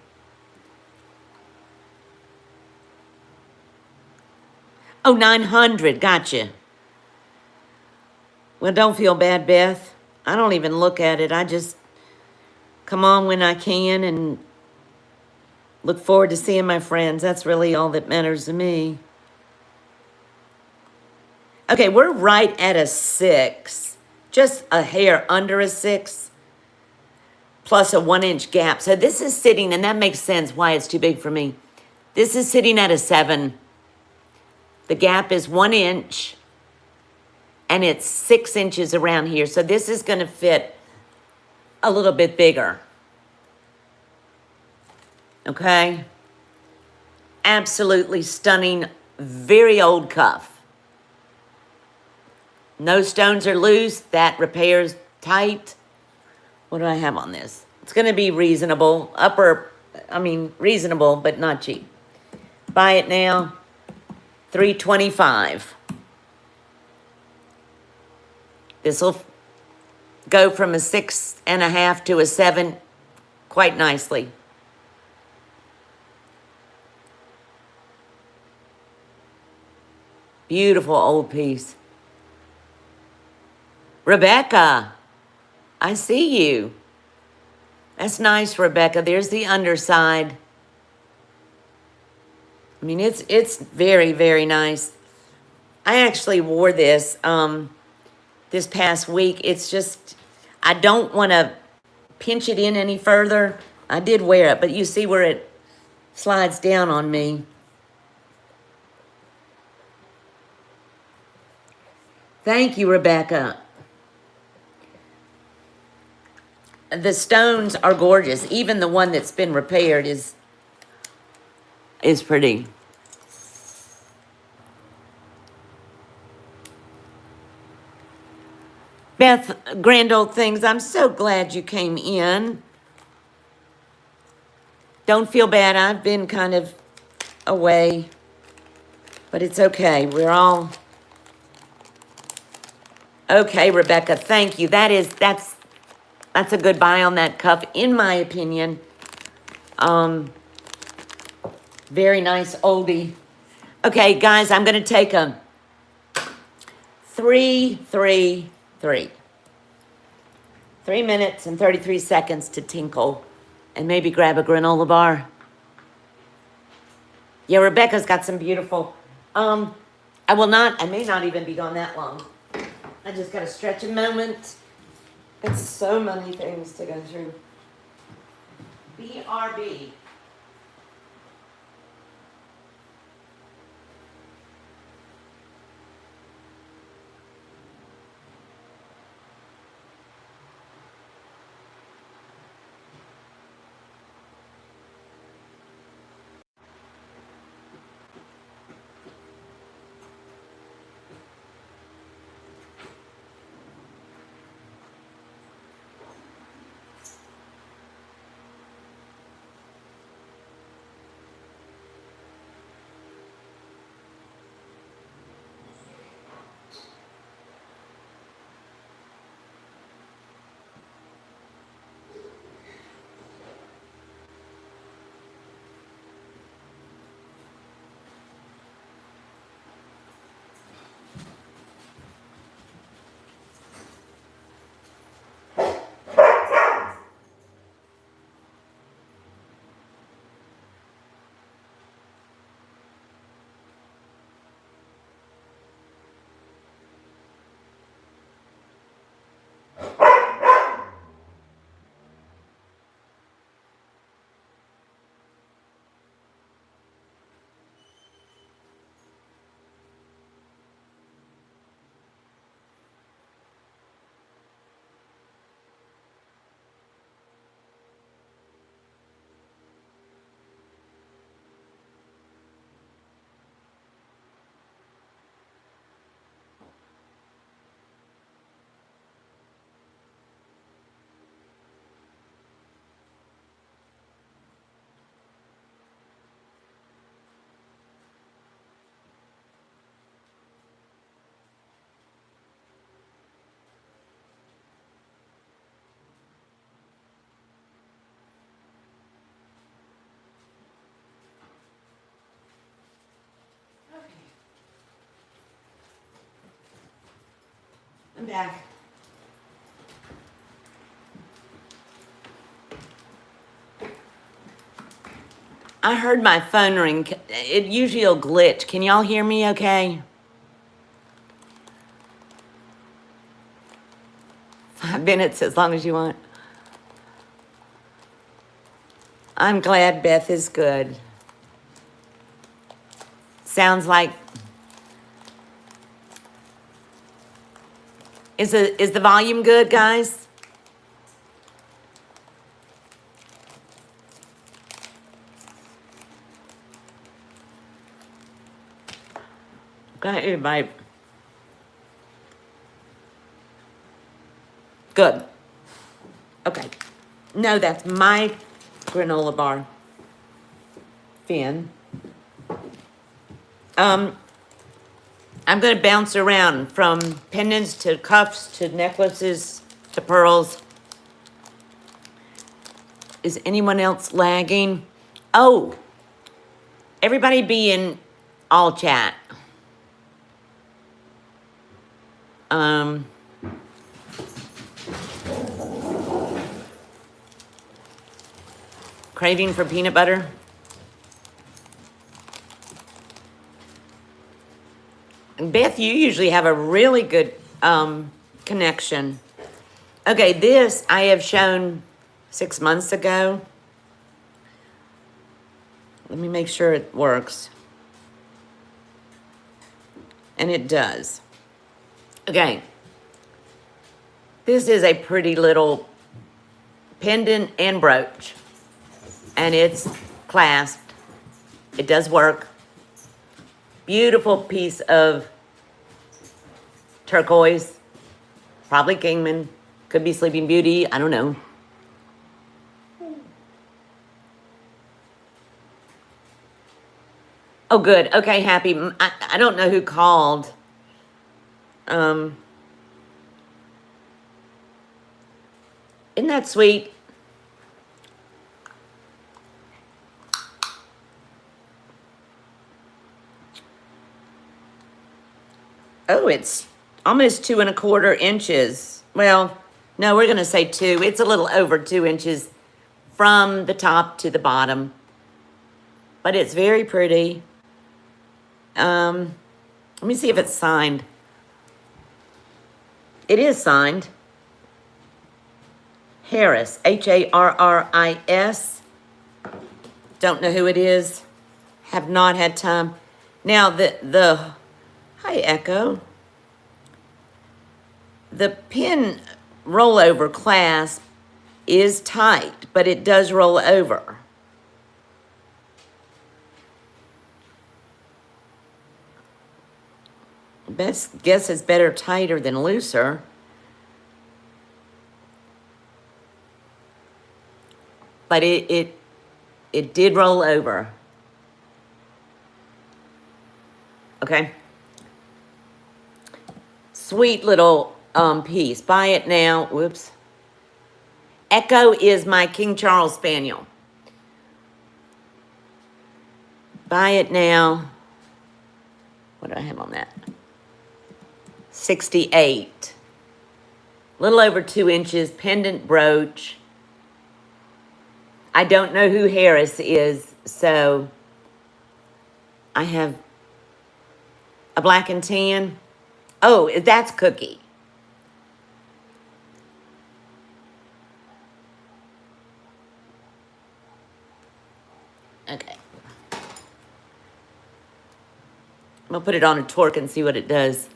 Oh, 900, gotcha. Well, don't feel bad, Beth. I don't even look at it. I just come on when I can and look forward to seeing my friends. That's really all that matters to me. Okay, we're right at a 6. Just a hair under a 6. Plus a 1-inch gap. So this is sitting, and that makes sense why it's too big for me. This is sitting at a 7. The gap is 1 inch, and it's 6 inches around here. So this is going to fit a little bit bigger. Okay? Absolutely stunning, very old cuff. No stones are loose. That repairs tight. What do I have on this? It's going to be reasonable. Reasonable, but not cheap. Buy it now. $3.25. This will go from a 6.5 to a 7 quite nicely. Beautiful old piece. Rebecca, I see you. That's nice, Rebecca. There's the underside. I mean, it's very, very nice. I actually wore this this past week. It's just, I don't want to pinch it in any further. I did wear it, but you see where it slides down on me. Thank you, Rebecca. The stones are gorgeous. Even the one that's been repaired is pretty. Beth, grand old things, I'm so glad you came in. Don't feel bad, I've been kind of away, but it's okay. We're all okay, Rebecca. Thank you. That's a good buy on that cuff, in my opinion. Very nice oldie. Okay, guys, I'm gonna take a 3, 3, 3. 3 minutes and 33 seconds to tinkle and maybe grab a granola bar. Yeah, Rebecca's got some beautiful, I may not even be gone that long. I just gotta stretch a moment. It's so many things to go through. BRB. I'm back. I heard my phone ring. It usually will glitch. Can y'all hear me okay? 5 minutes, as long as you want. I'm glad Beth is good. Sounds like... Is the volume good, guys? Got everybody. Good. Okay. No, that's my granola bar. Finn. I'm going to bounce around from pendants to cuffs to necklaces to pearls. Is anyone else lagging? Oh, everybody be in all chat. Craving for peanut butter? And Beth, you usually have a really good connection. Okay, this I have shown 6 months ago. Let me make sure it works. And it does. Okay. This is a pretty little pendant and brooch. And it's clasped. It does work. Beautiful piece of turquoise. Probably Kingman. Could be Sleeping Beauty. I don't know. Oh, good. Okay, happy. I don't know who called. Isn't that sweet? Oh, it's almost 2¼ inches. Well, no, we're going to say 2. It's a little over 2 inches from the top to the bottom. But it's very pretty. Let me see if it's signed. It is signed. Harris, Harris. Don't know who it is. Have not had time. Now, hi, Echo. The pin rollover clasp is tight, but it does roll over. Best guess it's better tighter than looser. But it did roll over. Okay. Sweet little piece. Buy it now. Whoops. Echo is my King Charles Spaniel. Buy it now. What do I have on that? 68. Little over 2 inches. Pendant brooch. I don't know who Harris is, so I have a black and tan. Oh, that's Cookie. Okay. I'm gonna put it on a torque and see what it does.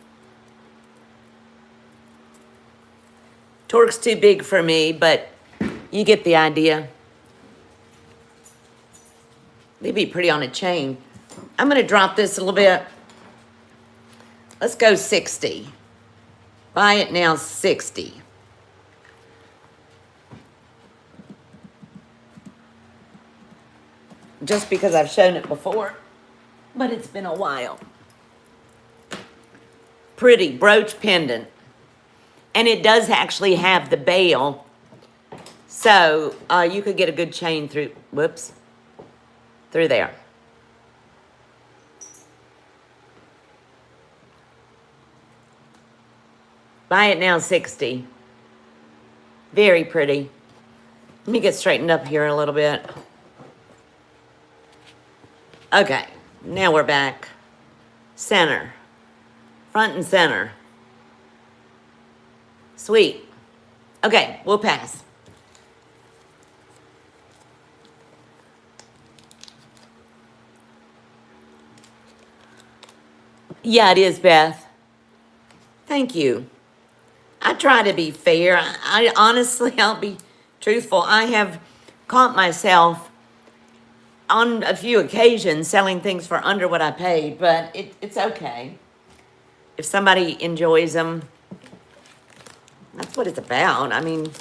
Torque's too big for me, but you get the idea. They'd be pretty on a chain. I'm gonna drop this a little bit. Let's go 60. Buy it now, 60. Just because I've shown it before, but it's been a while. Pretty brooch pendant. And it does actually have the bail. So you could get a good chain through, whoops, through there. Buy it now, 60. Very pretty. Let me get straightened up here a little bit. Okay, now we're back. Center. Front and center. Sweet. Okay, we'll pass. Yeah, it is, Beth. Thank you. I try to be fair. I honestly, I'll be truthful. I have caught myself on a few occasions selling things for under what I paid, but it's okay. If somebody enjoys them, that's what it's about. I mean,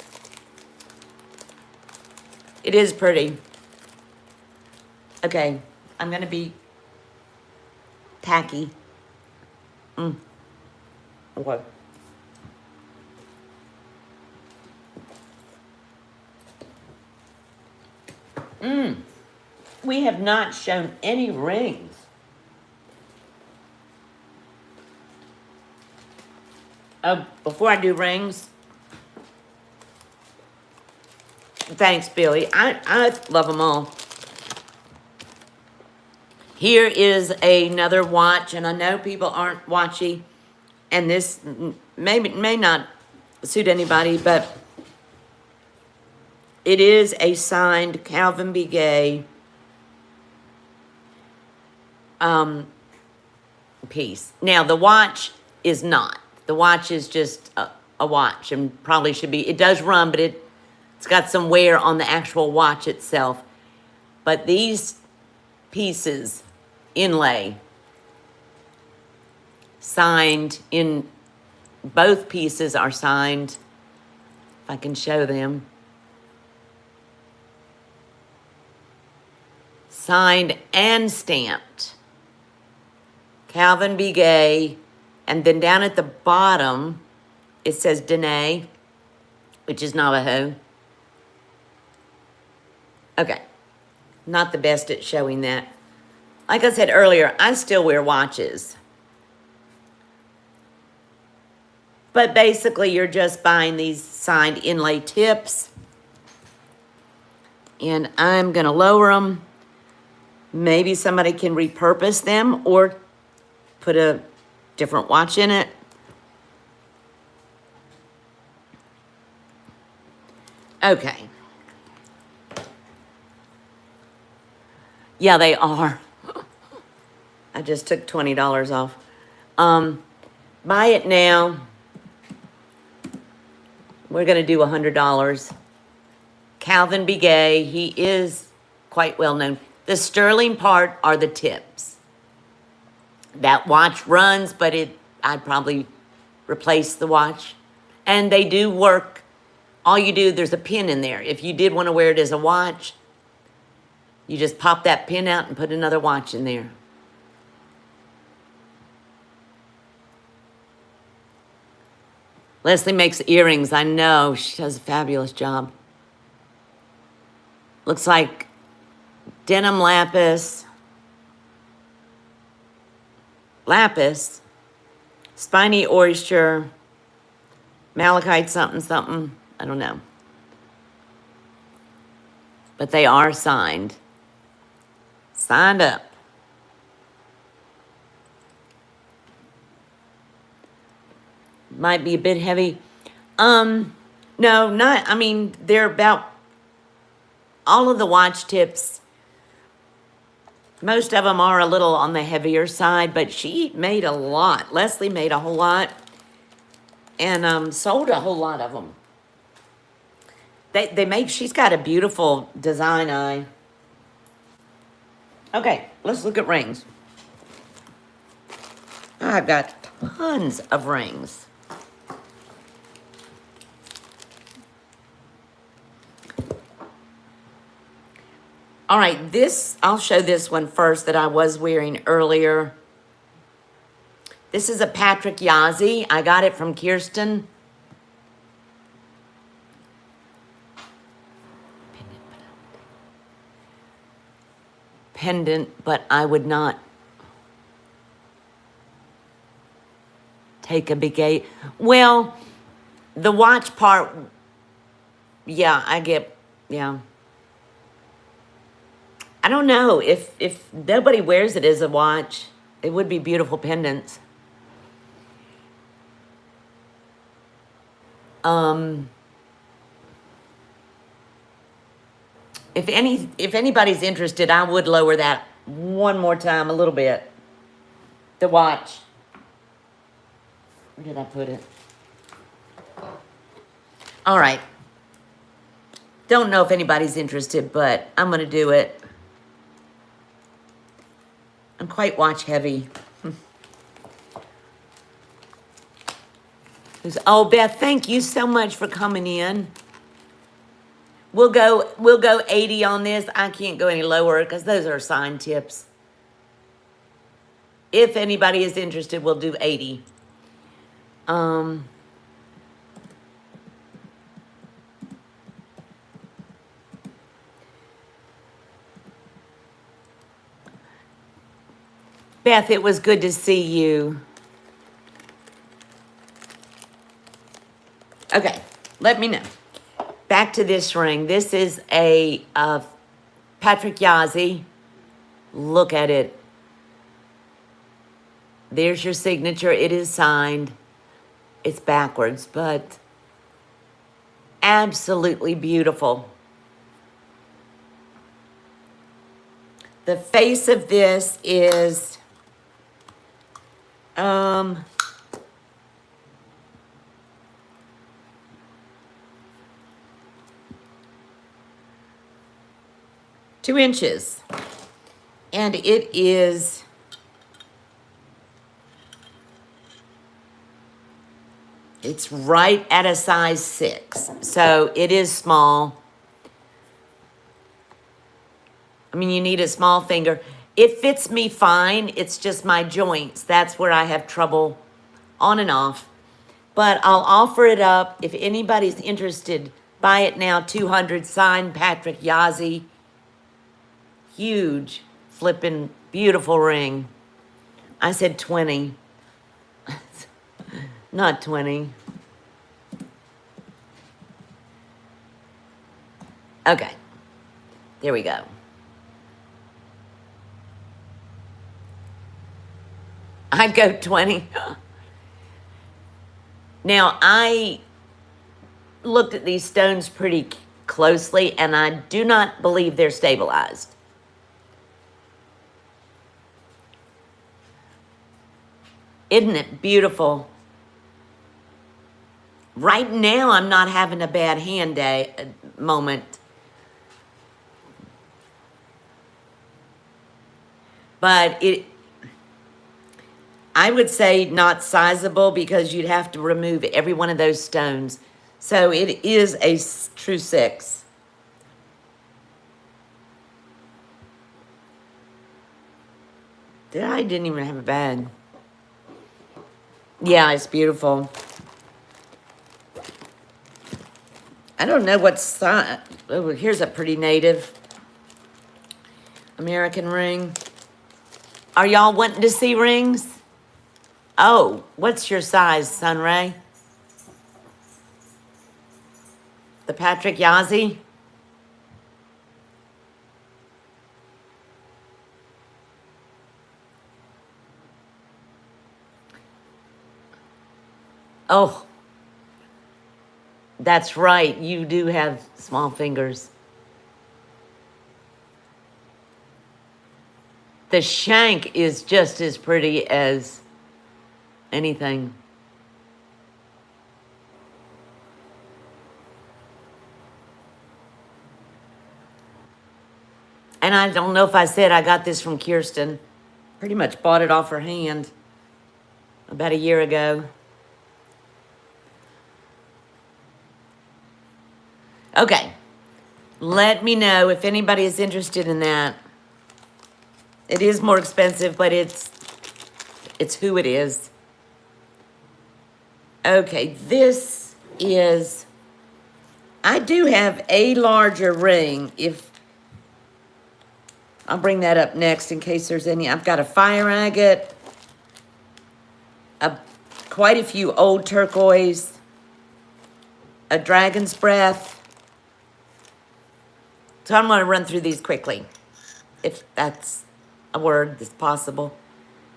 it is pretty. Okay, I'm gonna be tacky. Okay. We have not shown any rings. Oh, before I do rings, Thanks, Billy. I love them all. Here is another watch, and I know people aren't watchy, and this may not suit anybody, but it is a signed Calvin B. Gay piece. Now, the watch is not. The watch is just a watch, and probably should be. It does run, but it's got some wear on the actual watch itself. But these pieces, inlay, signed in, both pieces are signed. If I can show them. Signed and stamped. Calvin B. Gay. And then down at the bottom, it says Dene, which is Navajo. Okay. Not the best at showing that. Like I said earlier, I still wear watches. But basically, you're just buying these signed inlay tips. And I'm going to lower them. Maybe somebody can repurpose them or put a different watch in it. Okay. Yeah, they are. I just took $20 off. Buy it now. We're going to do $100. Calvin B. Gay, he is quite well known. The sterling part are the tips. That watch runs, but I'd probably replace the watch. And they do work. All you do, there's a pin in there. If you did want to wear it as a watch, you just pop that pin out and put another watch in there. Leslie makes earrings. I know. She does a fabulous job. Looks like denim lapis, spiny oyster, malachite something, something. I don't know. But they are signed. Signed up. Might be a bit heavy. No, not, I mean, they're about, all of the watch tips, most of them are a little on the heavier side, but she made a lot. Leslie made a whole lot and sold a whole lot of them. She's got a beautiful design eye. Okay, let's look at rings. I've got tons of rings. All right, I'll show this one first that I was wearing earlier. This is a Patrick Yazzie. I got it from Kirsten. Pendant, but I would not take a big eight. Well, the watch part, yeah, yeah. I don't know, if nobody wears it as a watch, it would be beautiful pendants. If anybody's interested, I would lower that one more time a little bit. The watch. Where did I put it? All right. Don't know if anybody's interested, but I'm going to do it. I'm quite watch heavy. Oh, Beth, thank you so much for coming in. We'll go 80 on this. I can't go any lower because those are signed tips. If anybody is interested, we'll do 80. Beth, it was good to see you. Okay, let me know. back to this ring. This is a Patrick Yazzie. Look at it. There's your signature. It is signed. It's backwards, but absolutely beautiful. The face of this is, 2 inches. And it is it's right at a size 6. So it is small. I mean, you need a small finger. It fits me fine. It's just my joints. That's where I have trouble on and off. But I'll offer it up. If anybody's interested, buy it now. 200, signed Patrick Yazzie. Huge, flippin' beautiful ring. I said 20. Not 20. Okay. There we go. I'd go 20. Now, I looked at these stones pretty closely, and I do not believe they're stabilized. Isn't it beautiful? Right now, I'm not having a bad hand day moment. But I would say not sizable because you'd have to remove every one of those stones. So it is a true 6. I didn't even have a bad. Yeah, it's beautiful. I don't know what size. Oh, here's a pretty native American ring. Are y'all wanting to see rings? Oh, what's your size, Sunray? The Patrick Yazzie? Oh, that's right. You do have small fingers. The shank is just as pretty as anything. And I don't know if I said I got this from Kirsten. Pretty much bought it off her hand about a year ago. Okay. Let me know if anybody is interested in that. It is more expensive, but it's who it is. Okay, this is, I do have a larger ring. I'll bring that up next in case there's any. I've got a fire agate, quite a few old turquoise, a dragon's breath. So I'm going to run through these quickly, if that's a word that's possible.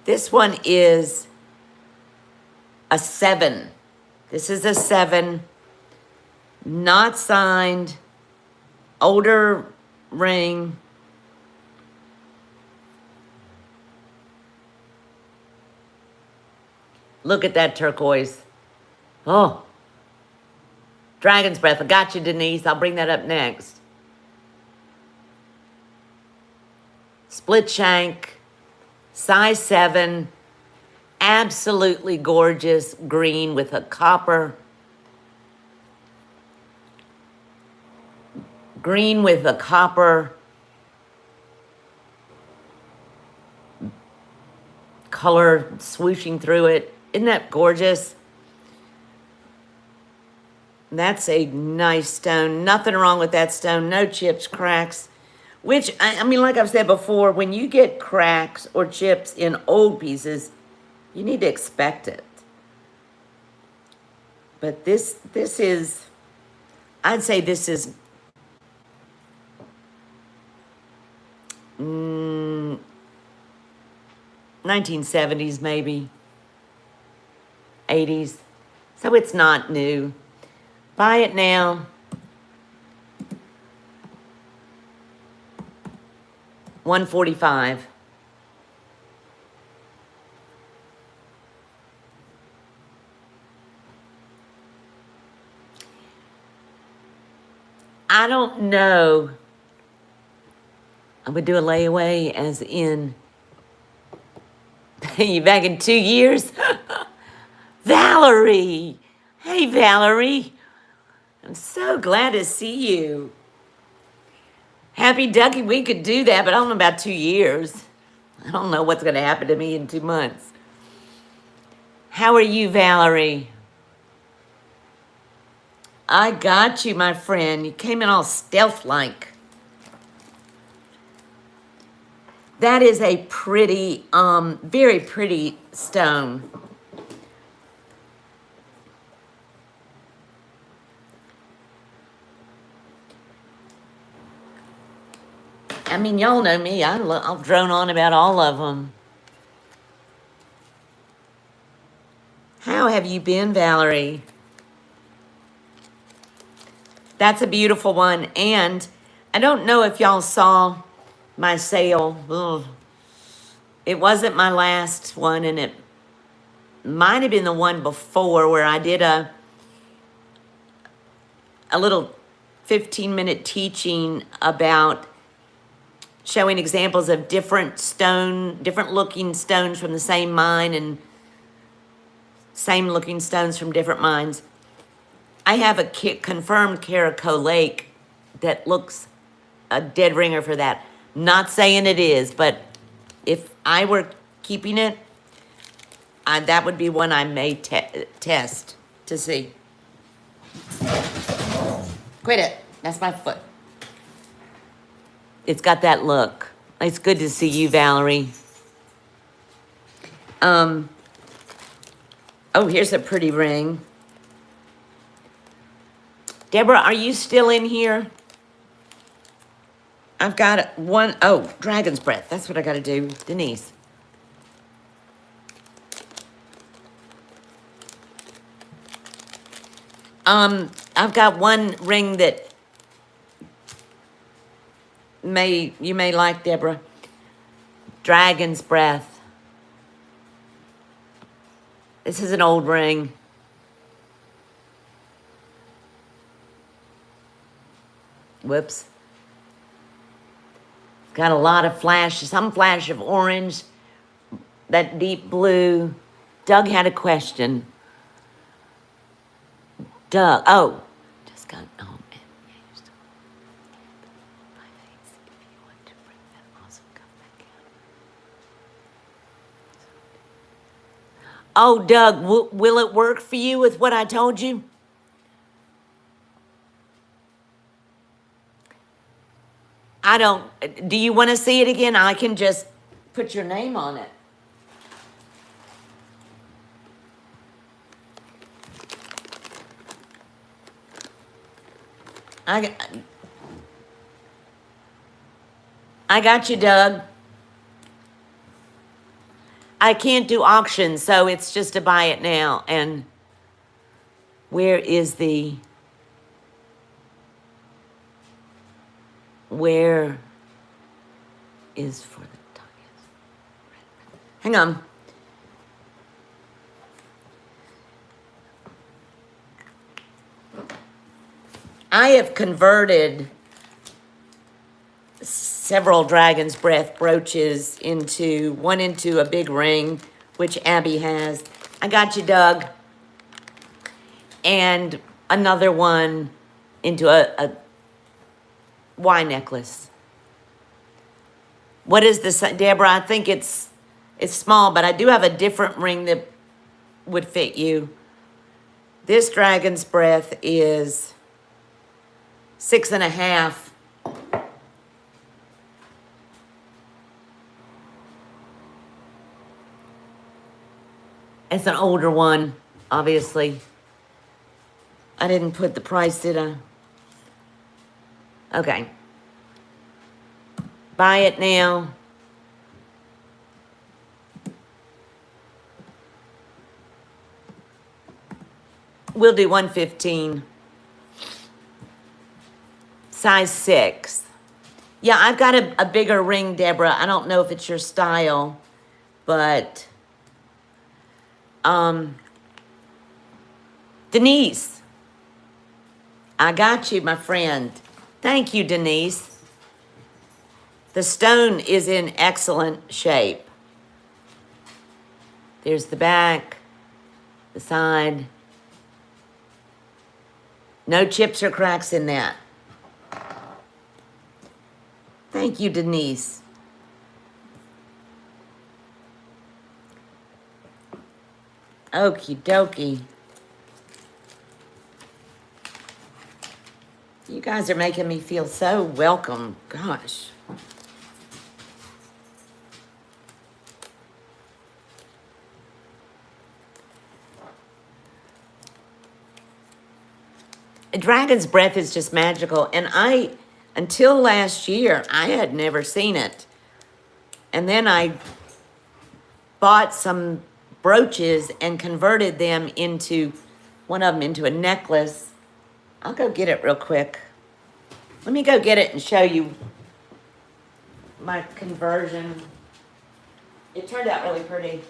This one is a 7. This is a 7, not signed, older ring. Look at that turquoise. Oh, dragon's breath. I got you, Denise. I'll bring that up next. Split shank, size 7, absolutely gorgeous green with a copper. Green with a copper color swooshing through it. Isn't that gorgeous? That's a nice stone. Nothing wrong with that stone. No chips, cracks. Which, I mean, like I've said before, when you get cracks or chips in old pieces, you need to expect it. But this is I'd say this is 1970s, maybe 80s. So it's not new. Buy it now. $145. I don't know. I would do a layaway as in you back in 2 years. Valerie. Hey, Valerie. I'm so glad to see you. Happy Ducky, we could do that, but I don't know about 2 years. I don't know what's going to happen to me in 2 months. How are you, Valerie? I got you, my friend. You came in all stealth-like. That is a pretty, very pretty stone. I mean, y'all know me. I'll drone on about all of them. How have you been, Valerie? That's a beautiful one. And I don't know if y'all saw my sale. Ugh. It wasn't my last one, and it might have been the one before where I did a little 15-minute teaching about showing examples of different looking stones from the same mine and same looking stones from different mines. I have a confirmed Caraco Lake that looks a dead ringer for that. Not saying it is, but if I were keeping it, that would be one I may test to see. Quit it. That's my foot. It's got that look. It's good to see you, Valerie. Oh, here's a pretty ring. Deborah, are you still in here? I've got one. Oh, Dragon's Breath. That's what I got to do. Denise. I've got one ring that you may like, Deborah. Dragon's Breath. This is an old ring. Whoops. Got a lot of flash, some flash of orange, that deep blue. Doug had a question. Doug, oh, just got, oh man, yeah, you're still, my face, if you want to bring that awesome come back out. Oh, Doug, will it work for you with what I told you? I don't, do you want to see it again? I can just put your name on it. I got you, Doug. I can't do auctions, so it's just to buy it now. And where is for the hang on. I have converted several Dragon's Breath brooches into a big ring, which Abby has. I got you, Doug. And another one into a Y necklace. What is this, Deborah? I think it's small, but I do have a different ring that would fit you. This Dragon's Breath is 6.5. It's an older one, obviously. I didn't put the price, did I? Okay. Buy it now. We'll do 115. Size 6. Yeah, I've got a bigger ring, Deborah. I don't know if it's your style, but Denise, I got you, my friend. Thank you, Denise. The stone is in excellent shape. There's the back, the side. No chips or cracks in that. Thank you, Denise. Okie dokie. You guys are making me feel so welcome. Gosh. A dragon's breath is just magical. And until last year, I had never seen it. And then I bought some brooches and converted them into, one of them into a necklace. I'll go get it real quick. Let me go get it and show you my conversion. It turned out really pretty.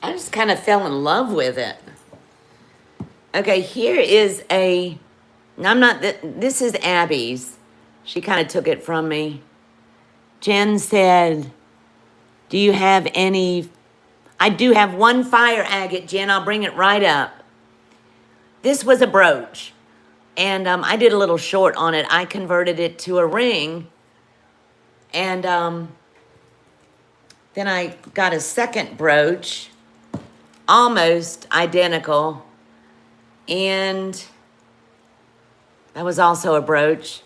I just kind of fell in love with it. Okay, here is a, I'm not, this is Abby's. She kind of took it from me. Jen said, do you have any, I do have one fire agate, Jen, I'll bring it right up. This was a brooch, and I did a little short on it. I converted it to a ring, and then I got a second brooch, almost identical, and that was also a brooch.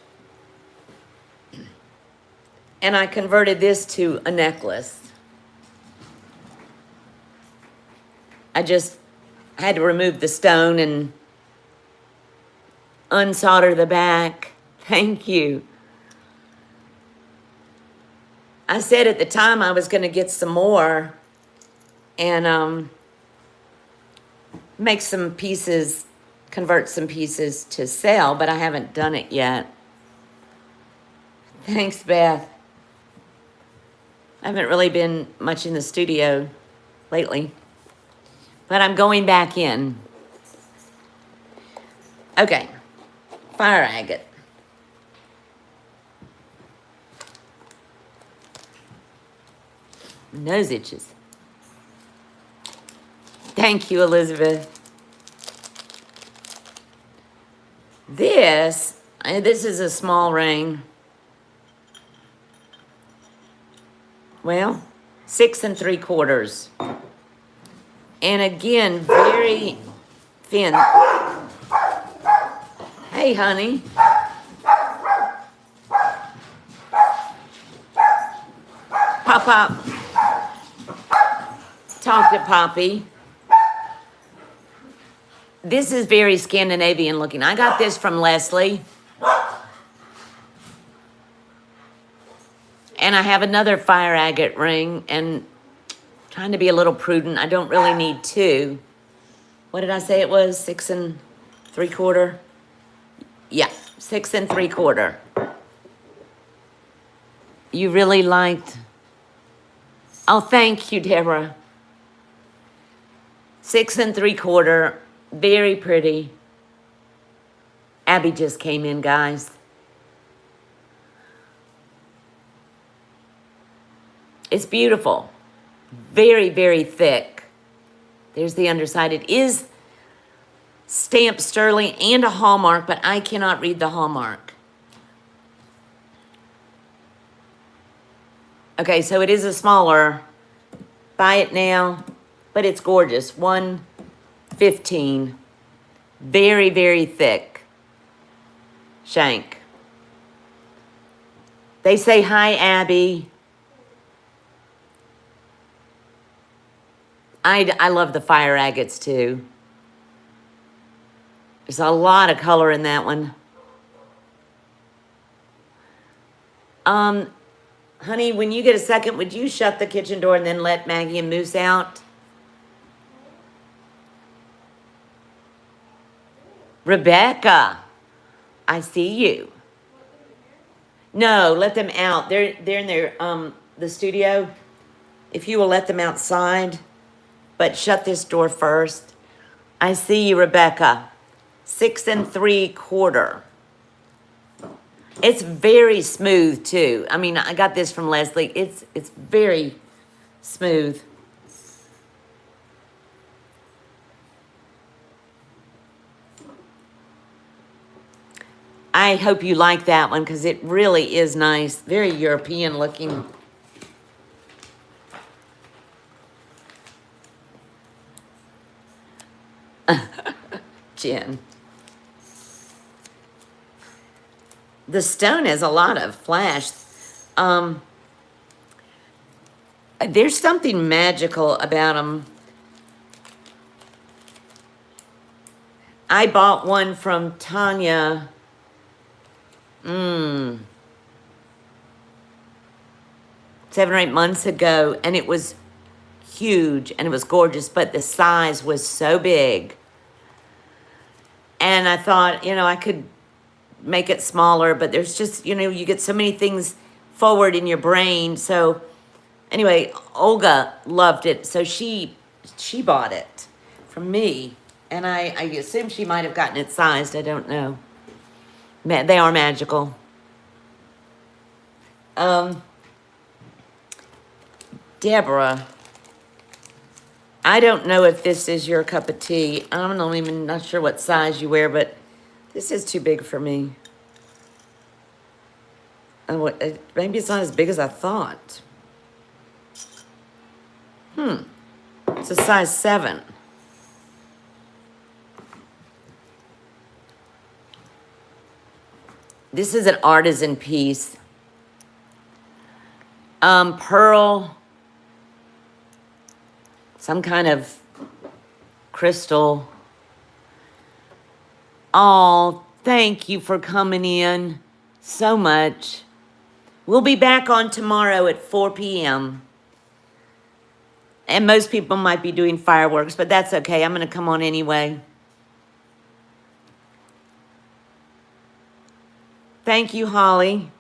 And I converted this to a necklace. I just had to remove the stone and unsolder the back. Thank you. I said at the time I was going to get some more and make some pieces, convert some pieces to sell, but I haven't done it yet. Thanks, Beth. I haven't really been much in the studio lately, but I'm going back in. Okay, fire agate. Nose itches. Thank you, Elizabeth. This is a small ring. Well, 6 3/4. And again, very thin. Hey, honey. Pop, pop. Talk to Poppy. This is very Scandinavian looking. I got this from Leslie. And I have another fire agate ring, and trying to be a little prudent. I don't really need two. What did I say it was? 6 3/4? Yeah, 6 3/4. You really liked... Oh, thank you, Deborah. 6 3/4, very pretty. Abby just came in, guys. It's beautiful. Very, very thick. There's the underside. It is stamped sterling and a hallmark, but I cannot read the hallmark. Okay, so it is a smaller. Buy it now, but it's gorgeous. 115. Very, very thick shank. They say hi, Abby. I love the fire agates too. There's a lot of color in that one. Honey, when you get a second, would you shut the kitchen door and then let Maggie and Moose out? Rebecca, I see you. No, let them out. They're in their the studio. If you will let them outside, but shut this door first. I see you, Rebecca. 6 3/4. It's very smooth too. I mean, I got this from Leslie. It's very smooth. I hope you like that one because it really is nice. Very European looking. Jen. The stone has a lot of flash. There's something magical about them. I bought one from Tanya. 7 or 8 months ago, and it was huge and it was gorgeous, but the size was so big. And I thought, I could make it smaller, but there's just, you get so many things forward in your brain. So anyway, Olga loved it. So she bought it from me, and I assume she might have gotten it sized. I don't know. They are magical. Deborah, I don't know if this is your cup of tea. I'm not sure what size you wear, but this is too big for me. Maybe it's not as big as I thought. It's a size 7. This is an artisan piece. Pearl, some kind of crystal. Oh, thank you for coming in so much. We'll be back on tomorrow at 4 p.m. And most people might be doing fireworks, but that's okay. I'm going to come on anyway. Thank you, Holly.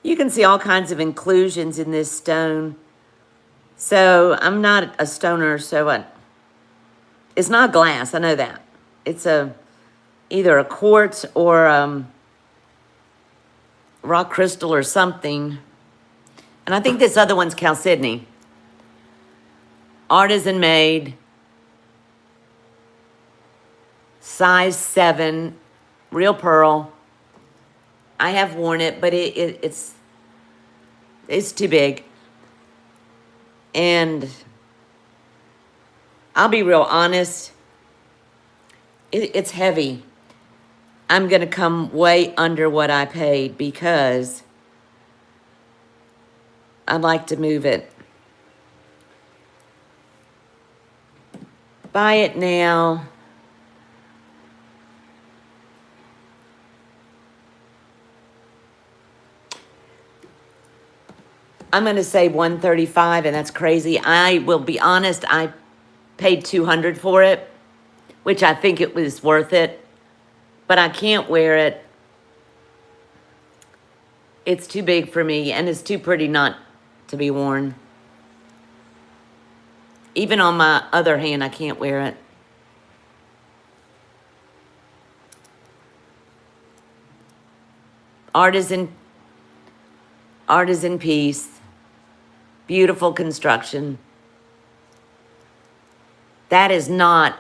You can see all kinds of inclusions in this stone. So I'm not a stoner, so it's not glass. I know that. It's either a quartz or rock crystal or something. And I think this other one's chalcedony. Artisan made. Size 7. Real pearl. I have worn it, but it's too big. And I'll be real honest. It's heavy. I'm going to come way under what I paid because I'd like to move it. Buy it now. I'm going to say 135, and that's crazy. I will be honest, I paid $200 for it, which I think it was worth it, but I can't wear it. It's too big for me, and it's too pretty not to be worn. Even on my other hand, I can't wear it. Artisan piece. Beautiful construction. That is not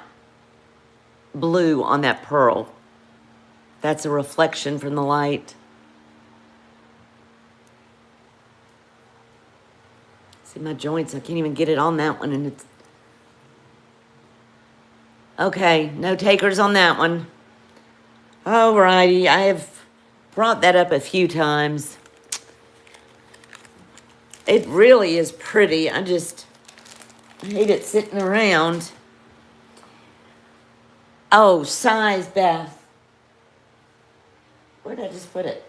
blue on that pearl. That's a reflection from the light. See my joints, I can't even get it on that one, and it's... Okay, no takers on that one. Alrighty, I have brought that up a few times. It really is pretty. I hate it sitting around. Oh, size, Beth. Where did I just put it?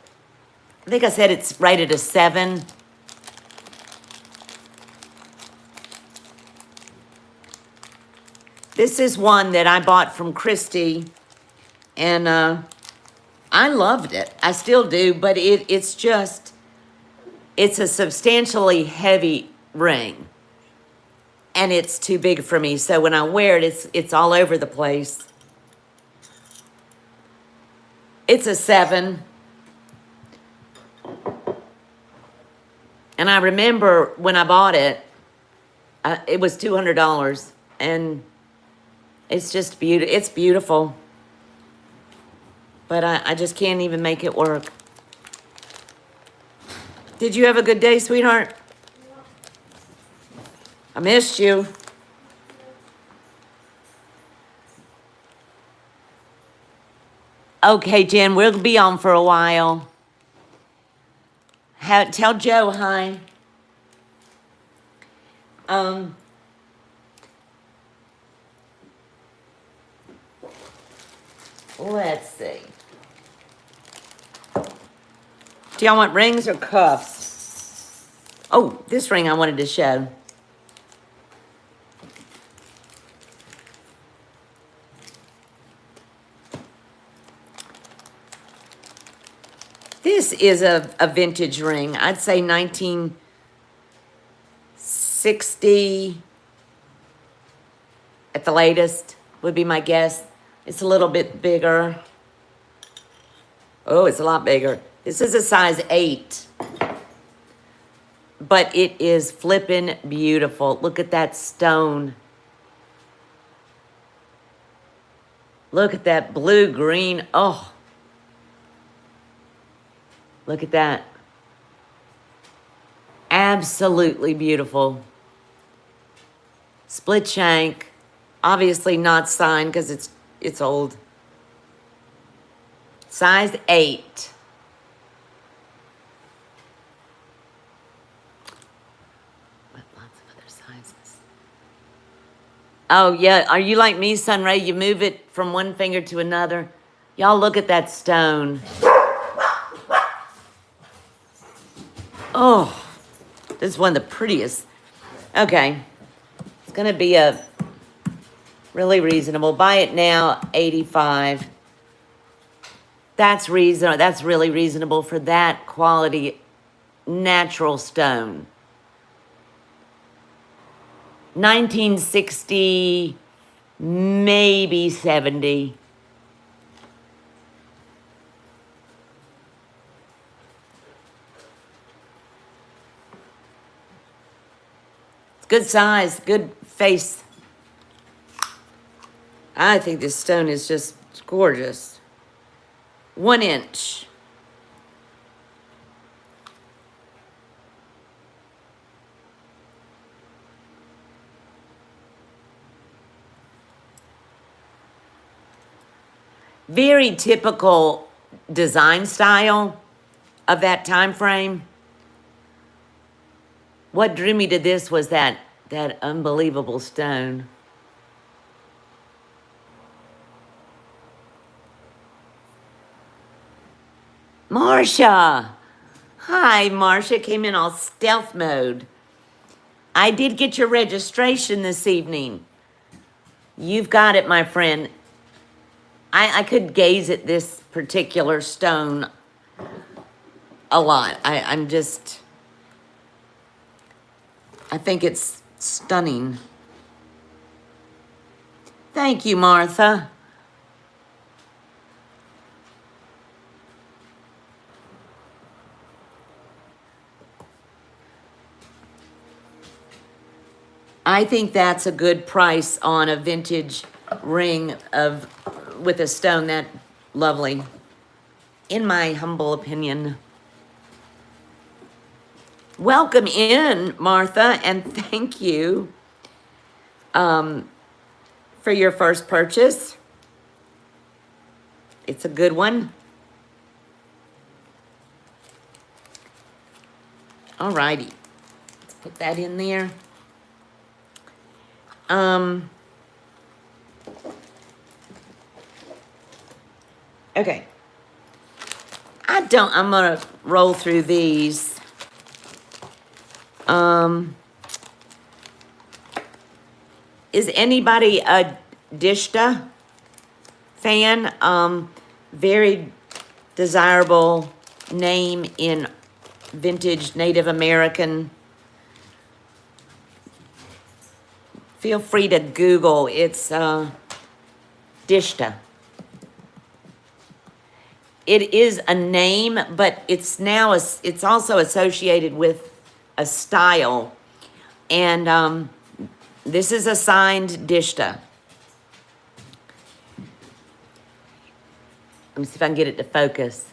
I think I said it's rated a 7. This is one that I bought from Christy, and I loved it. I still do, but it's a substantially heavy ring, and it's too big for me. So when I wear it, it's all over the place. It's a 7. And I remember when I bought it, it was $200, and it's just beautiful. It's beautiful. But I just can't even make it work. Did you have a good day, sweetheart? I missed you. Okay, Jen, we'll be on for a while. Tell Joe hi. Let's see. Do y'all want rings or cuffs? Oh, this ring I wanted to show. This is a vintage ring. I'd say 1960 at the latest would be my guess. It's a little bit bigger. Oh, it's a lot bigger. This is a size 8. But it is flippin' beautiful. Look at that stone. Look at that blue-green. Oh. Look at that. Absolutely beautiful. Split shank. Obviously not signed because it's old. Size 8. But lots of other sizes. Oh, yeah. Are you like me, Sunray? You move it from one finger to another. Y'all look at that stone. Oh, this is one of the prettiest. Okay. It's going to be a really reasonable. Buy it now, $85. That's reasonable. That's really reasonable for that quality natural stone. 1960, maybe 70. It's good size, good face. I think this stone is just gorgeous. 1 inch. Very typical design style of that time frame. What drew me to this was that unbelievable stone. Marcia! Hi, Marcia. Came in all stealth mode. I did get your registration this evening. You've got it, my friend. I could gaze at this particular stone a lot. I think it's stunning. Thank you, Martha. I think that's a good price on a vintage ring with a stone that lovely, in my humble opinion. Welcome in, Martha, and thank you for your first purchase. It's a good one. All righty. Let's put that in there. Okay. I'm gonna roll through these. Is anybody a Dishta fan? Very desirable name in vintage Native American. Feel free to Google. It's Dishta. It is a name, but it's now it's also associated with a style, and this is a signed Dishta. Let me see if I can get it to focus.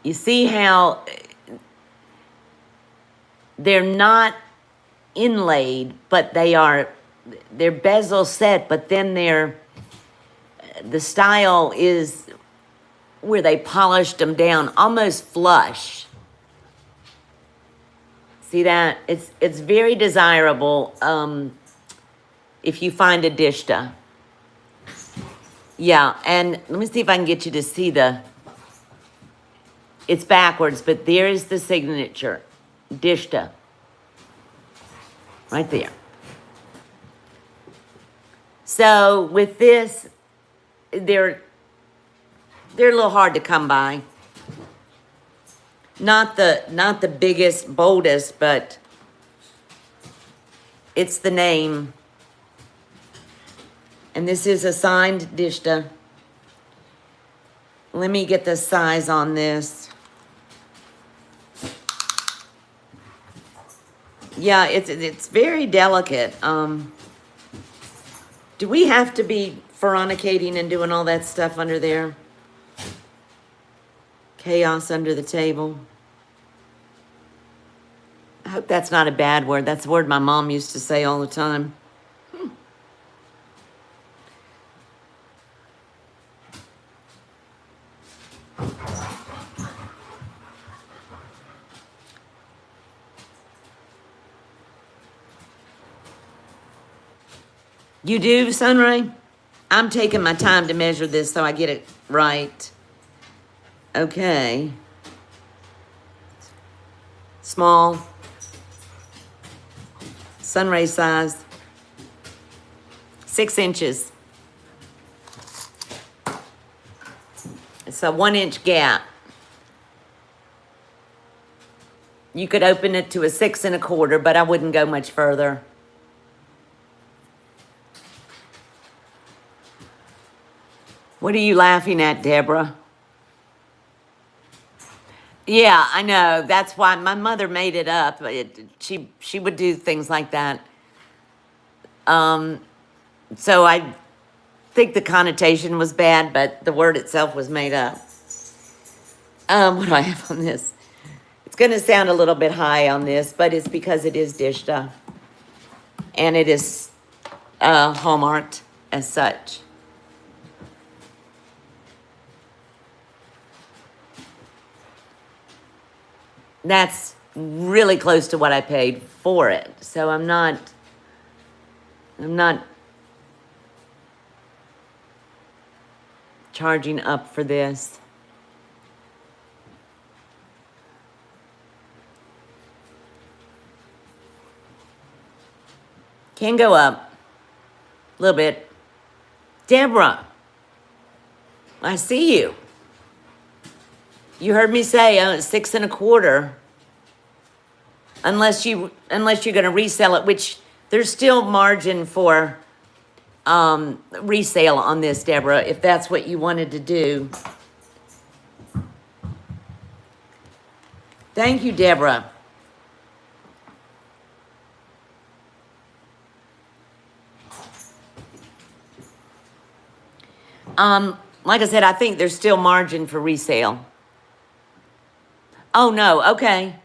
You see how they're not inlaid, but they're bezel set, but then the style is where they polished them down, almost flush. See that? It's very desirable if you find a Dishta. Yeah, and let me see if I can get you to see it's backwards, but there is the signature, Dishta. Right there. So with this, they're a little hard to come by. Not the biggest, boldest, but it's the name. And this is a signed Dishta. Let me get the size on this. Yeah, it's very delicate. Do we have to be fornicating and doing all that stuff under there? Chaos under the table. I hope that's not a bad word. That's a word my mom used to say all the time. You do, Sunray? I'm taking my time to measure this so I get it right. Okay. Small. Sunray size. 6 inches. It's a 1-inch gap. You could open it to a 6 1/4, but I wouldn't go much further. What are you laughing at, Deborah? Yeah, I know. That's why my mother made it up. She would do things like that. So I think the connotation was bad, but the word itself was made up. What do I have on this? It's going to sound a little bit high on this, but it's because it is Dishta. And it is hallmarked as such. That's really close to what I paid for it. So I'm not charging up for this. Can go up a little bit. Deborah, I see you. You heard me say 6 1/4. Unless you're going to resell it, which there's still margin for resale on this, Deborah, if that's what you wanted to do. Thank you, Deborah. Like I said, I think there's still margin for resale. Oh, no, okay.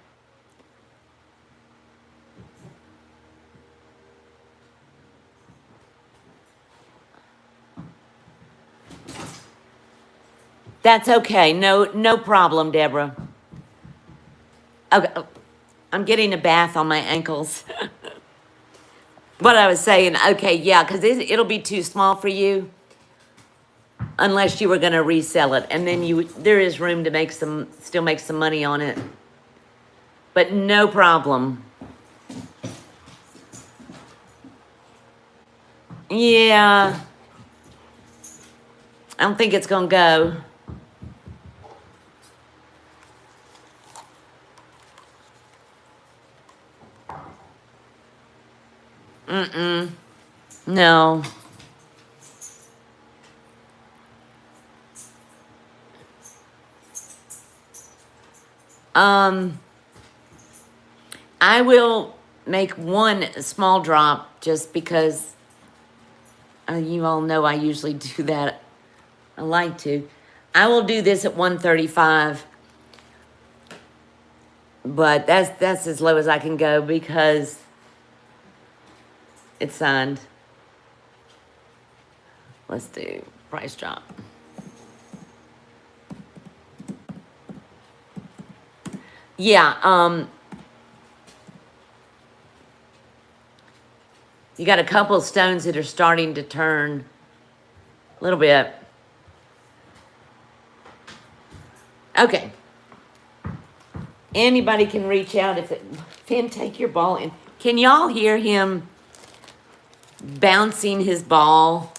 That's okay. No problem, Deborah. Okay, I'm getting a bath on my ankles. What I was saying, okay, yeah, because it'll be too small for you unless you were going to resell it, and then there is room to still make some money on it. But no problem. Yeah, I don't think it's going to go. No. I will make one small drop just because you all know I usually do that. I like to. I will do this at 135, but that's as low as I can go because it's signed. Let's do price drop. Yeah, you got a couple of stones that are starting to turn a little bit. Okay. Anybody can reach out if it... Finn, take your ball in. Can y'all hear him bouncing his ball?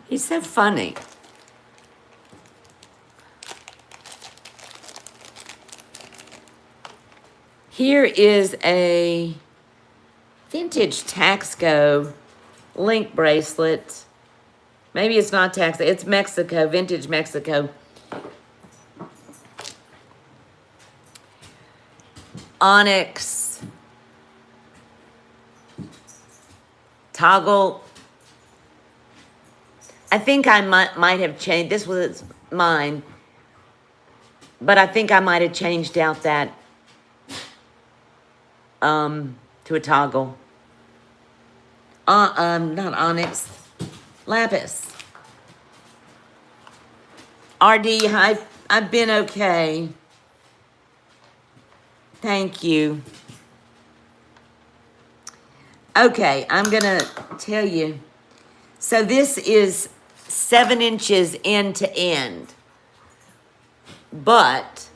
He's so funny. Here is a vintage Taxco link bracelet. Maybe it's not Taxco. It's Mexico, vintage Mexico. Onyx. Toggle. I think I might have changed. This was mine. But I think I might have changed out that to a toggle. Not onyx. Lapis. RD, I've been okay. Thank you. Okay, I'm gonna tell you. So this is 7 inches end to end, but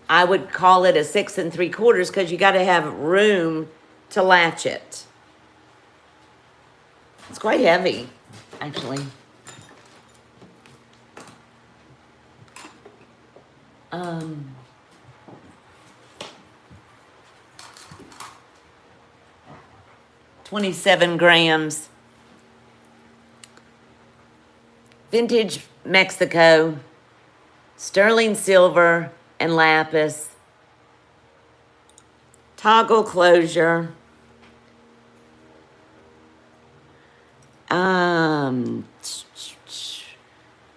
I would call it a 6 3/4 because you got to have room to latch it. It's quite heavy, actually. Um, 27 grams. Vintage Mexico, sterling silver and lapis. Toggle closure.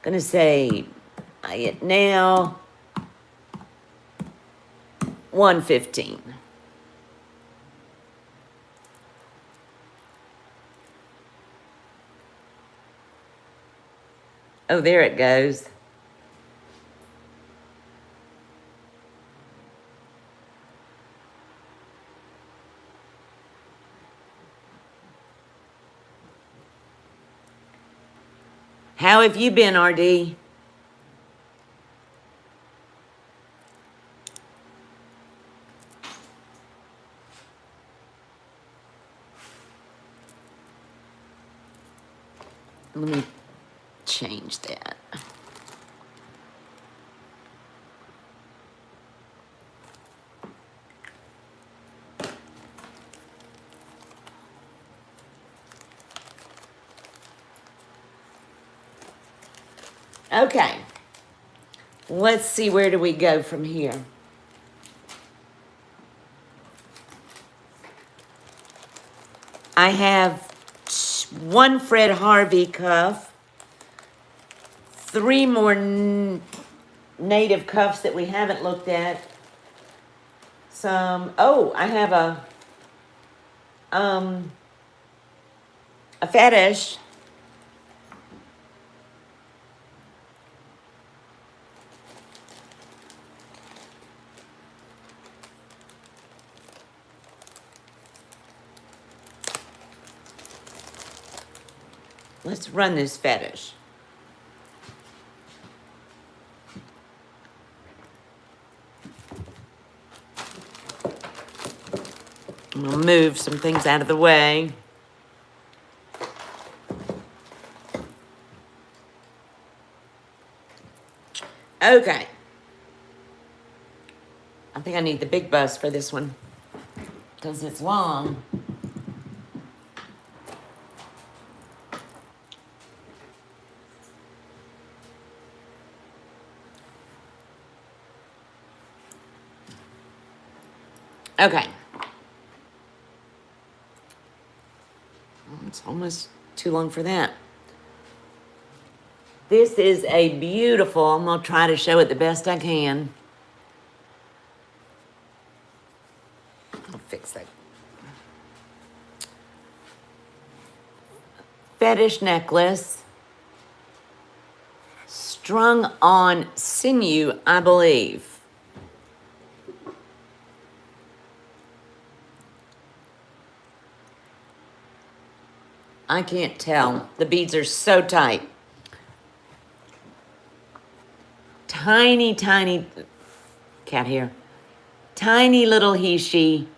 Gonna say buy it now. 115. Oh, there it goes. How have you been, RD? Let me change that. Okay. Let's see, where do we go from here? I have 1 Fred Harvey cuff, 3 more native cuffs that we haven't looked at. Oh, I have a fetish. Let's run this fetish. I'll move some things out of the way. Okay. I think I need the big bus for this one because it's long. Okay. It's almost too long for that. This is a beautiful, I'm going to try to show it the best I can. I'll fix that. Fetish necklace. Strung on sinew, I believe. I can't tell. The beads are so tight. Tiny, tiny cat hair. Tiny little he-she.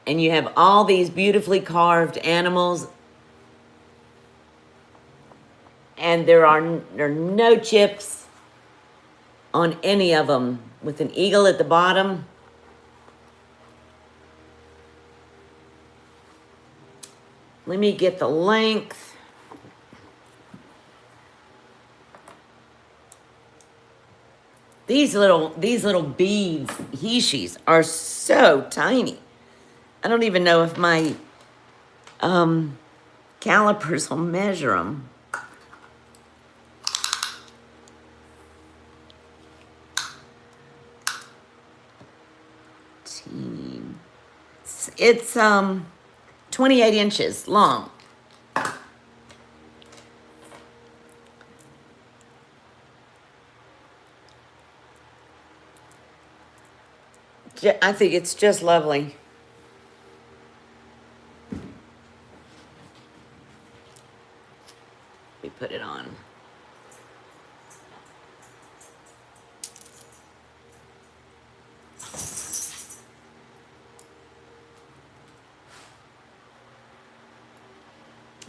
And you have all these beautifully carved animals. And there are no chips on any of them, with an eagle at the bottom. Let me get the length. These little beads, he-she's, are so tiny. I don't even know if my calipers will measure them. It's 28 inches long. I think it's just lovely. We put it on.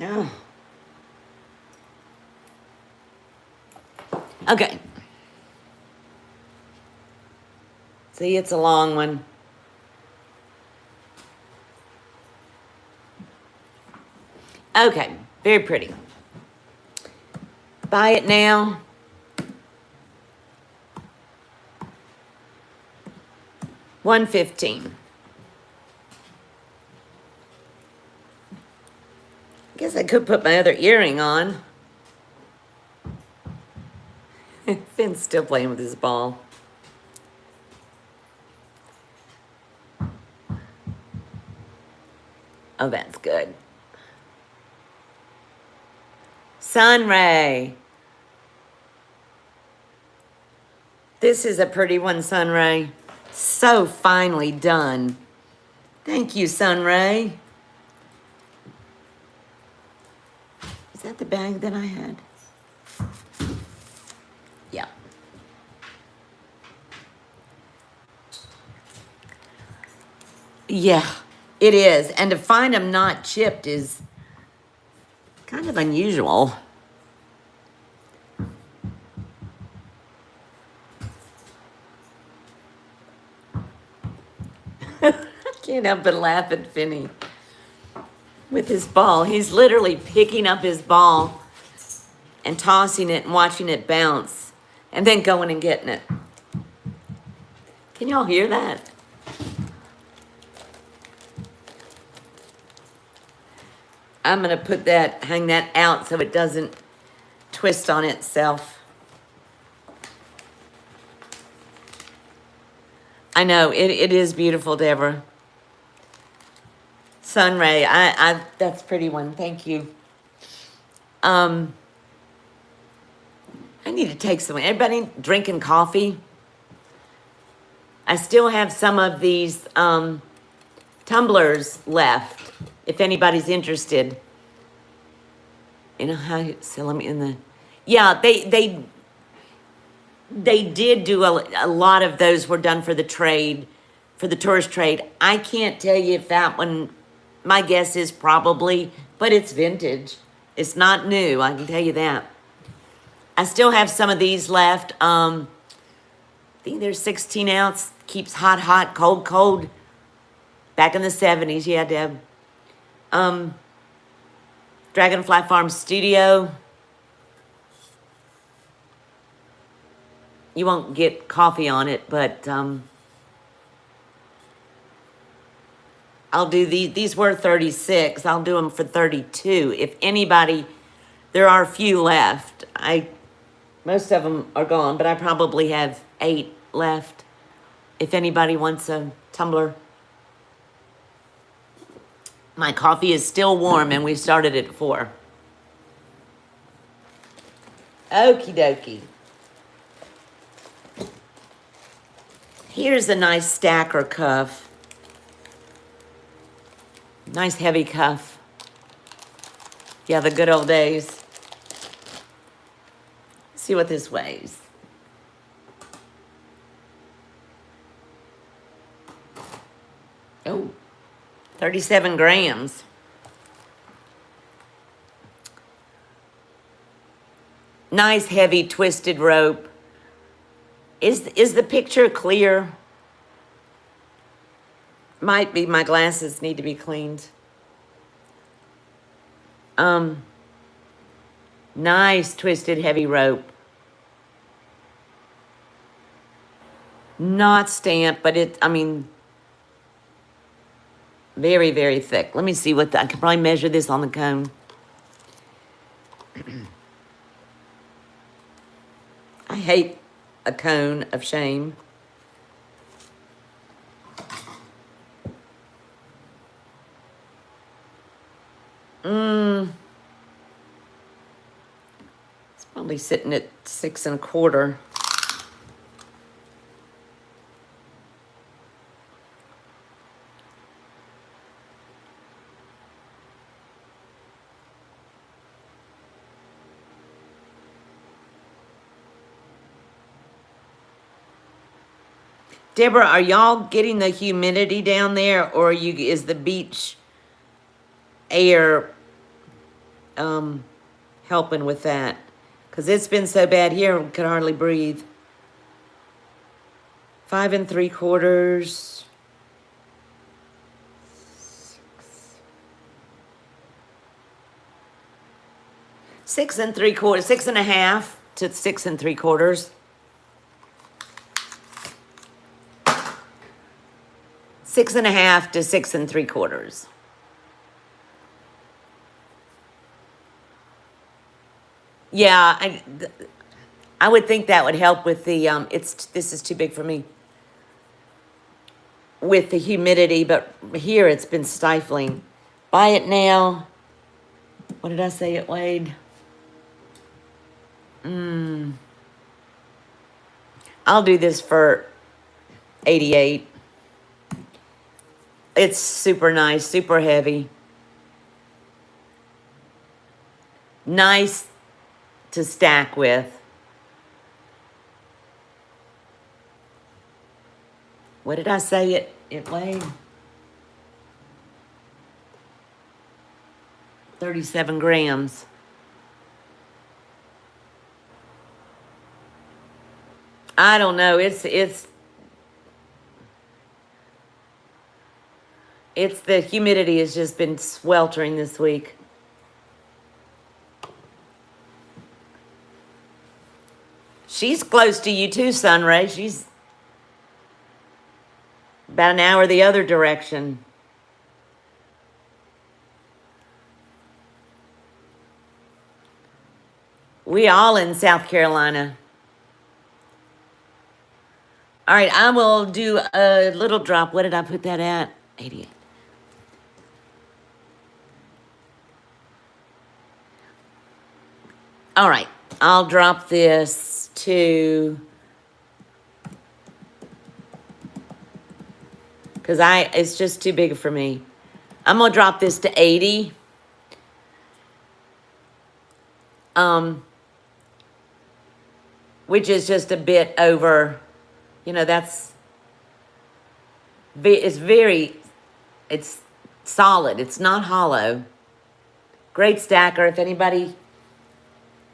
Oh. Okay. See, it's a long one. Okay, very pretty. Buy it now. $115. I guess I could put my other earring on. Finn's still playing with his ball. Oh, that's good. Sunray. This is a pretty one, Sunray. So finely done. Thank you, Sunray. Is that the bag that I had? Yeah. Yeah, it is. And to find them not chipped is kind of unusual. I can't help but laugh at Finny with his ball. He's literally picking up his ball and tossing it and watching it bounce and then going and getting it. Can y'all hear that? I'm going to hang that out so it doesn't twist on itself. I know, it is beautiful, Deborah. Sunray, that's a pretty one, thank you. I need to take some, anybody drinking coffee? I still have some of these, tumblers left, if anybody's interested. You know how, so let me in the, yeah, they did do a lot of those were done for the trade, for the tourist trade. I can't tell you if that one, my guess is probably, but it's vintage. It's not new, I can tell you that. I still have some of these left. I think they're 16 ounce, keeps hot, hot, cold, cold. Back in the 70s, yeah, Deb. Dragonfly Farm Studio. You won't get coffee on it, but I'll do these were 36. I'll do them for 32. If anybody, there are a few left. Most of them are gone, but I probably have 8 left. If anybody wants a tumbler. My coffee is still warm and we started at 4. Okie dokie. Here's a nice stacker cuff. Nice heavy cuff. Yeah, the good old days. See what this weighs. Oh, 37 grams. Nice heavy twisted rope. Is the picture clear? Might be, my glasses need to be cleaned. Nice twisted heavy rope. Not stamped, but I mean, very, very thick. Let me see what I could probably measure this on the cone. I hate a cone of shame. It's probably sitting at 6 1/4. Deborah, are y'all getting the humidity down there, or is the beach air helping with that? Because it's been so bad here, we could hardly breathe. 5 3/4. 6 3/4, 6 1/2 to 6 3/4. 6 1/2 to 6 3/4. Yeah, I would think that would help with the this is too big for me. With the humidity, but here it's been stifling. Buy it now. What did I say it weighed? I'll do this for 88. It's super nice, super heavy. Nice to stack with. What did I say it weighed? 37 grams. I don't know. It's the humidity has just been sweltering this week. She's close to you too, Sunray. She's about an hour the other direction. We all in South Carolina. All right, I will do a little drop. What did I put that at? 88. All right, I'll drop this to, because it's just too big for me. I'm gonna drop this to 80. Which is just a bit over, it's solid. It's not hollow. Great stacker if anybody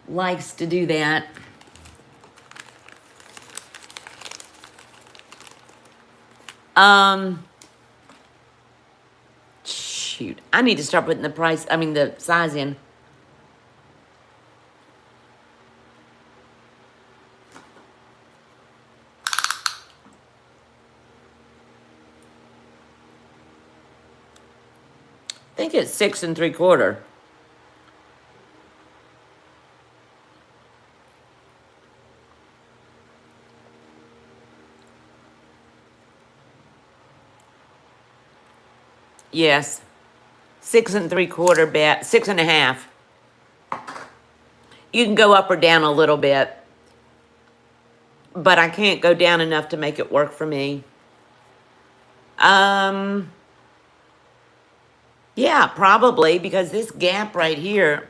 likes to do that. Shoot. I need to start putting the size in. I think it's 6 3/4. Yes. 6 3/4 bet. 6.5. You can go up or down a little bit, but I can't go down enough to make it work for me. Yeah, probably, because this gap right here,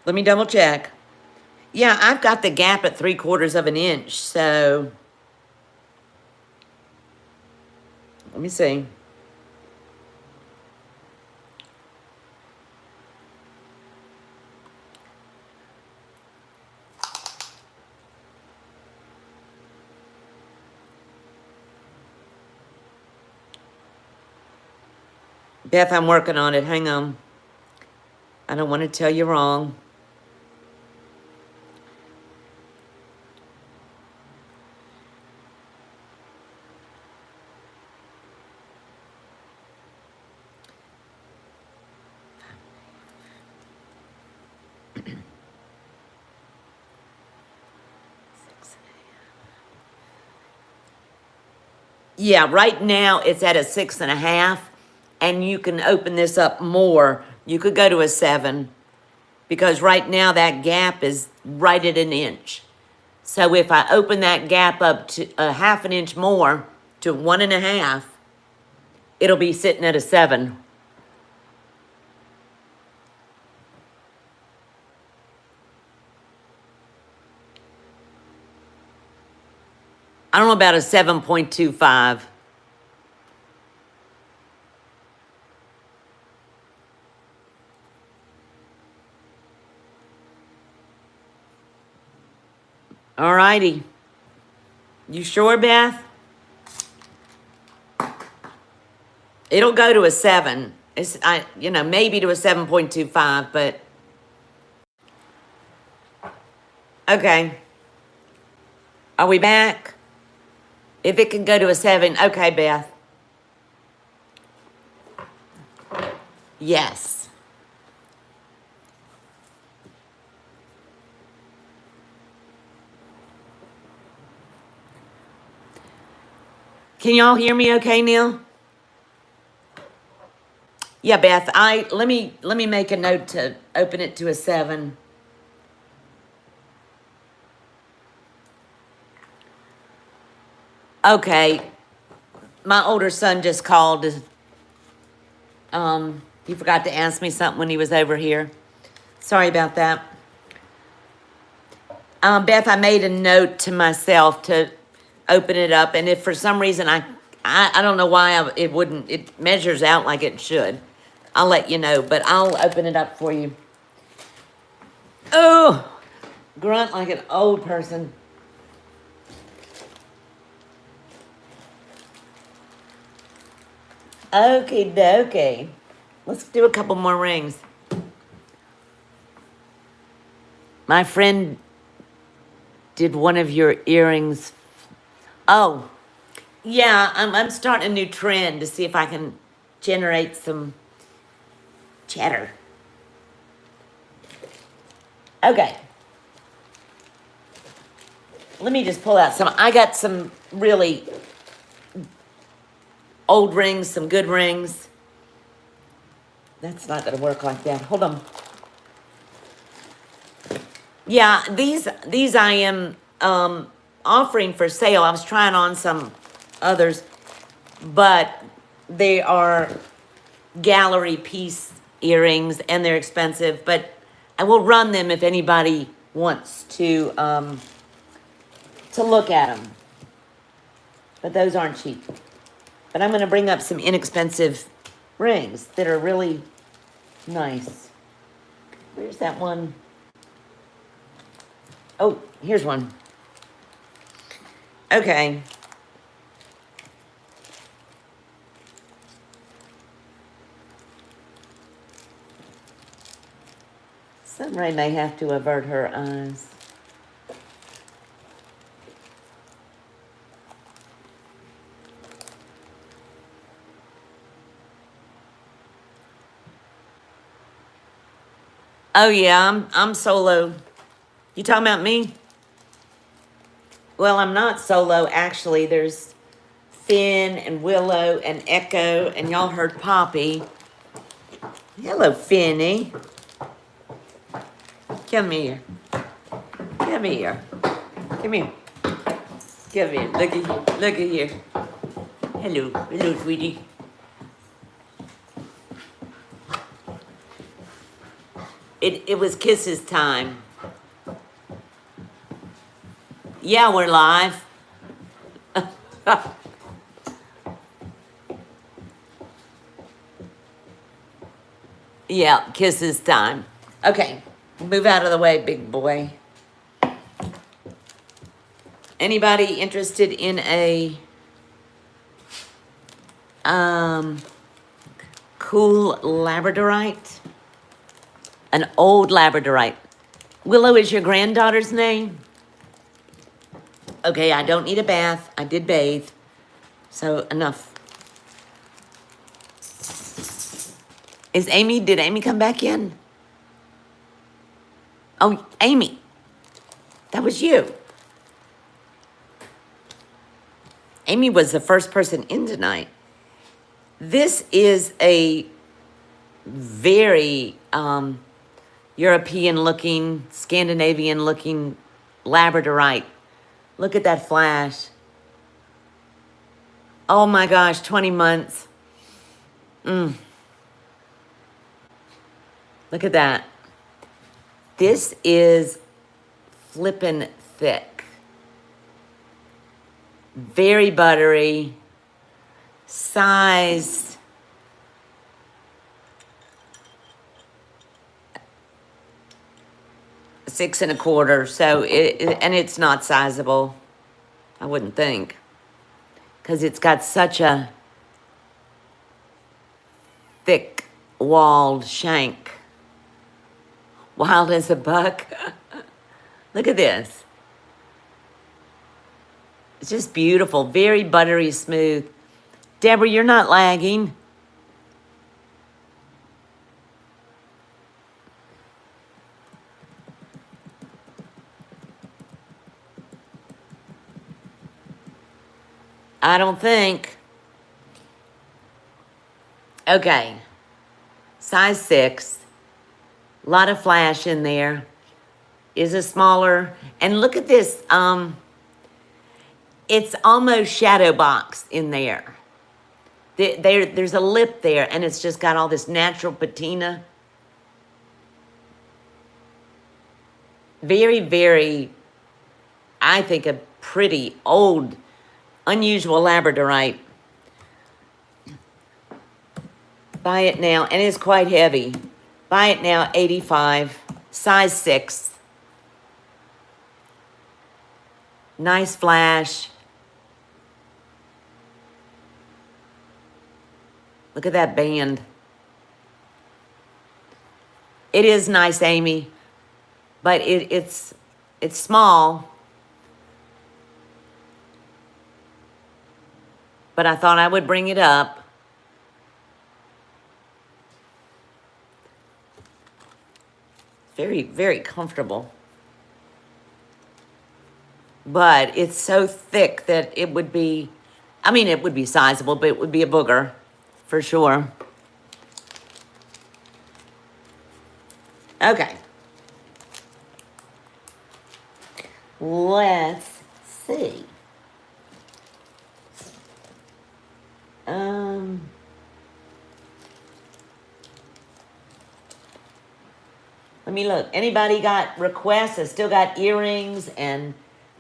let me double check. Yeah, I've got the gap at 3/4 of an inch, so let me see. Beth, I'm working on it. Hang on. I don't want to tell you wrong. Yeah, right now it's at a 6.5, and you can open this up more. You could go to a 7, because right now that gap is right at an inch. So if I open that gap up to a 1/2 inch more to 1.5, it'll be sitting at a 7. I don't know about a 7.25. All righty. You sure, Beth? It'll go to a 7. Maybe to a 7.25, but okay. Are we back? If it can go to a 7, okay, Beth. Yes. Can y'all hear me okay, Neil? Yeah, Beth, let me make a note to open it to a 7. Okay. My older son just called. He forgot to ask me something when he was over here. Sorry about that. Beth, I made a note to myself to open it up, and if for some reason I don't know why it measures out like it should. I'll let you know, but I'll open it up for you. Oh, grunt like an old person. Okay, dokie. Let's do a couple more rings. My friend did one of your earrings. Oh, yeah, I'm starting a new trend to see if I can generate some cheddar. Okay. Let me just pull out some. I got some really old rings, some good rings. That's not going to work like that. Hold on. Yeah, these I am offering for sale. I was trying on some others, but they are gallery piece earrings and they're expensive, but I will run them if anybody wants to look at them. But those aren't cheap. But I'm going to bring up some inexpensive rings that are really nice. Where's that one? Oh, here's one. Okay. Sunray may have to avert her eyes. Oh yeah, I'm solo. You talking about me? Well, I'm not solo, actually. There's Finn and Willow and Echo, and y'all heard Poppy. Hello, Finny. Come here. Come here. Come here. Come here. Look at here. Look at here. Hello. Hello, sweetie. It was kisses time. Yeah, we're live. Yeah, kisses time. Okay, move out of the way, big boy. Anybody interested in a cool Labradorite? An old Labradorite. Willow is your granddaughter's name? Okay, I don't need a bath. I did bathe. So enough. Did Amy come back in? Oh, Amy. That was you. Amy was the first person in tonight. This is a very European-looking, Scandinavian-looking Labradorite. Look at that flash. Oh my gosh, 20 months. Look at that. This is flippin' thick. Very buttery. Size. Six and a quarter. So and it's not sizable. I wouldn't think. Because it's got such a thick walled shank. Wild as a buck. Look at this. It's just beautiful. Very buttery smooth. Deborah, you're not lagging. I don't think. Okay. Size 6. A lot of flash in there. Is a smaller. And look at this. It's almost shadow box in there. There's a lip there, and it's just got all this natural patina. Very, very, I think, a pretty old, unusual Labradorite. Buy it now, and it's quite heavy. Buy it now, $85, size 6. Nice flash. Look at that band. It is nice, Amy, but it's small. But I thought I would bring it up. very, very comfortable. But it's so thick that it would be, I mean, it would be sizable, but it would be a booger for sure. Okay. Let's see. Let me look. Anybody got requests? I still got earrings and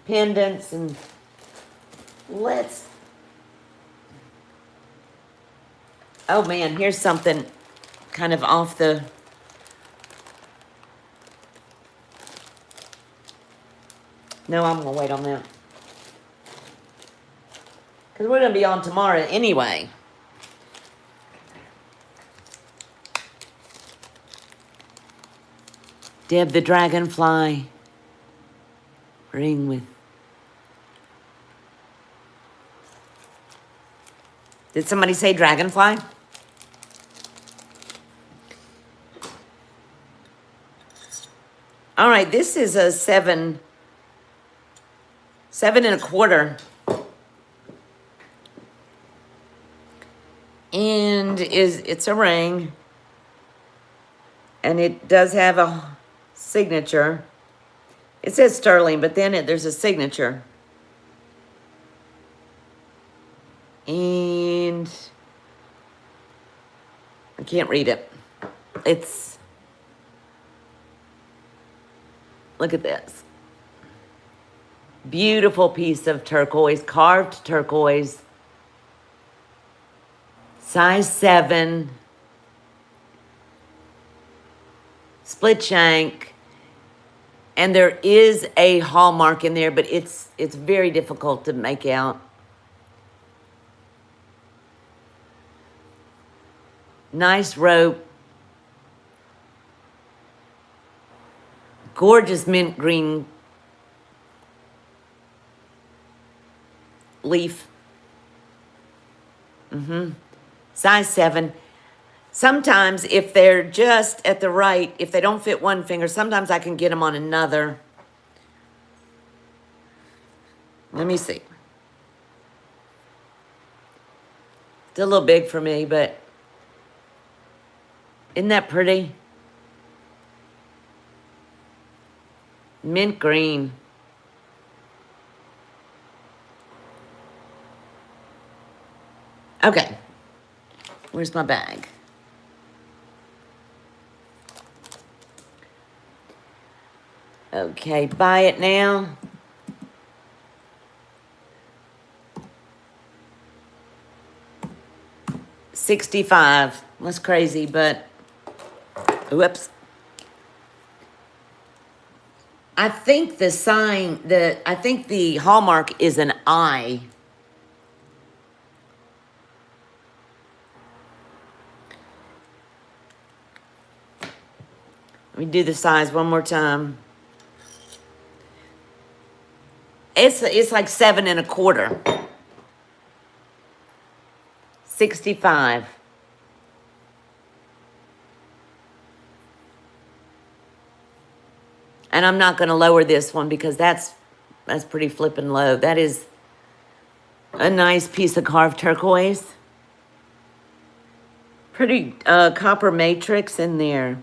pendants and let's. Oh man, here's something kind of off the. No, I'm gonna wait on that. Because we're gonna be on tomorrow anyway. Deb the Dragonfly ring with. Did somebody say Dragonfly? All right, this is a 7 1/4. And it's a ring. And it does have a signature. It says sterling, but then there's a signature. And I can't read it. It's, look at this. Beautiful piece of turquoise, carved turquoise. Size 7. Split shank. And there is a hallmark in there, but it's very difficult to make out. Nice rope. Gorgeous mint green leaf. Size 7. Sometimes if they're just at the right, if they don't fit one finger, sometimes I can get them on another. Let me see. It's a little big for me, but isn't that pretty? Mint green. Okay. Where's my bag? Okay, buy it now. $65. That's crazy, but whoops. I think the sign, I think the hallmark is an eye. Let me do the size one more time. It's like 7 1/4. 65. And I'm not going to lower this one because that's pretty flippin' low. That is a nice piece of carved turquoise. Pretty copper matrix in there.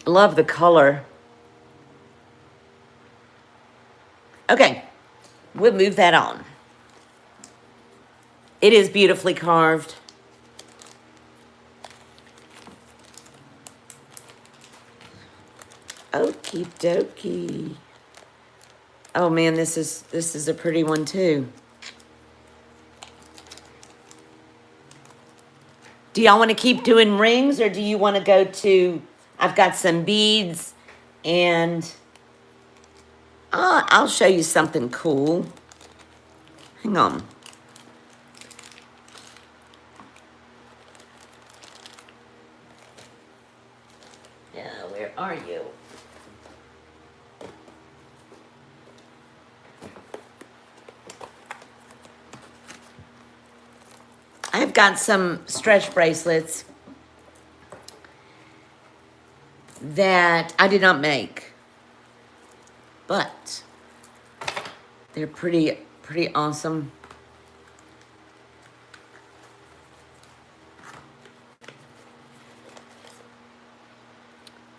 Love the color. Okay, we'll move that on. It is beautifully carved. Okie dokie. Oh man, this is a pretty one too. Do y'all want to keep doing rings or do you want to go to, I've got some beads and I'll show you something cool. Hang on. Yeah, where are you? I've got some stretch bracelets that I did not make, but they're pretty awesome.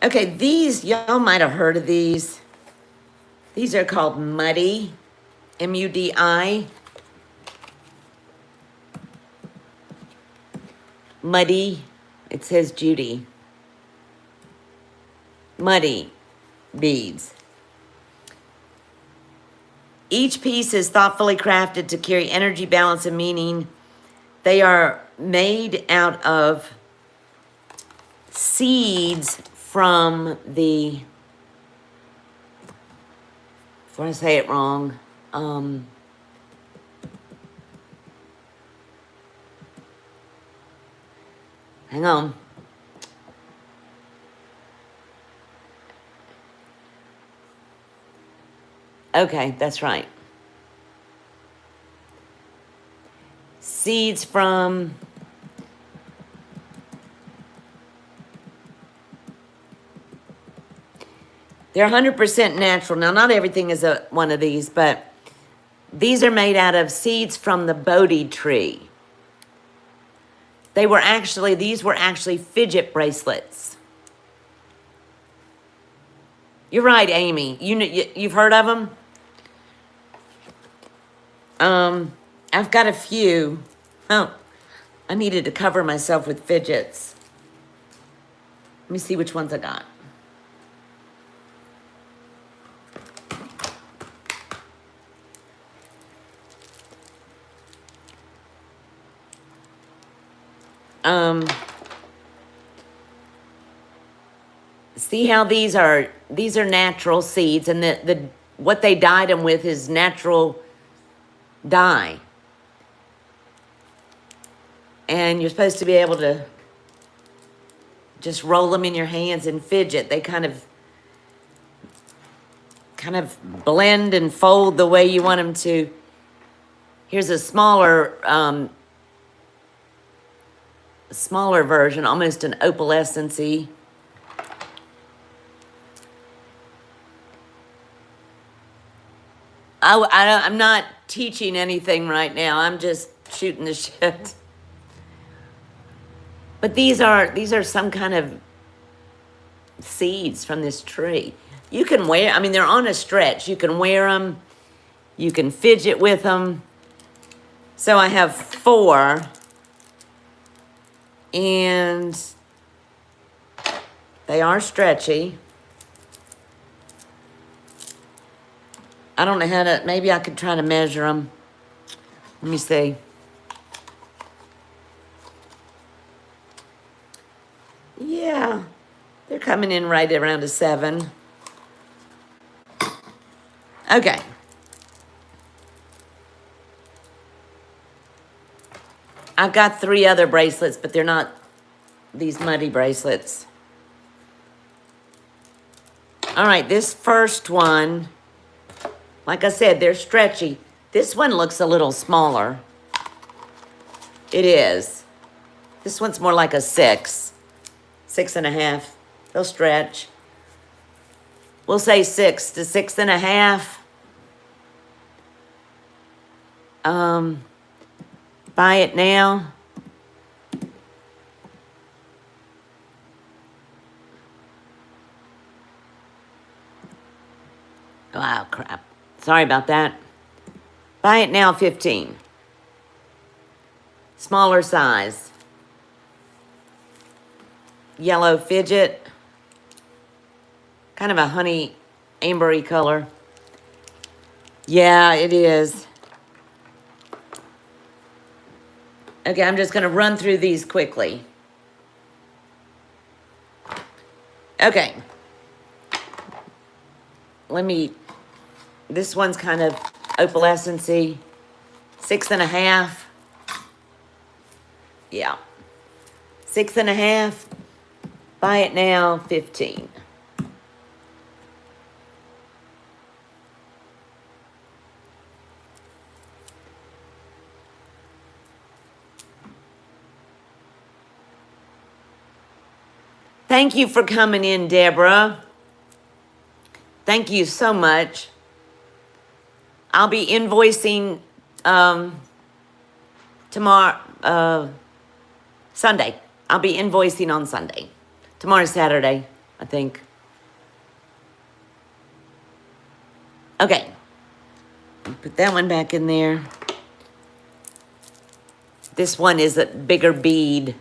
Okay, these, y'all might have heard of these. These are called Muddy, M-U-D-I. Muddy, it says Judy. Muddy beads. Each piece is thoughtfully crafted to carry energy, balance, and meaning. They are made out of seeds from the, before I say it wrong, hang on. Okay, that's right. Seeds from they're 100% natural. Now, not everything is one of these, but these are made out of seeds from the Bodhi tree. These were actually fidget bracelets. You're right, Amy. You've heard of them? I've got a few. Oh, I needed to cover myself with fidgets. Let me see which ones I got. See how these are natural seeds, and the what they dyed them with is natural dye. And you're supposed to be able to just roll them in your hands and fidget. They kind of blend and fold the way you want them to. Here's a smaller version, almost an opalescence-y. I'm not teaching anything right now. I'm just shooting the shit. But these are some kind of seeds from this tree. You can wear, I mean, they're on a stretch. You can wear them. You can fidget with them. So I have 4. And they are stretchy. I don't know how to, maybe I could try to measure them. Let me see. Yeah, they're coming in right around a 7. Okay. I've got 3 other bracelets, but they're not these muddy bracelets. All right, this first one, like I said, they're stretchy. This one looks a little smaller. It is. This one's more like a 6, 6.5. They'll stretch. We'll say 6 to 6.5. Buy it now. Wow, crap. Sorry about that. Buy it now, 15. Smaller size. Yellow fidget. Kind of a honey ambery color. Yeah, it is. Okay, I'm just going to run through these quickly. Okay. This one's kind of opalescence-y. 6.5. Yeah. 6.5. Buy it now, 15. Thank you for coming in, Deborah. Thank you so much. I'll be invoicing tomorrow, Sunday. I'll be invoicing on Sunday. Tomorrow's Saturday, I think. Okay. Put that one back in there. This one is a bigger bead.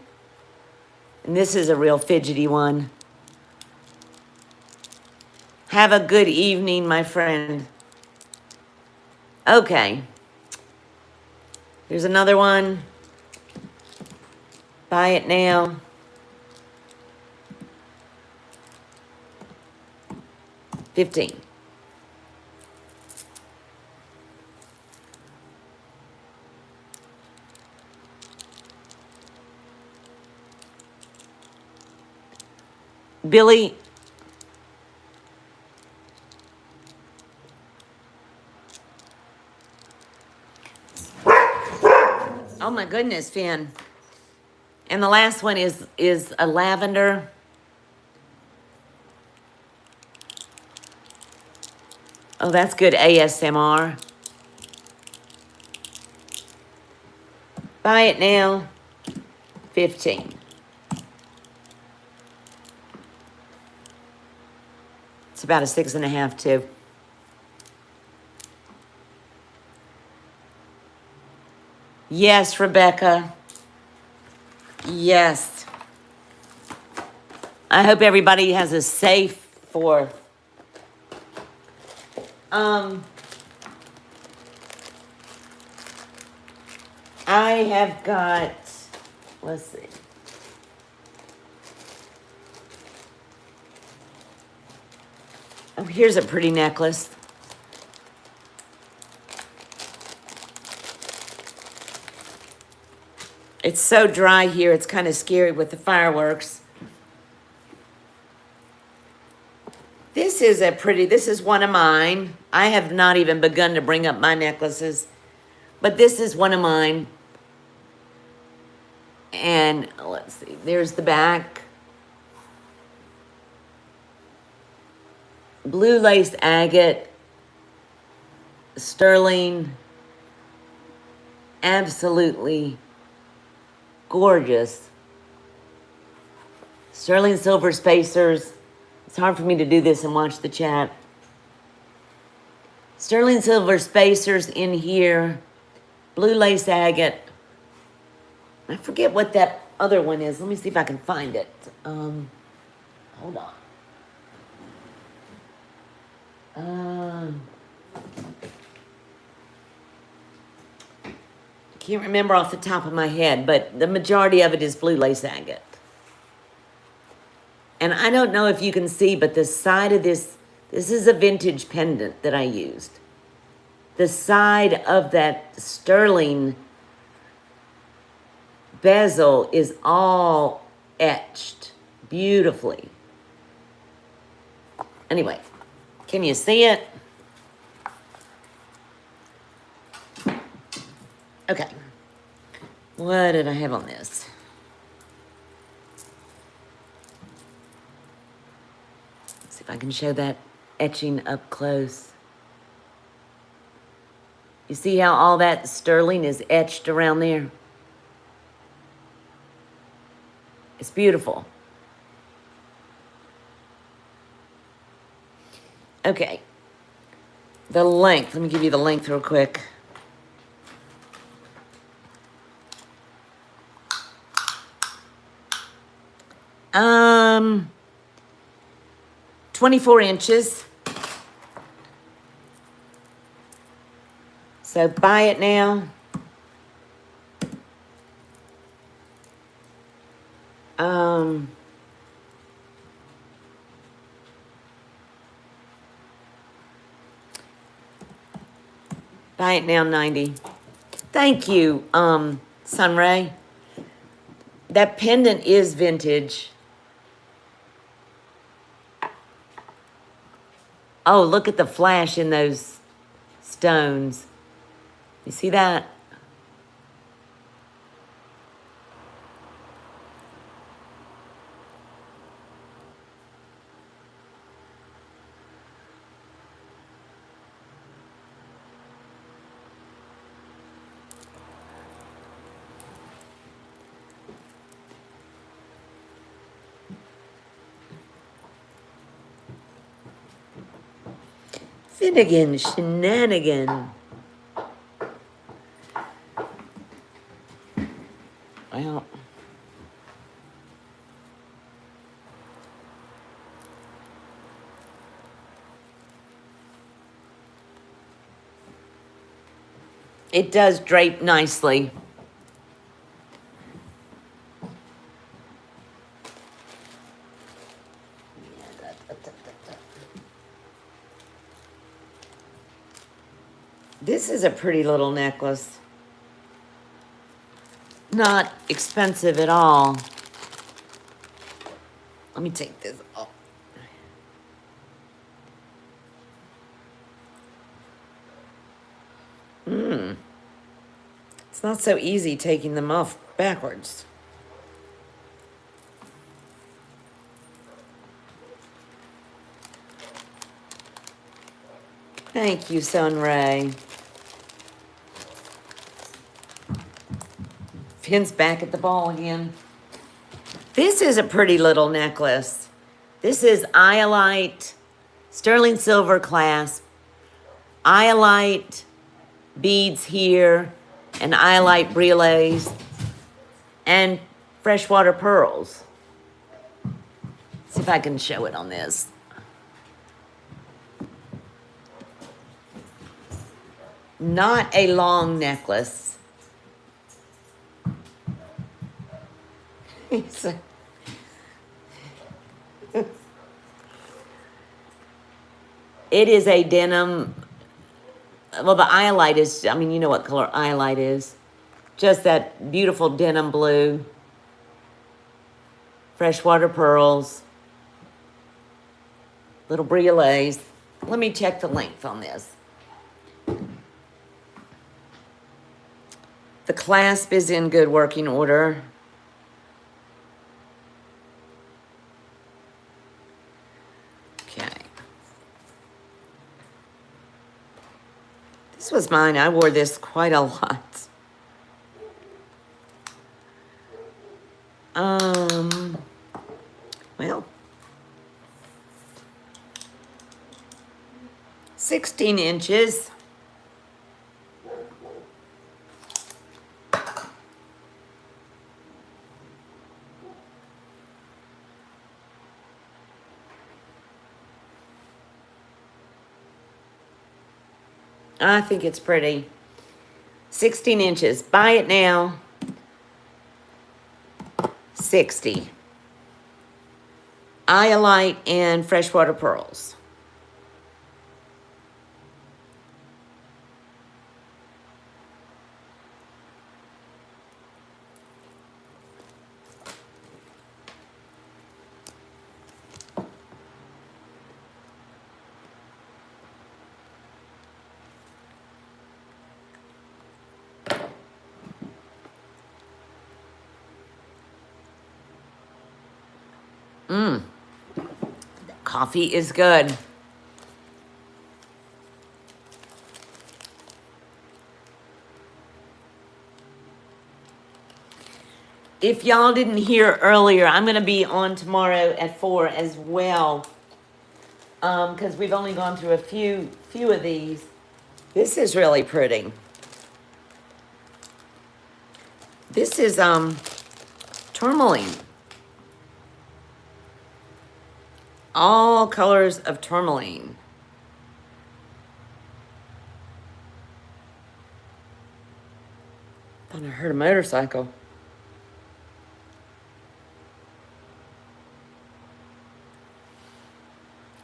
And this is a real fidgety one. Have a good evening, my friend. Okay. Here's another one. Buy it now. $15. Billy. Oh my goodness, Finn. And the last one is a lavender. Oh, that's good ASMR. Buy it now. 15. It's about a 6.5 too. Yes, Rebecca. Yes. I hope everybody has a safe 4th. I have got, let's see. Oh, here's a pretty necklace. It's so dry here, it's kind of scary with the fireworks. This is one of mine. I have not even begun to bring up my necklaces, but this is one of mine. And let's see, there's the back. Blue lace agate, sterling, absolutely gorgeous. Sterling silver spacers. It's hard for me to do this and watch the chat. Sterling silver spacers in here. Blue lace agate. I forget what that other one is. Let me see if I can find it. Hold on. I can't remember off the top of my head, but the majority of it is blue lace agate. And I don't know if you can see, but the side of this is a vintage pendant that I used. The side of that sterling bezel is all etched beautifully. Anyway, can you see it? Okay. What did I have on this? Let's see if I can show that etching up close. You see how all that sterling is etched around there? It's beautiful. Okay. The length. Let me give you the length real quick. Um, 24 inches. So buy it now. Buy it now, 90. Thank you, Sunray. That pendant is vintage. Oh, look at the flash in those stones. You see that? Finnegan shenanigan. Well, it does drape nicely. This is a pretty little necklace. Not expensive at all. Let me take this off. It's not so easy taking them off backwards. Thank you, Sunray. Finn's back at the ball again. This is a pretty little necklace. This is iolite, sterling silver clasp, iolite beads here, and iolite brûlées, and freshwater pearls. See if I can show it on this. Not a long necklace. It is a denim. Well, the iolite is, I mean, you know what color iolite is. Just that beautiful denim blue. Freshwater pearls. Little brûlées. Let me check the length on this. The clasp is in good working order. Okay. This was mine. I wore this quite a lot. Well, 16 inches. I think it's pretty. 16 inches. Buy it now. 60. Iolite and freshwater pearls. Coffee is good. If y'all didn't hear earlier, I'm going to be on tomorrow at 4 as well. Because we've only gone through a few of these. This is really pretty. This is tourmaline. All colors of tourmaline. Thought I heard a motorcycle.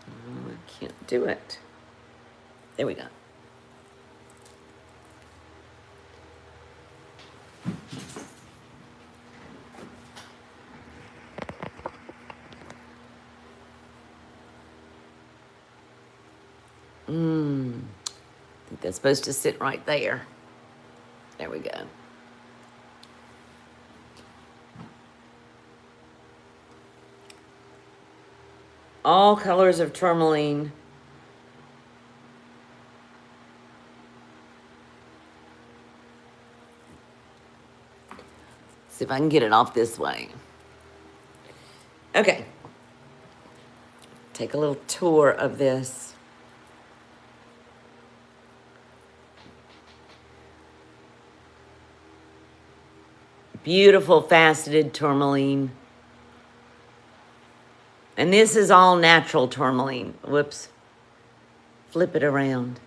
Oh, I can't do it. There we go. I think that's supposed to sit right there. There we go. All colors of tourmaline. See if I can get it off this way. Okay. Take a little tour of this. Beautiful faceted tourmaline. And this is all natural tourmaline. Whoops. Flip it around.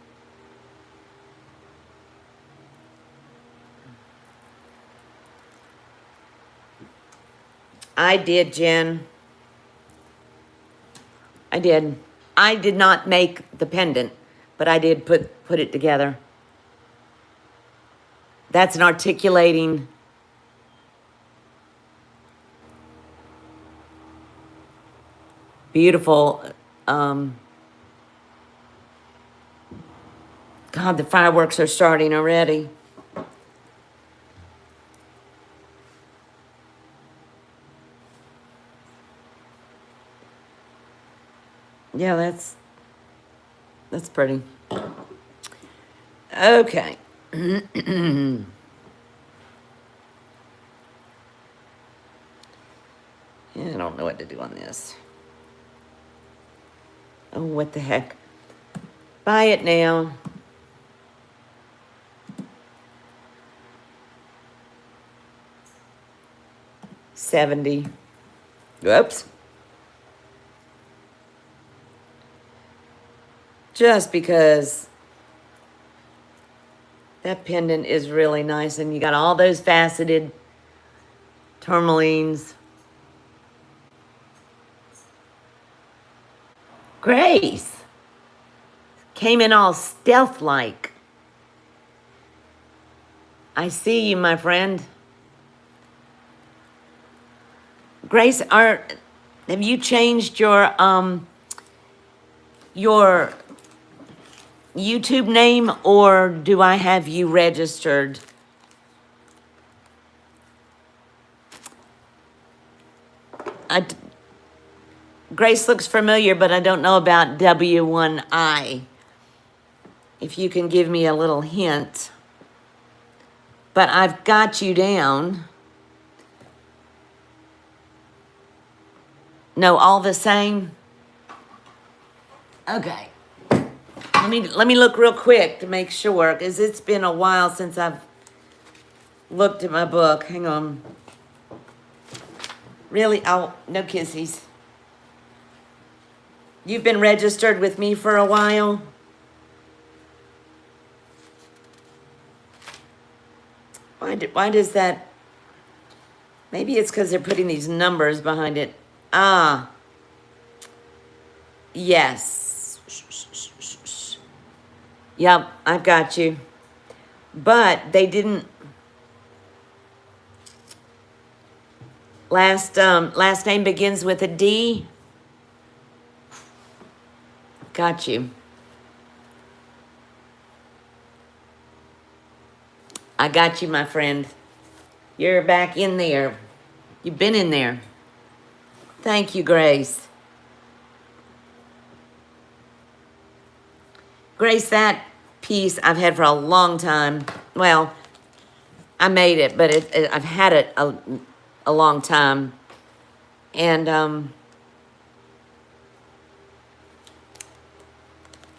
I did, Jen. I did. I did not make the pendant, but I did put it together. That's an articulating. Beautiful. God, the fireworks are starting already. Yeah, that's pretty. Okay. I don't know what to do on this. Oh, what the heck. Buy it now. $70. Whoops. Just because that pendant is really nice, and you got all those faceted tourmalines. Grace came in all stealth-like. I see you, my friend. Grace, have you changed your YouTube name, or do I have you registered? Grace looks familiar, but I don't know about W1I. If you can give me a little hint. But I've got you down. No, all the same? Okay. Let me look real quick to make sure, because it's been a while since I've looked at my book. Hang on. Really? Oh, no kissies. You've been registered with me for a while? Why does that? Maybe it's because they're putting these numbers behind it. Ah. Yes. Yep, I've got you. But they didn't. Last name begins with a D. Got you. I got you, my friend. You're back in there. You've been in there. Thank you, Grace. Grace, that piece I've had for a long time. Well, I made it, but I've had it a long time. And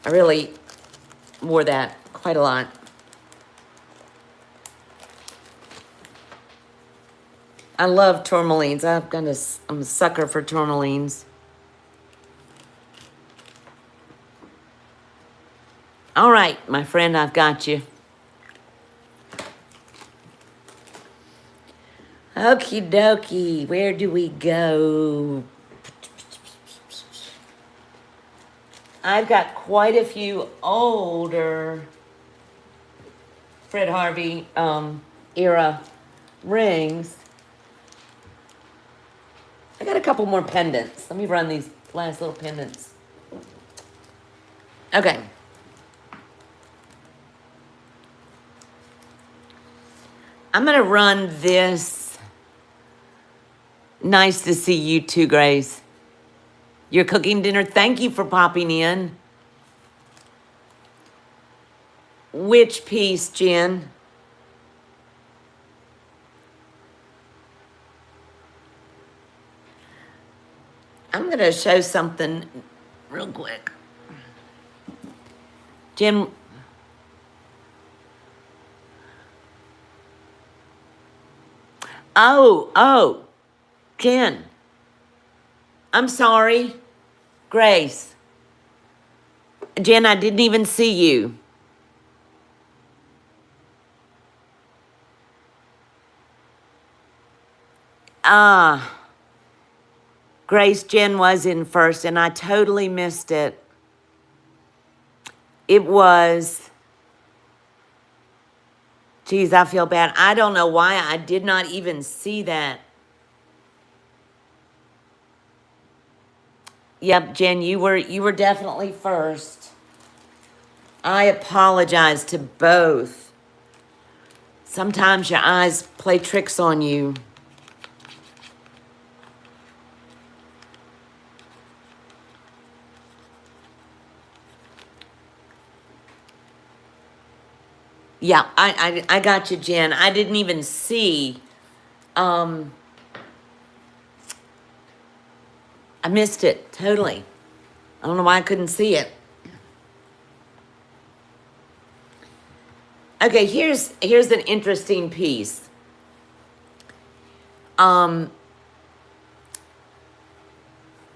I really wore that quite a lot. I love tourmalines. I'm a sucker for tourmalines. All right, my friend, I've got you. Okie dokie, where do we go? I've got quite a few older Fred Harvey era rings. I got a couple more pendants. Let me run these last little pendants. Okay. I'm going to run this. Nice to see you too, Grace. You're cooking dinner. Thank you for popping in. Which piece, Jen? I'm going to show something real quick. Jen. Oh, Jen. I'm sorry. Grace. Jen, I didn't even see you. Ah, Grace, Jen was in first, and I totally missed it. It was, geez, I feel bad. I don't know why I did not even see that. Yep, Jen, you were definitely first. I apologize to both. Sometimes your eyes play tricks on you. Yeah, I got you, Jen. I didn't even see. Um, I missed it totally. I don't know why I couldn't see it. Okay, here's an interesting piece. Um,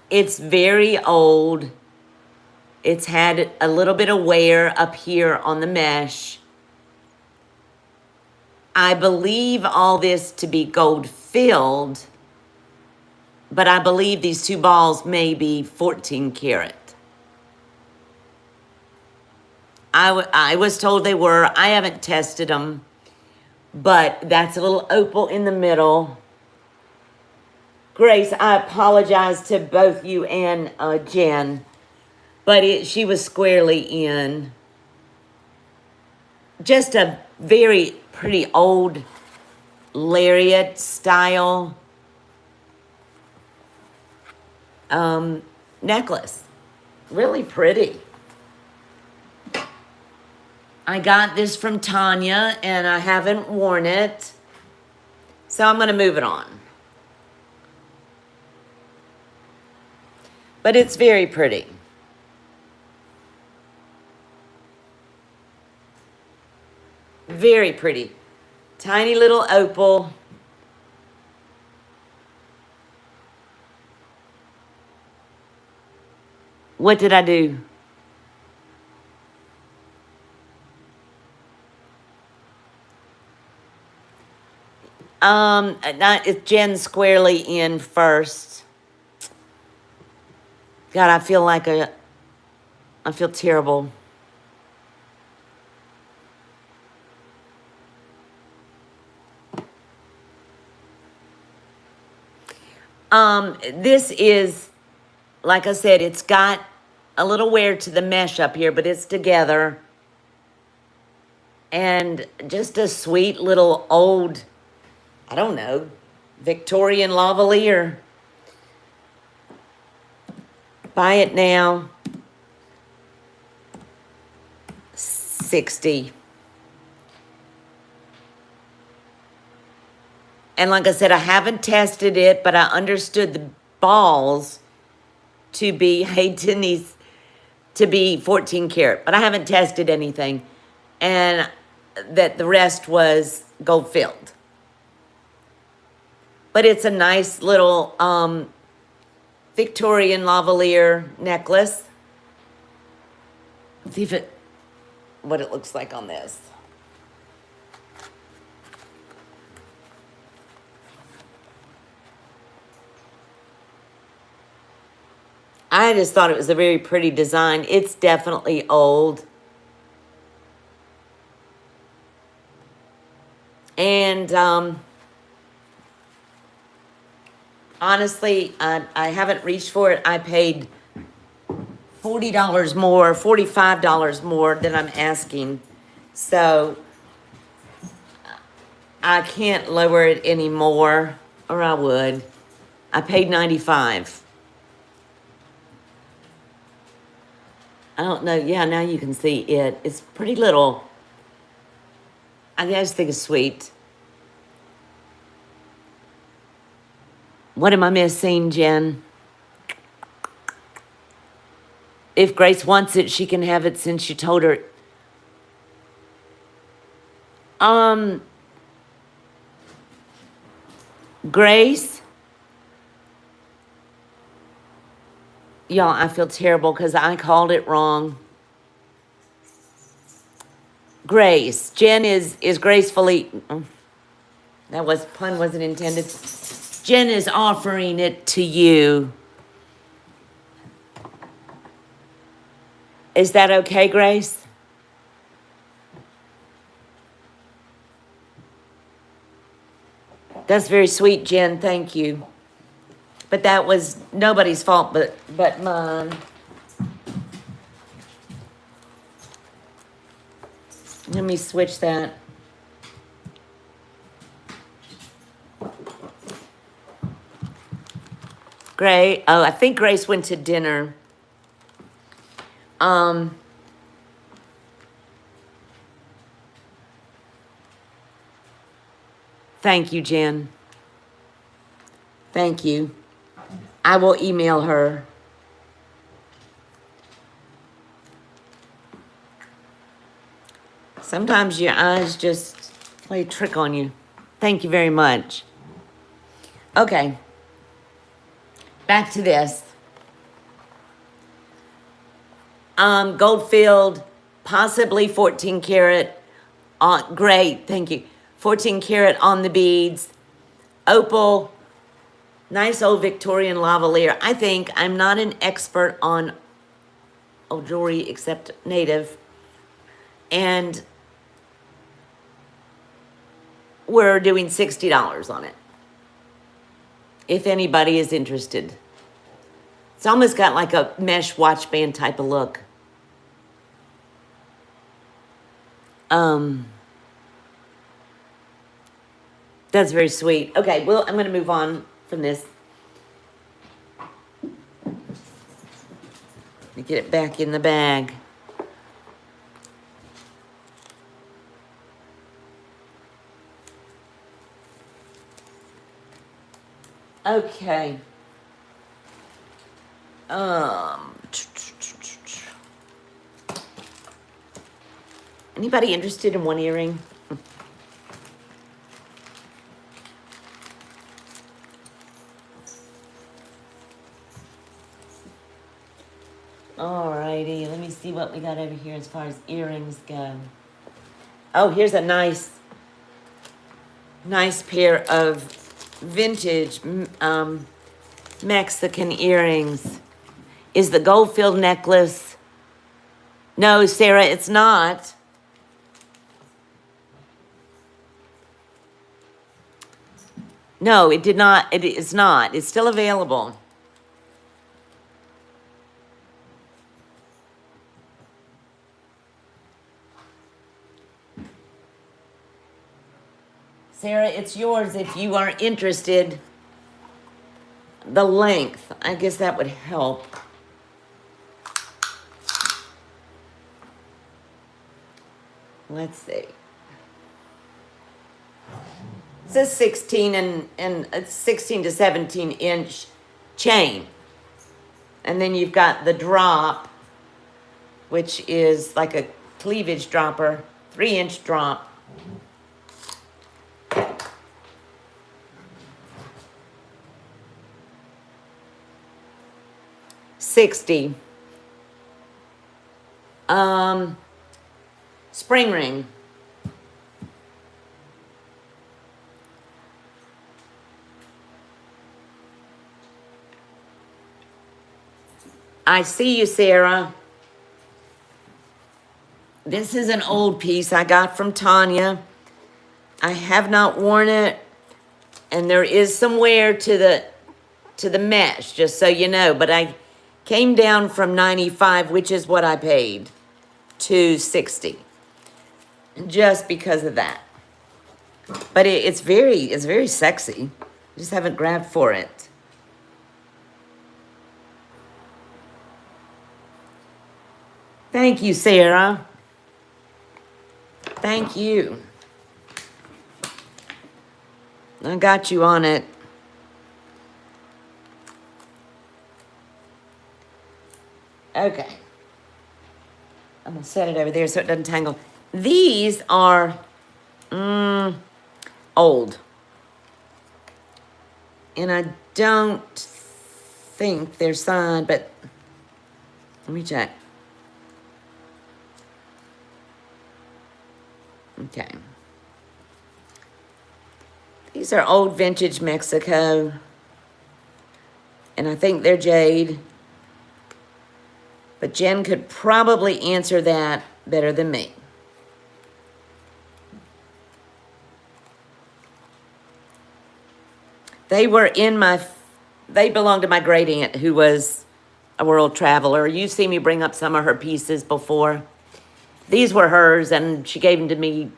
it's very old. It's had a little bit of wear up here on the mesh. I believe all this to be gold filled, but I believe these two balls may be 14 karat. I was told they were. I haven't tested them, but that's a little opal in the middle. Grace, I apologize to both you and Jen, but she was squarely in. Just a very pretty old lariat style necklace. Really pretty. I got this from Tanya and I haven't worn it, so I'm going to move it on. But it's very pretty. Very pretty. Tiny little opal. What did I do? It's Jen squarely in first. God, I feel terrible. This is, like I said, it's got a little wear to the mesh up here, but it's together. And just a sweet little old, I don't know, Victorian lavalier. Buy it now. 60. And like I said, I haven't tested it, but I understood the balls to be, hey Denise, to be 14 karat. But I haven't tested anything. And that the rest was gold filled. But it's a nice little Victorian lavalier necklace. Let's see what it looks like on this. I just thought it was a very pretty design. It's definitely old. And honestly, I haven't reached for it. I paid $40 more, $45 more than I'm asking. So I can't lower it anymore, or I would. I paid $95. I don't know. Yeah, now you can see it. It's pretty little. I just think it's sweet. What am I missing, Jen? If Grace wants it, she can have it since you told her. Grace, y'all, I feel terrible because I called it wrong. Grace, Jen is gracefully. That was pun wasn't intended. Jen is offering it to you. Is that okay, Grace? That's very sweet, Jen. Thank you. But that was nobody's fault but mine. Let me switch that. Great. Oh, I think Grace went to dinner. Thank you, Jen. Thank you. I will email her. Sometimes your eyes just play a trick on you. Thank you very much. Okay. Back to this. Goldfield, possibly 14 karat. Great, thank you. 14 karat on the beads. Opal, nice old Victorian lavalier. I think I'm not an expert on old jewelry except native. And we're doing $60 on it. If anybody is interested. It's almost got like a mesh watch band type of look. That's very sweet. Okay, well, I'm going to move on from this. Let me get it back in the bag. Okay. Anybody interested in one earring? Alrighty, let me see what we got over here as far as earrings go. Oh, here's a nice pair of vintage Mexican earrings. Is the gold-filled necklace? No, Sarah, it's not. No, it did not. It is not. It's still available. Sarah, it's yours if you are interested. The length, I guess that would help. Let's see. It says 16 and it's 16 to 17 inch chain. And then you've got the drop, which is like a cleavage dropper, 3-inch drop. $60. Spring ring. I see you, Sarah. This is an old piece I got from Tanya. I have not worn it, and there is some wear to the mesh, just so you know. But I came down from 95, which is what I paid, to 60, just because of that. But it's very sexy. I just haven't grabbed for it. Thank you, Sarah. Thank you. I got you on it. Okay. I'm going to set it over there so it doesn't tangle. These are old. And I don't think they're signed, but let me check. Okay. These are old vintage Mexico. And I think they're jade. But Jen could probably answer that better than me. They belonged to my great aunt who was a world traveler. You see me bring up some of her pieces before. These were hers and she gave them to me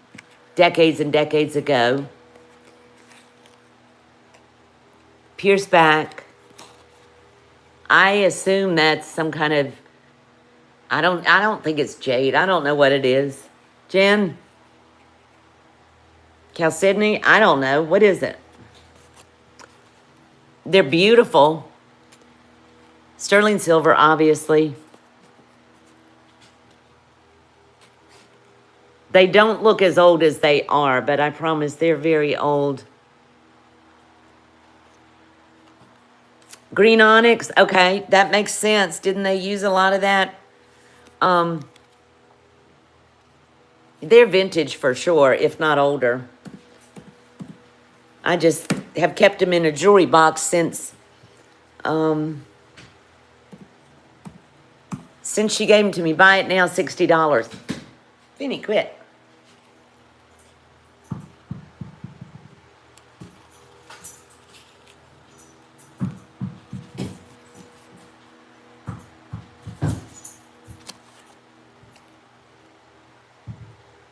decades and decades ago. Pierce back. I assume that's some kind of, I don't think it's jade. I don't know what it is. Jen? Chalcedony? I don't know. What is it? They're beautiful. Sterling silver, obviously. They don't look as old as they are, but I promise they're very old. Green onyx, okay, that makes sense. Didn't they use a lot of that? They're vintage for sure, if not older. I just have kept them in a jewelry box since she gave them to me. Buy it now, $60. Vinny, quit.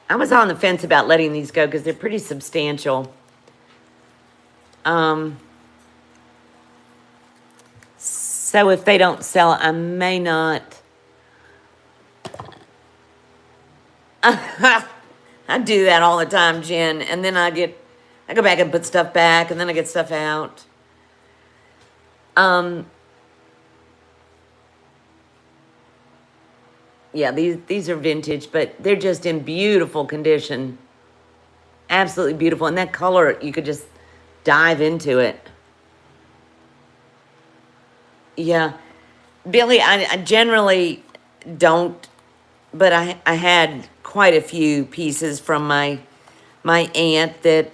I was on the fence about letting these go because they're pretty substantial. So if they don't sell, I may not. I do that all the time, Jen, and then I go back and put stuff back, and then I get stuff out. Yeah, these are vintage, but they're just in beautiful condition. Absolutely beautiful. And that color, you could just dive into it. Yeah. Billy, I generally don't, but I had quite a few pieces from my aunt that,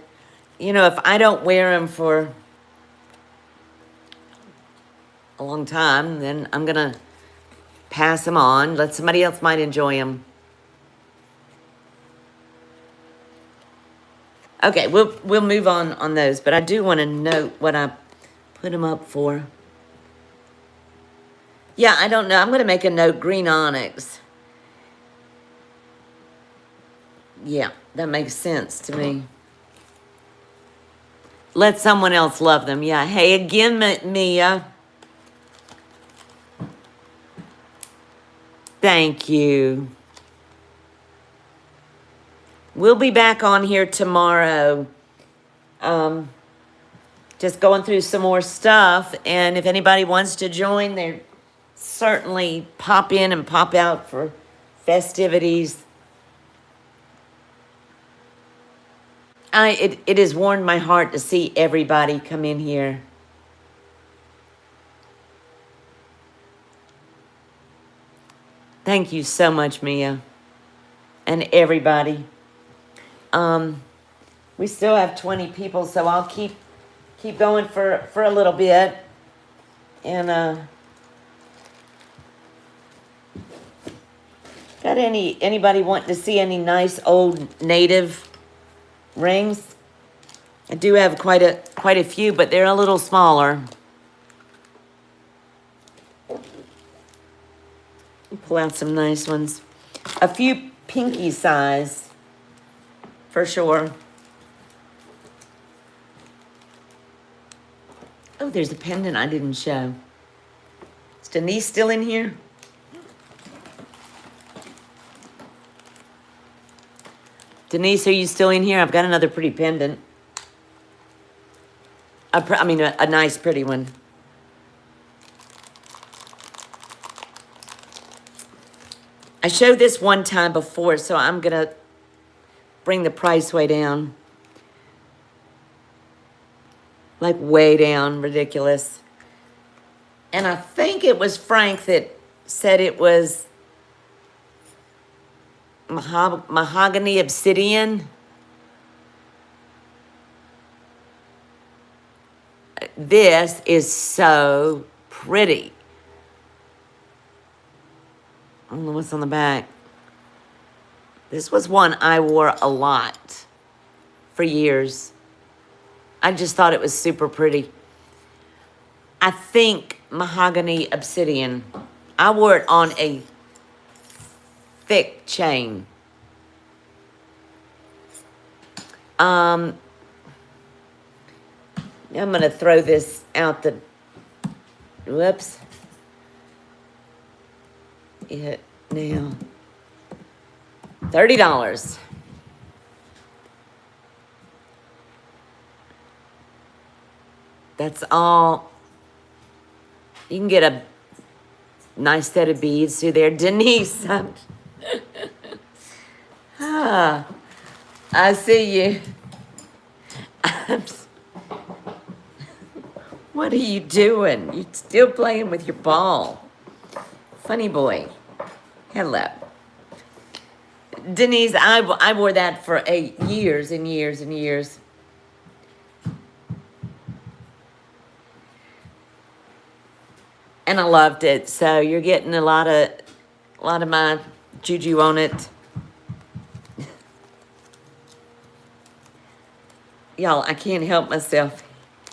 you know, if I don't wear them for a long time, then I'm going to pass them on. Let somebody else might enjoy them. Okay, we'll move on those, but I do want to note what I put them up for. Yeah, I don't know. I'm going to make a note, green onyx. Yeah, that makes sense to me. Let someone else love them. Yeah. Hey, again, Mia. Thank you. We'll be back on here tomorrow. Just going through some more stuff. And if anybody wants to join, they're certainly pop in and pop out for festivities. It has warmed my heart to see everybody come in here. Thank you so much, Mia. And everybody. We still have 20 people, so I'll keep going for a little bit. And got anybody want to see any nice old native rings? I do have quite a few, but they're a little smaller. Pull out some nice ones. A few pinky size, for sure. Oh, there's a pendant I didn't show. Is Denise still in here? Denise, are you still in here? I've got another pretty pendant. A nice pretty one. I showed this one time before, so I'm going to bring the price way down. like way down, ridiculous. And I think it was Frank that said it was mahogany obsidian. This is so pretty. I don't know what's on the back. This was one I wore a lot for years. I just thought it was super pretty. I think mahogany obsidian. I wore it on a thick chain. I'm gonna throw this out the, whoops. It now, $30. That's all. You can get a nice set of beads through there. Denise, I see you. What are you doing? You're still playing with your ball. Funny boy. Hello. Denise, I wore that for years and years and years. And I loved it. So you're getting a lot of my juju on it. Y'all, I can't help myself.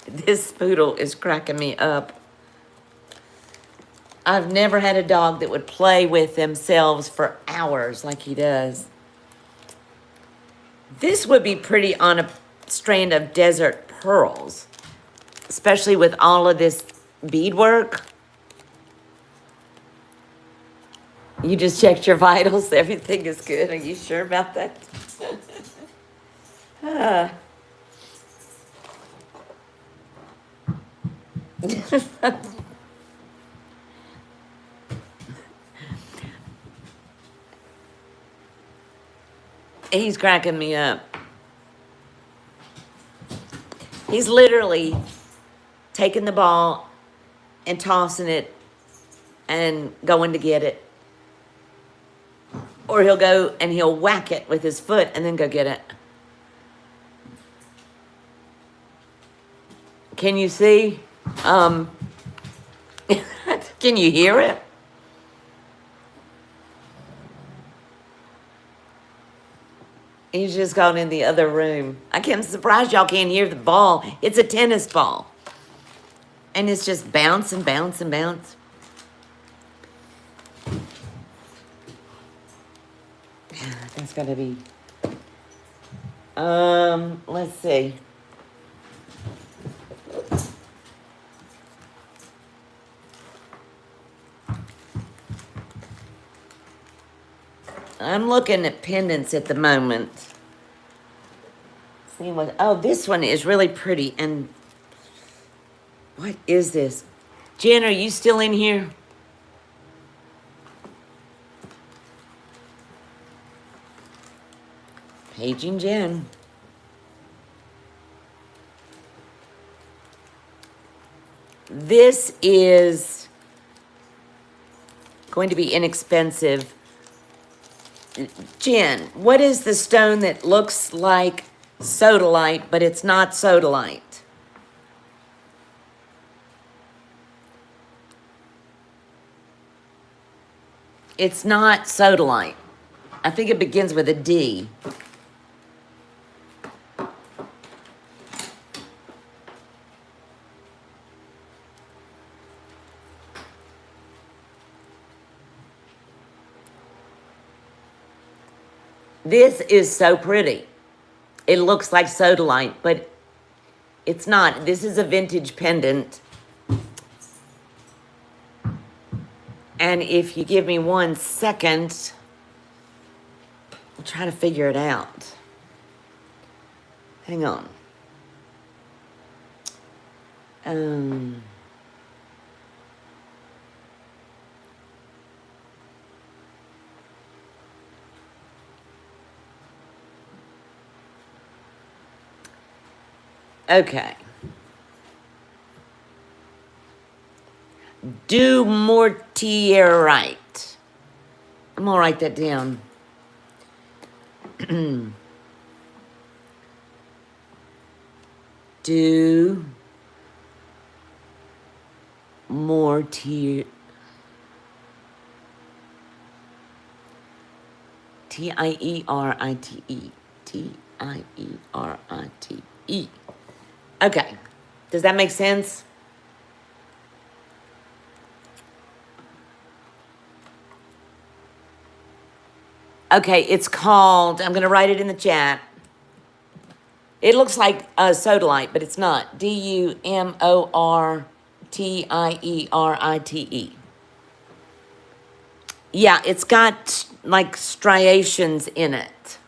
This poodle is cracking me up. I've never had a dog that would play with themselves for hours like he does. This would be pretty on a strand of desert pearls, especially with all of this beadwork. You just checked your vitals. Everything is good. Are you sure about that? He's cracking me up. He's literally taking the ball and tossing it and going to get it. Or he'll go and he'll whack it with his foot and then go get it. Can you see? Can you hear it? He's just gone in the other room. I'm surprised y'all can't hear the ball. It's a tennis ball. And it's just bounce and bounce and bounce. That's gotta be. Let's see. I'm looking at pendants at the moment. See what? Oh, this one is really pretty. And what is this? Jen, are you still in here? Paging Jen. This is going to be inexpensive. Jen, what is the stone that looks like sodalite, but it's not sodalite? It's not sodalite. I think it begins with a D. This is so pretty. It looks like sodalite, but it's not. This is a vintage pendant. And if you give me 1 second, I'll try to figure it out. Hang on. Okay. Do mortierite. I'm gonna write that down. Do mortier. Tierite. Tierite. Okay. Does that make sense? Okay, it's called, I'm going to write it in the chat. It looks like a sodalite, but it's not. Dumortierite. Yeah, it's got like striations in it.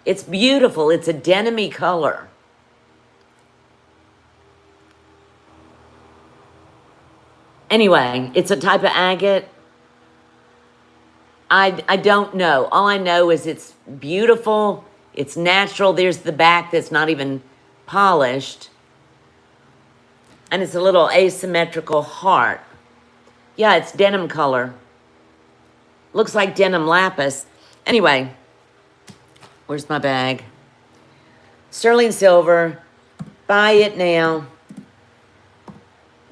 It's beautiful. It's a denim-y color. Anyway, it's a type of agate. I don't know. All I know is it's beautiful. It's natural. There's the back that's not even polished. And it's a little asymmetrical heart. Yeah, it's denim color. Looks like denim lapis. Anyway, where's my bag? Sterling silver. Buy it now.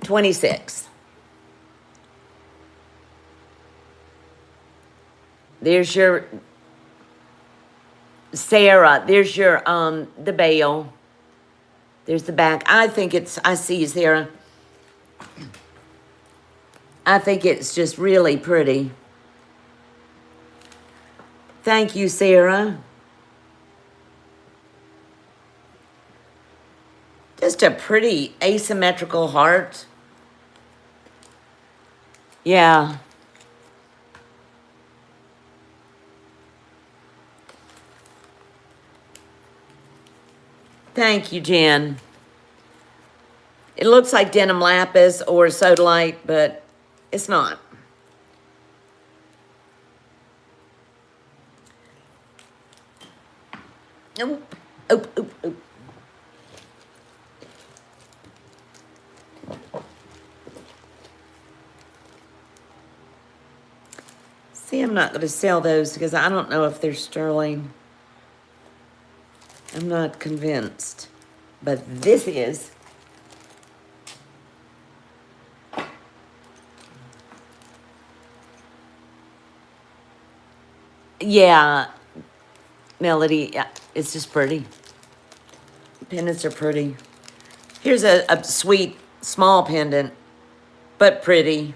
26. There's your Sarah. There's your the bail. There's the back. I see Sarah. I think it's just really pretty. Thank you, Sarah. Just a pretty asymmetrical heart. Yeah. Thank you, Jen. It looks like denim lapis or sodalite, but it's not. Oop, oop, oop, oop. See, I'm not going to sell those because I don't know if they're sterling. I'm not convinced. But this is. Yeah, Melody, yeah, it's just pretty. Pendants are pretty. Here's a sweet, small pendant, but pretty.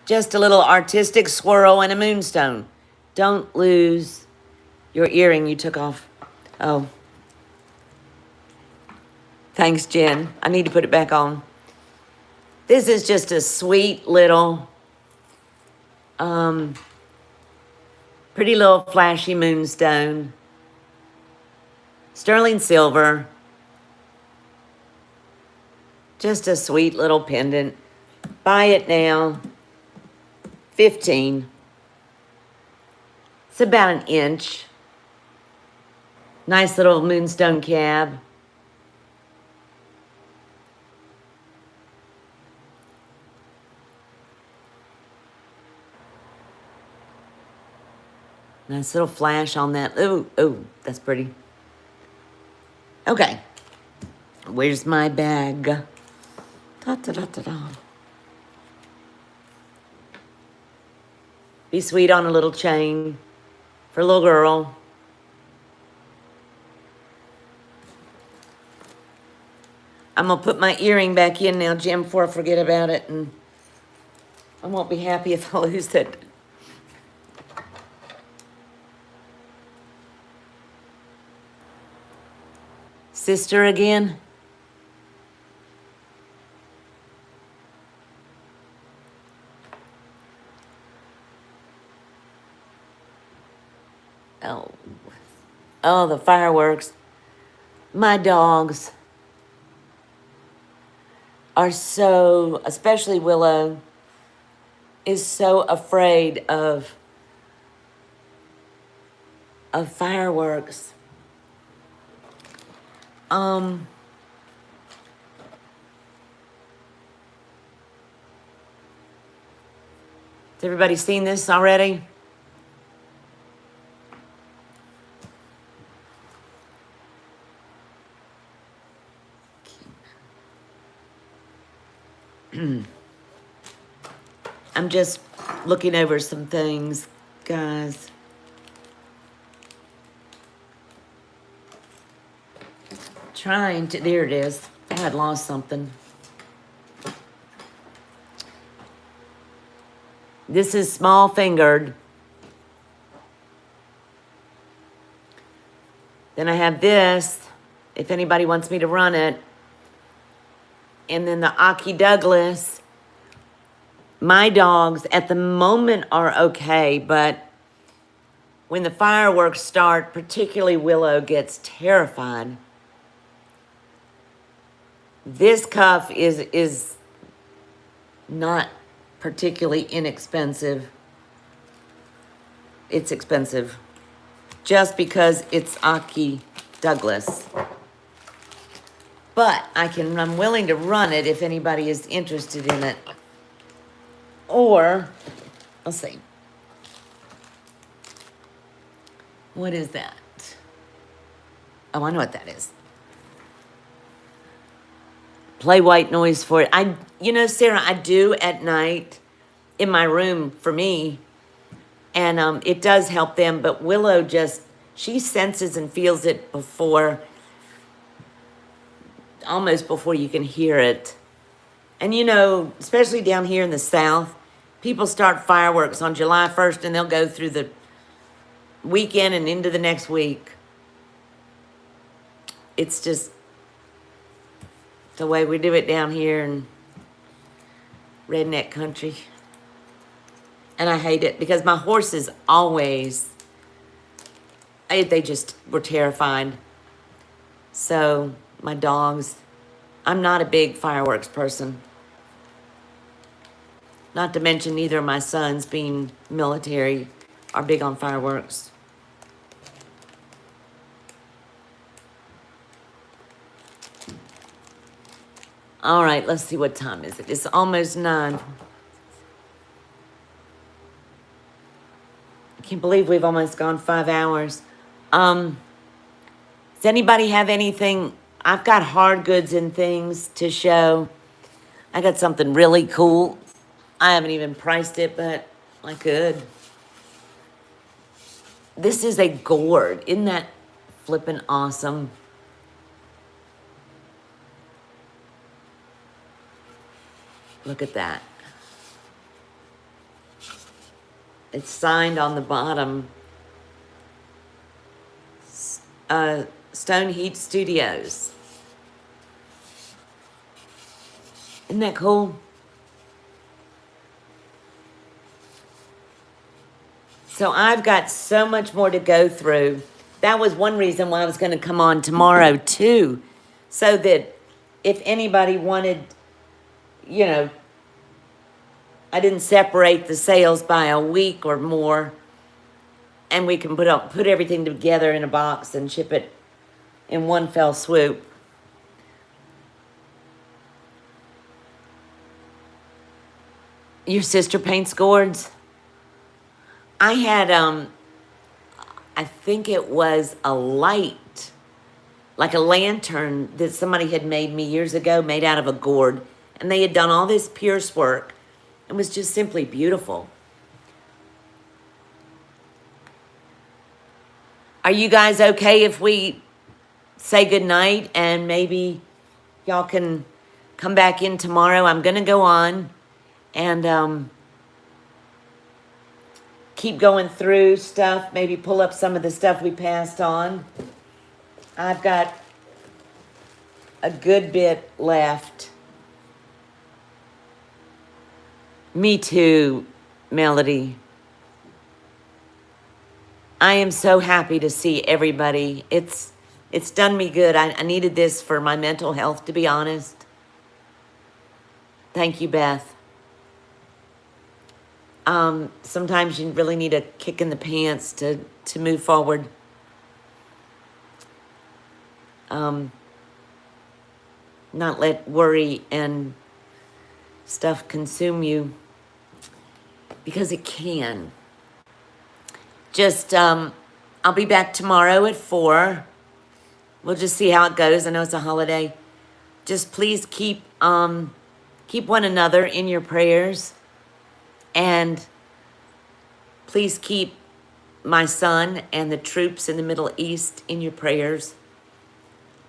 Just a little artistic swirl and a moonstone. Don't lose your earring you took off. Oh. Thanks, Jen. I need to put it back on. This is just a sweet little, pretty little flashy moonstone. Sterling silver. Just a sweet little pendant. Buy it now. 15. It's about an inch. Nice little moonstone cab. Nice little flash on that. Ooh, ooh, that's pretty. Okay. Where's my bag? Da, da, da, da, da. Be sweet on a little chain for a little girl. I'm going to put my earring back in now, Jim, before I forget about it. And I won't be happy if I lose it. Sister again? Oh. Oh, the fireworks. My dogs are so, especially Willow, is so afraid of of fireworks. Has everybody seen this already? I'm just looking over some things, guys. Trying to, there it is. I had lost something. This is small fingered. Then I have this, if anybody wants me to run it. And then the Aki Douglas. My dogs at the moment are okay, but when the fireworks start, particularly Willow gets terrified. This cuff is not particularly inexpensive. It's expensive just because it's Aki Douglas. But I'm willing to run it if anybody is interested in it. Or, let's see. What is that? Oh, I know what that is. Play white noise for it. You know, Sarah, I do at night in my room for me. And it does help them. But Willow she senses and feels it almost before you can hear it. And you know, especially down here in the South, people start fireworks on July 1st and they'll go through the weekend and into the next week. It's just the way we do it down here in redneck country. And I hate it because my horses they just were terrified. So my dogs, I'm not a big fireworks person. Not to mention neither of my sons, being military, are big on fireworks. All right, let's see, what time is it? It's almost 9. I can't believe we've almost gone 5 hours. Does anybody have anything? I've got hard goods and things to show. I got something really cool. I haven't even priced it, but I could. This is a gourd. Isn't that flippin' awesome? Look at that. It's signed on the bottom. Stone Heat Studios. Isn't that cool? So I've got so much more to go through. That was one reason why I was going to come on tomorrow too. So that if anybody wanted, you know, I didn't separate the sales by a week or more. And we can put everything together in a box and ship it in one fell swoop. Your sister paints gourds? I had, I think it was a light, like a lantern that somebody had made me years ago, made out of a gourd. And they had done all this pierce work. It was just simply beautiful. Are you guys okay if we say goodnight and maybe y'all can come back in tomorrow? I'm going to go on and keep going through stuff, maybe pull up some of the stuff we passed on. I've got a good bit left. Me too, Melody. I am so happy to see everybody. It's done me good. I needed this for my mental health, to be honest. Thank you, Beth. Sometimes you really need a kick in the pants to move forward. not let worry and stuff consume you, because it can. Just, I'll be back tomorrow at 4. We'll just see how it goes. I know it's a holiday. Just please keep one another in your prayers, and please keep my son and the troops in the Middle East in your prayers.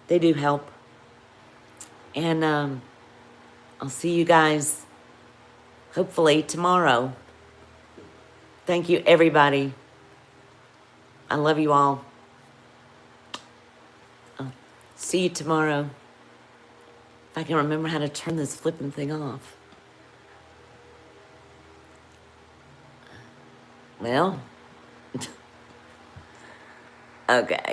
They do help. And I'll see you guys hopefully tomorrow. Thank you, everybody. I love you all. I'll see you tomorrow. If I can remember how to turn this flipping thing off. Well, okay.